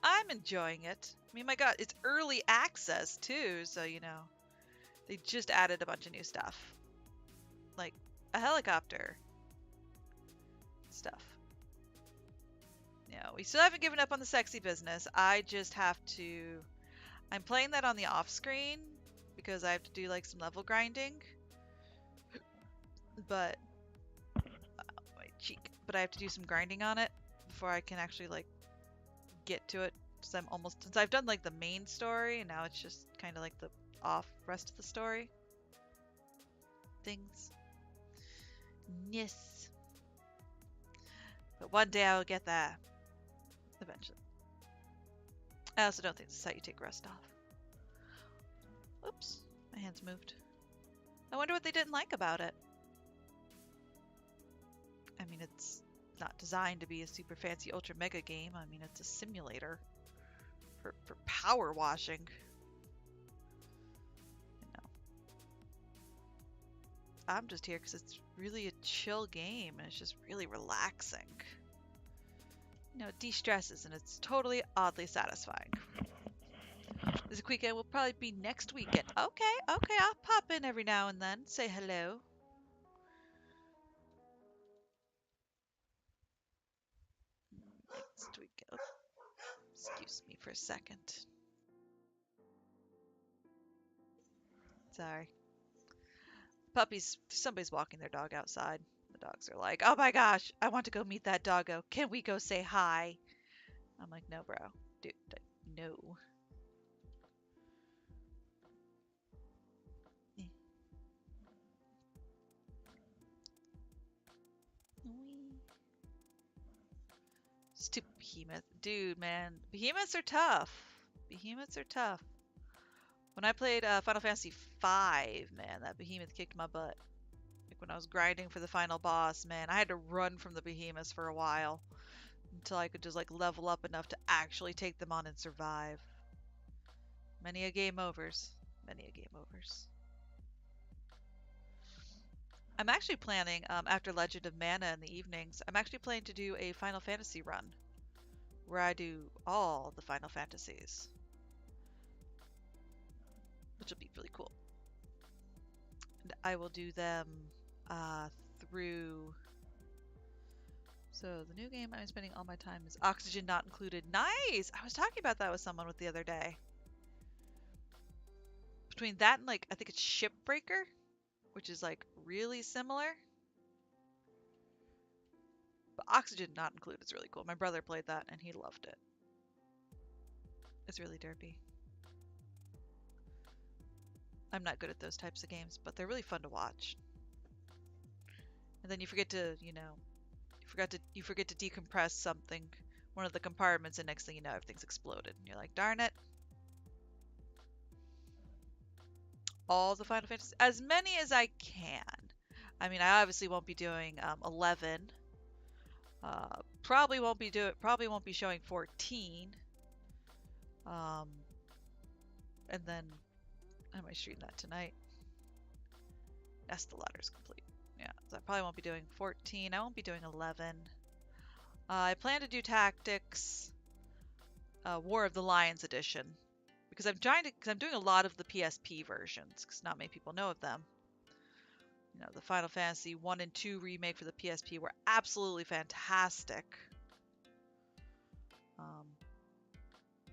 I'm enjoying it. I mean, my god, it's early access too, so you know. They just added a bunch of new stuff. Like a helicopter. Stuff. No, we still haven't given up on the sexy business. I just have to... I'm playing that on the off screen because I have to do like some level grinding. But... my cheek. But I have to do some grinding on it before I can actually like get to it. Since I'm almost... Since I've done like the main story and now it's just kind of like the off rest of the story. Things. Yes. But one day I will get there. Eventually. I also don't think this is how you take rust off. Oops. My hands moved. I wonder what they didn't like about it. I mean, it's not designed to be a super fancy ultra mega game. I mean, it's a simulator for power washing. You know. I'm just here because it's really a chill game and it's just really relaxing. You know, it de-stresses and it's totally oddly satisfying. This weekend will probably be next weekend. Okay, I'll pop in every now and then. Say hello. Next weekend. Excuse me for a second. Sorry. Puppies, somebody's walking their dog outside. The dogs are like, oh my gosh, I want to go meet that doggo. Can we go say hi? I'm like, no, bro. Dude, no. Stupid behemoth. Dude, man. Behemoths are tough. Behemoths are tough. When I played Final Fantasy V, man, that behemoth kicked my butt. Like when I was grinding for the final boss, man, I had to run from the behemoths for a while until I could just like level up enough to actually take them on and survive. Many a game overs. Many a game overs. I'm actually planning, after Legend of Mana in the evenings, I'm actually planning to do a Final Fantasy run where I do all the Final Fantasies, which will be really cool. And I will do them through. So the new game I'm spending all my time is Oxygen Not Included. Nice! I was talking about that with someone the other day. Between that and like, I think it's Shipbreaker, which is like really similar. But Oxygen Not Included is really cool. My brother played that and he loved it. It's really derpy. I'm not good at those types of games, but they're really fun to watch. And then you forget to, you know, you forget to decompress something, one of the compartments, and next thing you know, everything's exploded. And you're like, darn it. All the Final Fantasy, as many as I can. I mean, I obviously won't be doing 11. Probably won't be showing 14. And then I might stream that tonight. Yes, the ladder's complete. Yeah, so I probably won't be doing 14. I won't be doing 11. I plan to do Tactics, War of the Lions edition, because I'm doing a lot of the PSP versions, because not many people know of them. You know, the Final Fantasy 1 and 2 remake for the PSP were absolutely fantastic.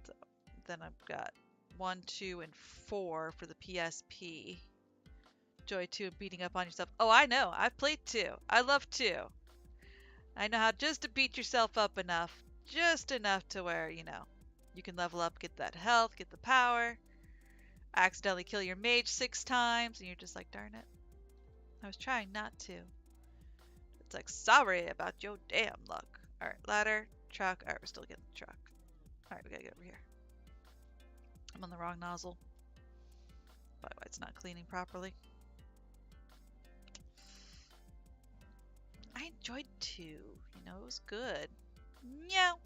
So then I've got 1, 2, and 4 for the PSP. Joy 2 and beating up on yourself. Oh, I know. I've played 2. I love 2. I know how just to beat yourself up enough. Just enough to where, you know, you can level up, get that health, get the power. Accidentally kill your mage 6 times, and you're just like, darn it. I was trying not to. It's like, sorry about your damn luck. Alright, ladder, truck. Alright, we're still getting the truck. Alright, we gotta get over here. I'm on the wrong nozzle. By the way, it's not cleaning properly. I enjoyed 2. You know, it was good. Meow.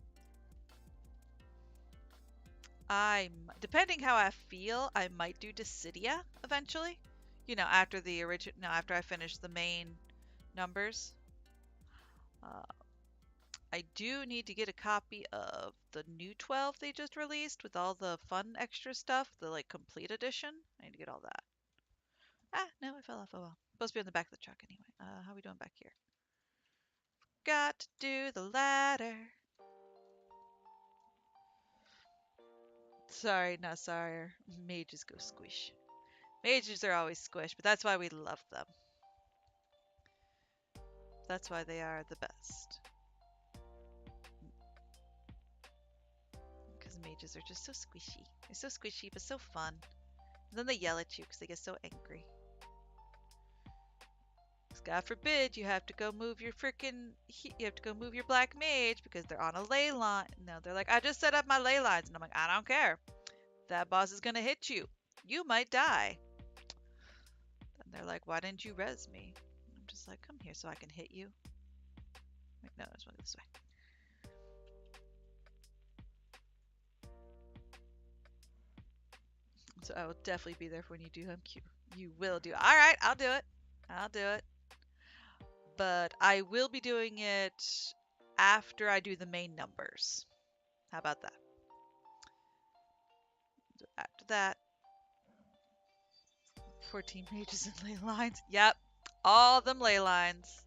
Depending how I feel, I might do Dissidia eventually. You know, after the original, no, after I finish the main numbers. I do need to get a copy of the new 12 they just released with all the fun extra stuff, the like complete edition. I need to get all that. Ah, no, I fell off. Oh well. Supposed to be on the back of the truck anyway. How are we doing back here? Got to do the ladder. Sorry, not sorry. Mages go squish. Mages are always squish, but that's why we love them. That's why they are the best. Because mages are just so squishy. They're so squishy, but so fun. And then they yell at you because they get so angry. God forbid you have to go move your black mage because they're on a ley line. No, they're like, I just set up my ley lines. And I'm like, I don't care. That boss is going to hit you. You might die. And they're like, why didn't you res me? I'm just like, come here so I can hit you. Wait, no, let's go this way. So I will definitely be there for when you do MQ. You will do. All right, I'll do it. I'll do it. But I will be doing it after I do the main numbers. How about that? So after that, 14 mages and ley lines. Yep, all them ley lines.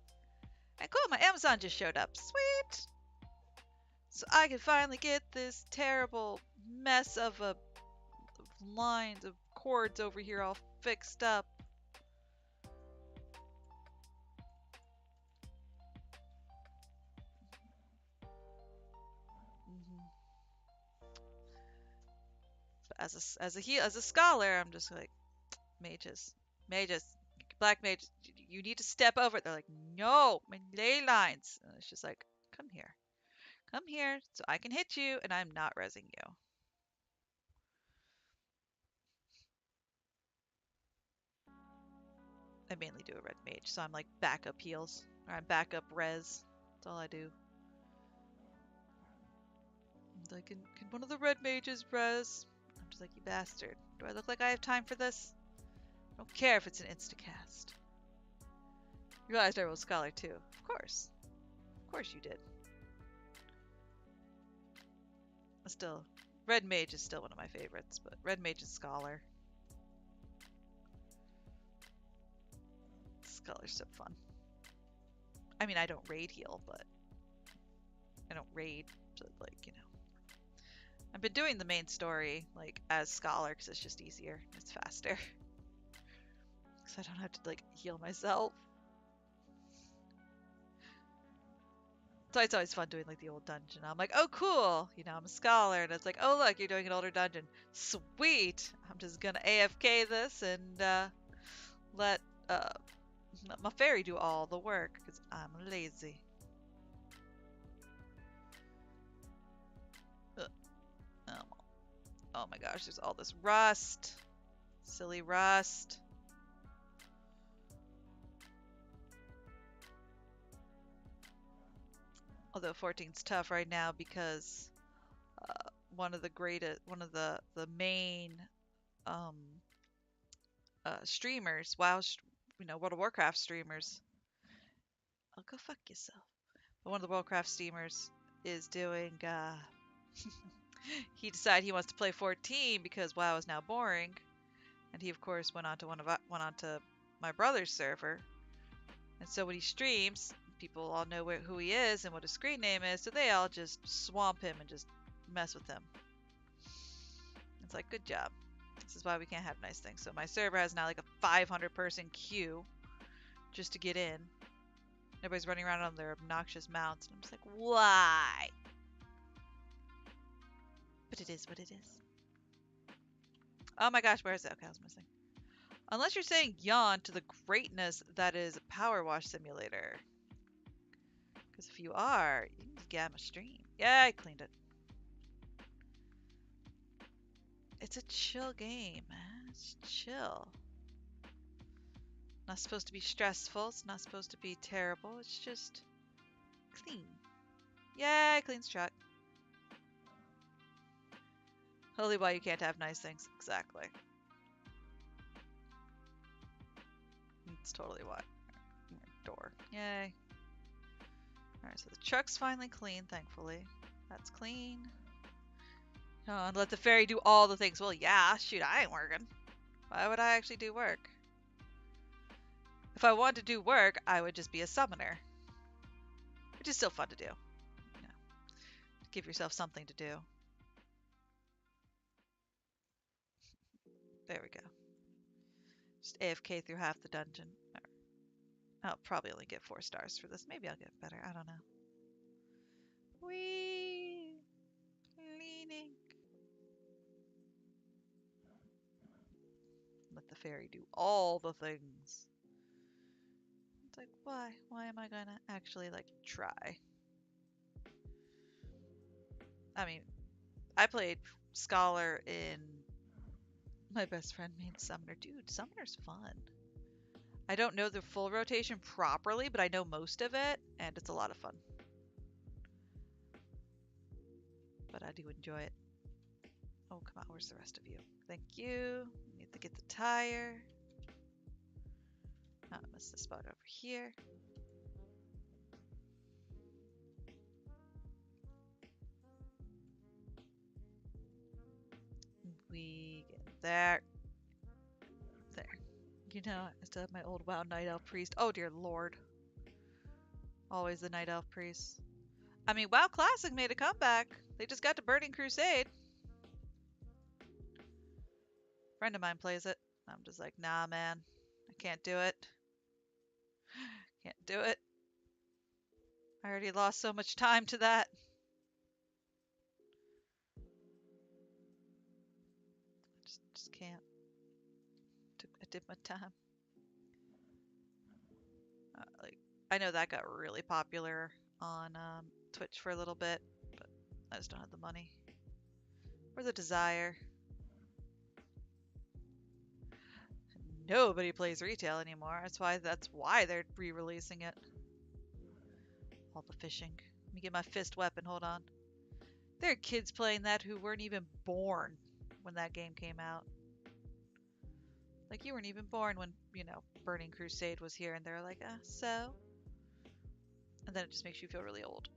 And cool, my Amazon just showed up. Sweet! So I can finally get this terrible mess of lines of cords over here all fixed up. As a scholar, I'm just like, mages, black mages, you need to step over it. They're like, no, my ley lines. And it's just like, come here, Come here so I can hit you, and I'm not rezzing you. I mainly do a red mage, so I'm like backup heals. Or I'm backup res. That's all I do. I'm like, can one of the red mages res? I'm just like, you bastard. Do I look like I have time for this? I don't care if it's an instacast. You realized I rolled Scholar too. Of course. Of course you did. Still, red mage is still one of my favorites, but red mage is Scholar. Scholar's so fun. I mean, I don't raid heal, but I don't raid, so like, you know. I've been doing the main story, like, as Scholar, because it's just easier. It's faster. Because I don't have to, like, heal myself. So it's always fun doing, like, the old dungeon. I'm like, oh, cool! You know, I'm a Scholar, and it's like, oh, look, you're doing an older dungeon. Sweet! I'm just gonna AFK this and, let, my fairy do all the work, because I'm lazy. Oh my gosh, there's all this rust. Silly rust. Although 14's tough right now because one of the main um, streamers, World of Warcraft streamers. Oh, go fuck yourself. But one of the World of Warcraft streamers is doing. He decided he wants to play 14 because WoW is now boring, and he of course went on to my brother's server. And so when he streams, people all know who he is and what his screen name is, so they all just swamp him and just mess with him. It's like, good job. This is why we can't have nice things. So my server has now like a 500-person queue just to get in. Everybody's running around on their obnoxious mounts. And I'm just like, why? But it is what it is. Oh my gosh, where is it? Okay, I was missing. Unless you're saying yawn to the greatness that is PowerWash Simulator. Because if you are, you can just get my stream. Yeah, I cleaned it. It's a chill game, man. It's chill. Not supposed to be stressful. It's not supposed to be terrible. It's just clean. Yay, cleans truck. Totally why you can't have nice things. Exactly. It's totally why. Door. Yay. Alright, so the truck's finally clean, thankfully. That's clean. Oh, and let the fairy do all the things. Well, yeah, shoot, I ain't working. Why would I actually do work? If I wanted to do work, I would just be a summoner. Which is still fun to do. You know, give yourself something to do. There we go. Just AFK through half the dungeon. I'll probably only get 4 stars for this. Maybe I'll get better. I don't know. Whee! Cleaning. Let the fairy do all the things. It's like, why? Why am I gonna actually, like, try? I mean, I played Scholar in my best friend main Summoner. Dude, Summoner's fun. I don't know the full rotation properly, but I know most of it, and it's a lot of fun. But I do enjoy it. Oh, come on, where's the rest of you? Thank you. Need to get the tire. Oh, I missed the spot over here. We get there. There. You know, I still have my old WoW Night Elf Priest. Oh, dear Lord. Always the Night Elf Priest. I mean, WoW Classic made a comeback. They just got to Burning Crusade. A friend of mine plays it. I'm just like, nah, man. I can't do it. Can't do it. I already lost so much time to that. Just can't. I did my time. Like, I know that got really popular on Twitch for a little bit. I just don't have the money. Or the desire. Nobody plays retail anymore. That's why they're re-releasing it. All the fishing. Let me get my fist weapon, hold on. There are kids playing that who weren't even born when that game came out. Like, you weren't even born when, you know, Burning Crusade was here, and they're like, so? And then it just makes you feel really old.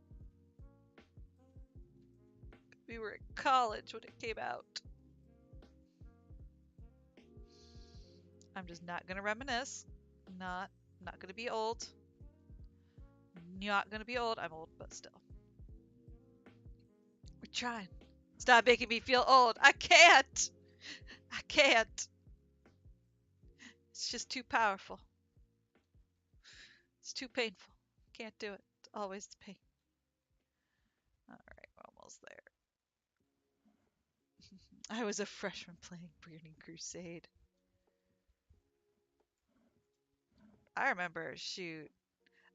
We were in college when it came out. I'm just not gonna reminisce. Not gonna be old. Not gonna be old. I'm old, but still. We're trying. Stop making me feel old. I can't. I can't. It's just too powerful. It's too painful. Can't do it. It's always the pain. Alright, we're almost there. I was a freshman playing Burning Crusade. I remember, shoot.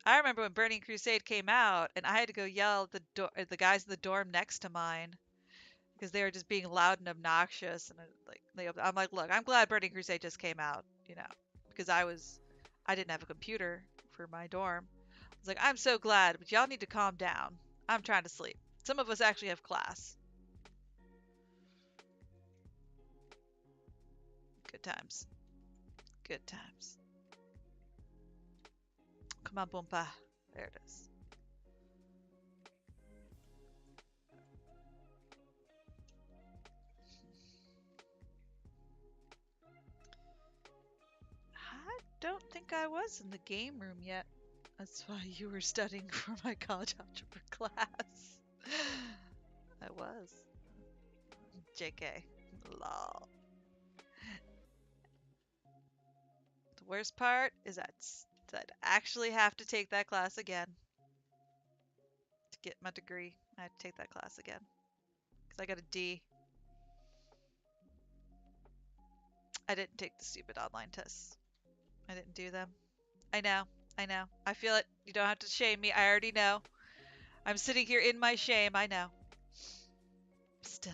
I remember when Burning Crusade came out, and I had to go yell at the guys in the dorm next to mine because they were just being loud and obnoxious. And I'm like, look, I'm glad Burning Crusade just came out, you know, because I didn't have a computer for my dorm. I was like, I'm so glad, but y'all need to calm down. I'm trying to sleep. Some of us actually have class. Good times. Good times. Come on, Boompa. There it is. I don't think I was in the game room yet. That's why you were studying for my college algebra class. I was. JK. Lol. The worst part is that I'd actually have to take that class again. To get my degree, I had to take that class again. Because I got a D. I didn't take the stupid online tests. I didn't do them. I know. I know. I feel it. You don't have to shame me. I already know. I'm sitting here in my shame. I know. Still.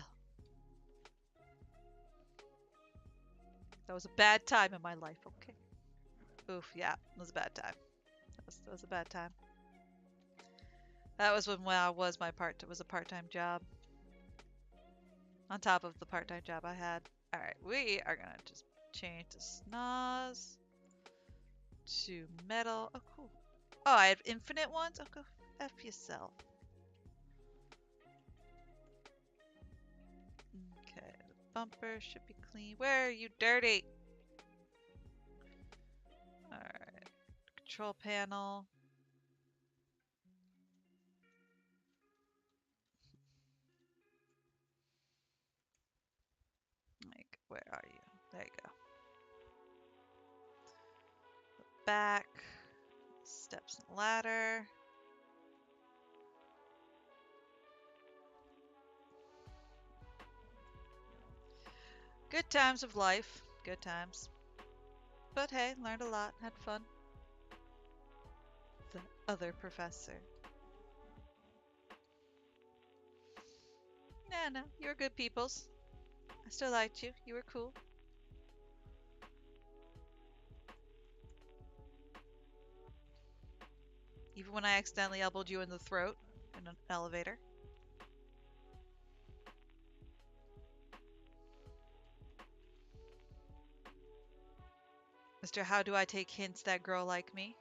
That was a bad time in my life, okay? Oof, yeah. It was a bad time. That was a bad time. That was when WoW was it was a part-time job. On top of the part-time job I had. Alright, we are gonna just change the snaz to metal. Oh, cool. Oh, I have infinite ones? Oh, go F yourself. Okay, the bumper should be clean. Where are you, dirty? Alright, control panel. Like, where are you? There you go. Back. Steps and ladder. Good times of life. Good times. But hey, learned a lot. Had fun. The other professor. No, you were good peoples. I still liked you. You were cool. Even when I accidentally elbowed you in the throat in an elevator. Mr. How do I take hints that girl like me?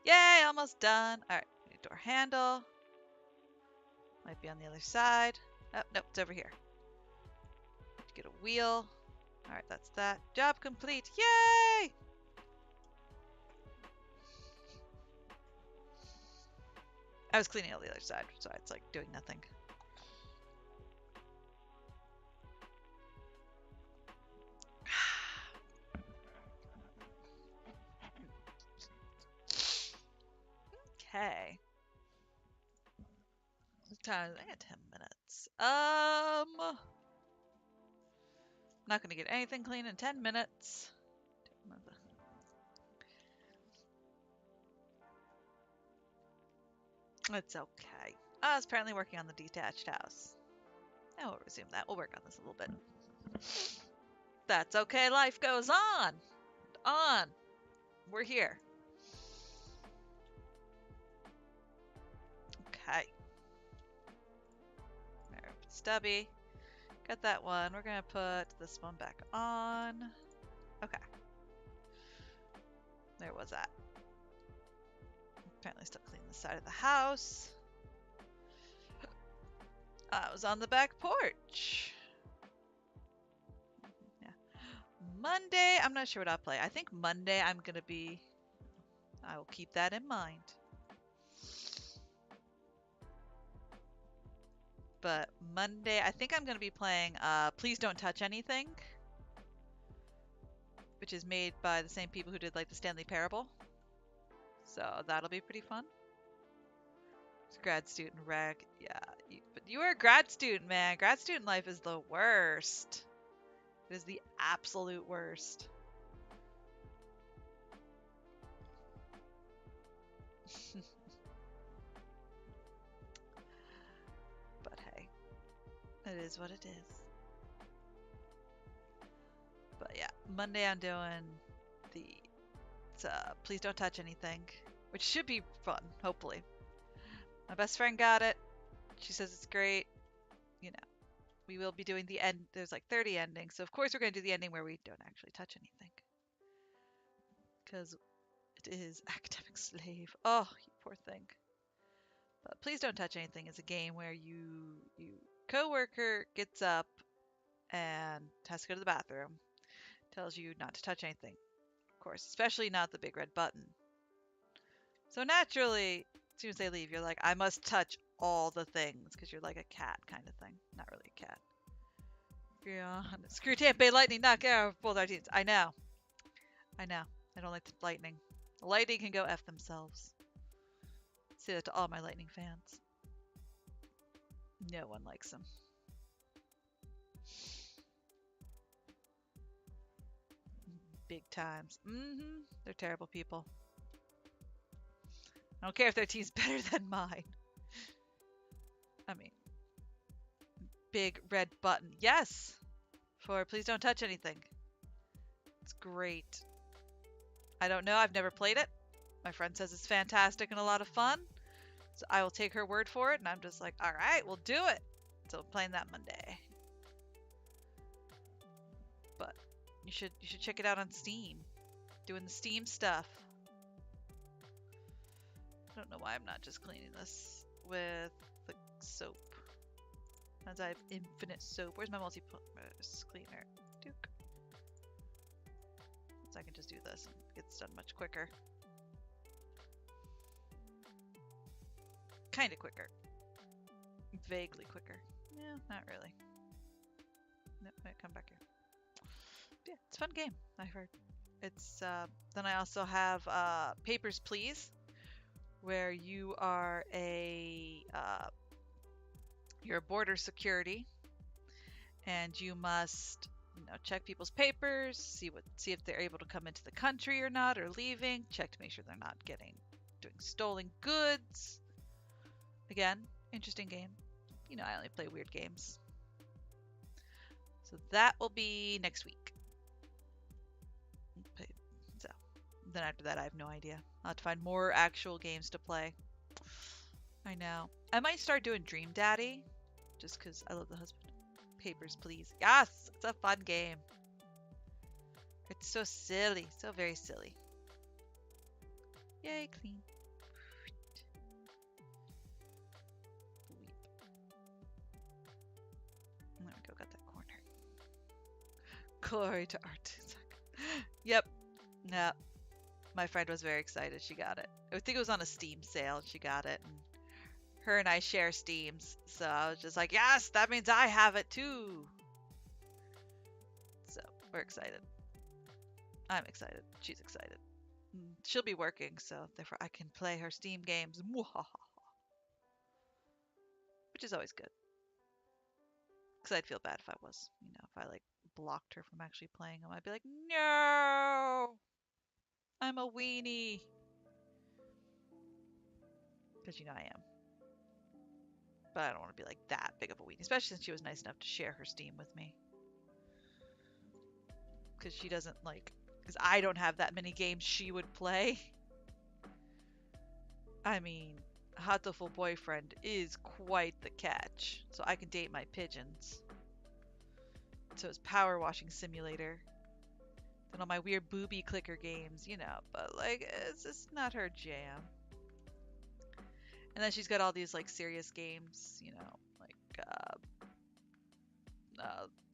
Yay, almost done. Alright, door handle. Might be on the other side. Oh, nope, it's over here. Get a wheel. Alright, that's that. Job complete. Yay! I was cleaning out the other side, so it's like doing nothing. Okay. What time is it? I got 10 minutes. I'm not gonna get anything clean in 10 minutes. It's okay. I was apparently working on the detached house. I will resume that. We'll work on this a little bit. That's okay. Life goes on. On. We're here. Okay. Stubby. Got that one. We're going to put this one back on. Okay. There was that. Apparently still clean the side of the house. I was on the back porch. Yeah. Monday, I'm not sure what I'll play. I think Monday I'm going to be... I will keep that in mind. But Monday, I think I'm going to be playing Please Don't Touch Anything, which is made by the same people who did like the Stanley Parable. So that'll be pretty fun. It's grad student rag. Yeah, but you are a grad student, man. Grad student life is the worst. It is the absolute worst. But hey, it is what it is. But yeah, Monday I'm doing the Please Don't Touch Anything, which should be fun, hopefully. My best friend got it. She says it's great. You know, we will be doing the end. There's like 30 endings, so of course we're going to do the ending where we don't actually touch anything. Because it is academic slave. Oh, you poor thing. But Please Don't Touch Anything is a game where you coworker gets up and has to go to the bathroom. Tells you not to touch anything. Of course, especially not the big red button. So naturally, as soon as they leave, you're like, I must touch all the things, because you're like a cat kind of thing. Not really a cat. Yeah. Screw Tampa Bay Lightning, knock out both our teams. I know. I know. I don't like the Lightning. The Lightning can go F themselves. Say that to all my Lightning fans. No one likes them. Big times. They're terrible people. I don't care if their team's better than mine. I mean, big red button. Yes! For Please Don't Touch Anything. It's great. I don't know. I've never played it. My friend says it's fantastic and a lot of fun. So I will take her word for it. And I'm just like, all right, we'll do it. So I'm playing that Monday. But you should check it out on Steam. Doing the Steam stuff. I don't know why I'm not just cleaning this with the soap. As I have infinite soap. Where's my multi-purpose cleaner? Duke. So I can just do this and it gets done much quicker. Kinda quicker. Vaguely quicker. Yeah, not really. Nope, might come back here. Yeah, it's a fun game, I heard. It's then I also have Papers, Please, where you are you're a border security, and you must check people's papers, see if they're able to come into the country or not, or leaving. Check to make sure they're not doing stolen goods. Again, interesting game. I only play weird games. So that will be next week. So then after that, I have no idea. I'll have to find more actual games to play. I know. I might start doing Dream Daddy, just because I love the husband. Papers, Please. Yes! It's a fun game. It's so silly. So very silly. Yay, clean. There we go. Got that corner. Glory to art. Yep. Yep. My friend was very excited. She got it. I think it was on a Steam sale and she got it. And her and I share Steams. So I was just like, yes, that means I have it too. So we're excited. I'm excited. She's excited. She'll be working, so therefore I can play her Steam games. Which is always good. Because I'd feel bad if I was, if I like blocked her from actually playing them. I'd be like, no! I'm a weenie. Because I am. But I don't want to be like that big of a weenie, especially since she was nice enough to share her Steam with me. Because she doesn't like, because I don't have that many games she would play. I mean, Hatoful Boyfriend is quite the catch, so I can date my pigeons. So it's PowerWashing Simulator. And all my weird booby clicker games, you know, but like, it's just not her jam. And then she's got all these like serious games, you know, like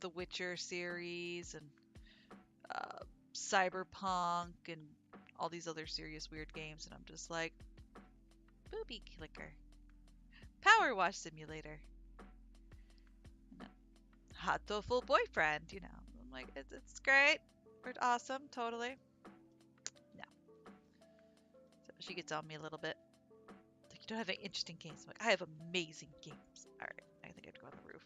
the Witcher series and uh, Cyberpunk and all these other serious weird games, and I'm just like, booby clicker, Power Wash Simulator, you know, Hatoful Boyfriend, you know. I'm like, it's great, it's awesome, totally. No, so she gets on me a little bit. Like, you don't have any interesting games. I'm like, I have amazing games. All right, I think I'd go on the roof.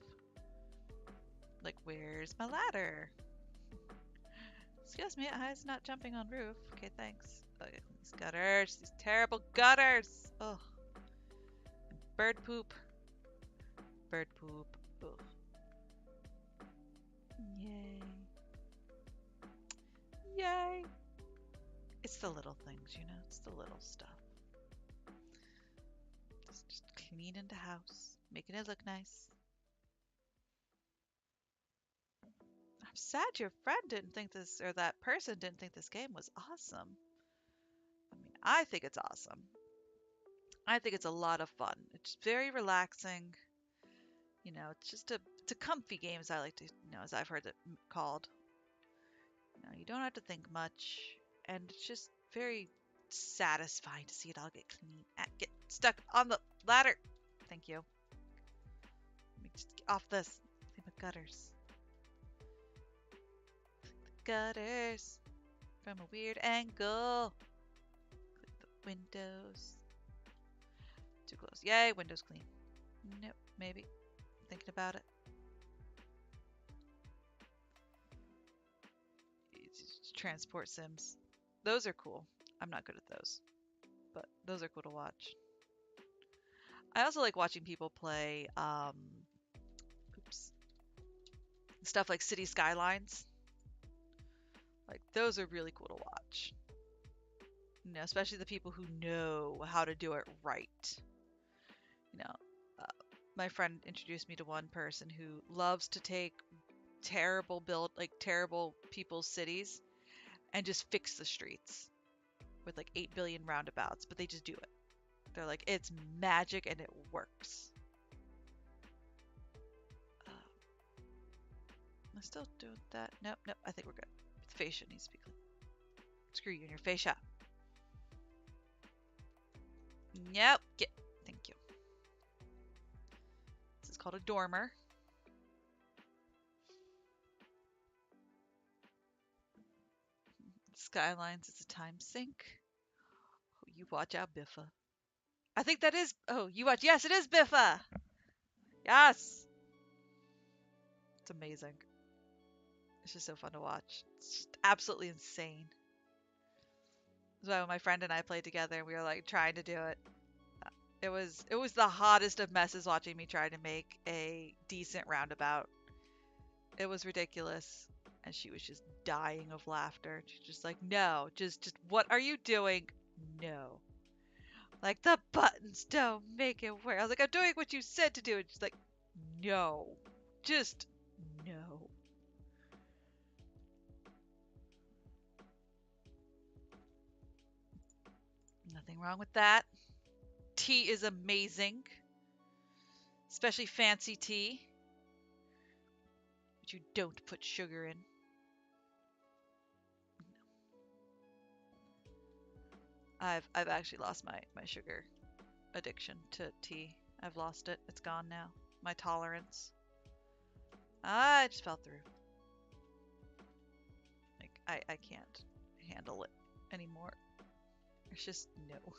Like, where's my ladder? Excuse me, it's not jumping on roof. Okay, thanks. Okay, these gutters, these terrible gutters. Oh, bird poop. Bird poop. Ugh. Yay. Yay. It's the little things, you know, it's the little stuff. Just cleaning the house, making it look nice. I'm sad your friend didn't think this, or that person didn't think this game was awesome. I mean, I think it's awesome. I think it's a lot of fun. It's very relaxing. You know, it's a comfy game, as I like to, you know, as I've heard it called. You know, you don't have to think much, and it's just very satisfying to see it all get clean. Get stuck on the ladder. Thank you. Let me just get off this. Clean the gutters. Gutters from a weird angle. Clean the windows. Too close. Yay, windows clean. Nope, maybe. Thinking about it. Transport sims. Those are cool. I'm not good at those, but those are cool to watch. I also like watching people play oops, stuff like City Skylines. Like those are really cool to watch. You know, especially the people who know how to do it right. You know, uh, my friend introduced me to one person who loves to take terrible people's cities and just fix the streets with like 8 billion roundabouts, but they just do it. They're like, it's magic and it works. Am I still doing that? Nope, nope, I think we're good. The fascia needs to be clean. Screw you and your fascia. Nope, thank you. This is called a dormer. Skylines is a time sink. Oh, you watch out, Biffa. I think that is. Oh, you watch. Yes, it is Biffa. Yes. It's amazing. It's just so fun to watch. It's just absolutely insane. So when my friend and I played together, and we were like trying to do it. It was the hottest of messes watching me try to make a decent roundabout. It was ridiculous, and she was just dying of laughter. She's just like, no, just what are you doing? No. Like, the buttons don't make it work. I was like, I'm doing what you said to do. And she's like, no. Just no. Nothing wrong with that. Tea is amazing. Especially fancy tea. But you don't put sugar in. I've actually lost my sugar addiction to tea. I've lost it. It's gone now. My tolerance. I just fell through. Like I can't handle it anymore. It's just no.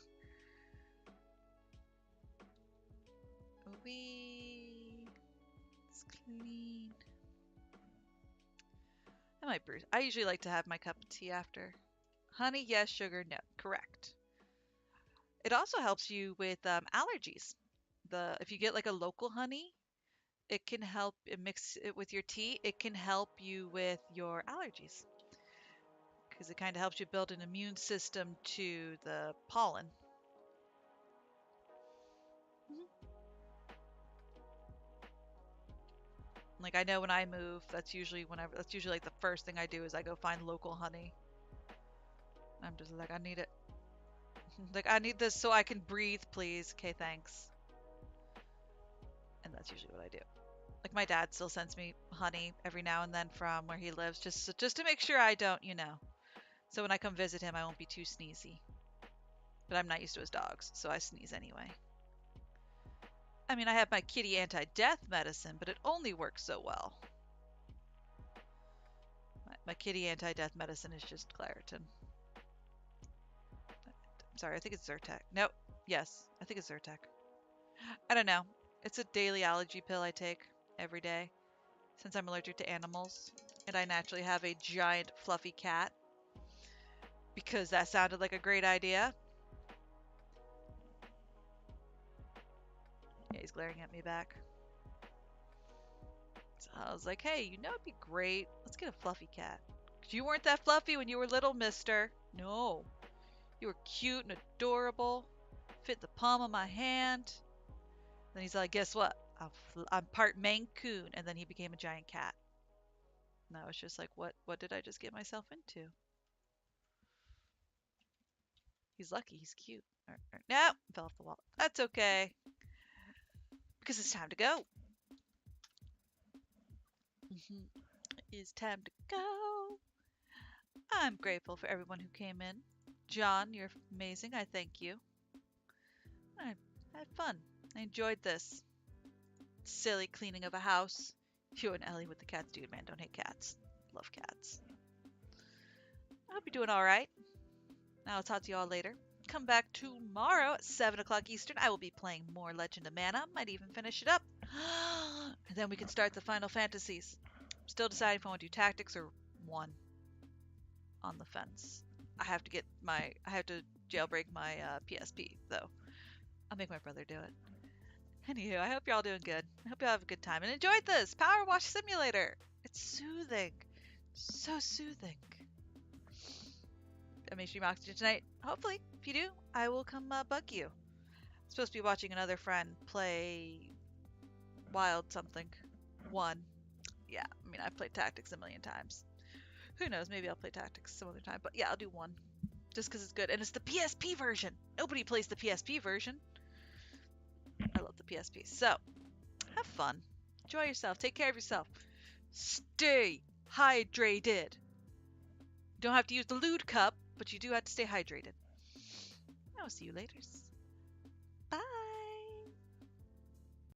It's clean. I might brew. I usually like to have my cup of tea after. Honey, yes. Sugar, no. Correct. It also helps you with allergies. if you get like a local honey, it can help mix it with your tea. It can help you with your allergies because it kind of helps you build an immune system to the pollen. Mhm. Like I know when I move, that's usually like the first thing I do is I go find local honey. I'm just like, I need it. Like, I need this so I can breathe, please. Okay, thanks. And that's usually what I do. Like, my dad still sends me honey every now and then from where he lives, just to make sure I don't, So when I come visit him, I won't be too sneezy. But I'm not used to his dogs, so I sneeze anyway. I mean, I have my kitty anti-death medicine, but it only works so well. My kitty anti-death medicine is just Claritin. I'm sorry, I think it's Zyrtec. Nope. Yes, I think it's Zyrtec. I don't know. It's a daily allergy pill I take every day since I'm allergic to animals. And I naturally have a giant fluffy cat because that sounded like a great idea. Yeah, he's glaring at me back. So I was like, hey, it'd be great. Let's get a fluffy cat. 'Cause you weren't that fluffy when you were little, mister. No. You were cute and adorable. Fit the palm of my hand. Then he's like, guess what? I'm part Maine Coon. And then he became a giant cat. And I was just like, what did I just get myself into? He's lucky. He's cute. No, fell off the wall. That's okay. Because it's time to go. It's time to go. I'm grateful for everyone who came in. John, you're amazing. I thank you. I had fun. I enjoyed this silly cleaning of a house. You and Ellie with the cats, dude, man, don't hate cats. Love cats. I hope you're doing all right. Now I'll talk to you all later. Come back tomorrow at 7 o'clock Eastern. I will be playing more Legend of Mana. Might even finish it up. And then we can start the Final Fantasies. I'm still deciding if I want to do tactics or one on the fence. I have to jailbreak my PSP, though. I'll make my brother do it. Anywho, I hope you're all doing good. I hope you all have a good time and enjoyed this PowerWash Simulator. It's soothing. So soothing. I may stream Oxygen tonight. Hopefully, if you do, I will come bug you. I'm supposed to be watching another friend play Wild something. 1. Yeah, I mean, I've played Tactics a million times. Who knows, maybe I'll play Tactics some other time. But yeah, I'll do 1. Just because it's good. And it's the PSP version. Nobody plays the PSP version. I love the PSP. So, have fun. Enjoy yourself. Take care of yourself. Stay hydrated. You don't have to use the lewd cup, but you do have to stay hydrated. I will see you later. Bye.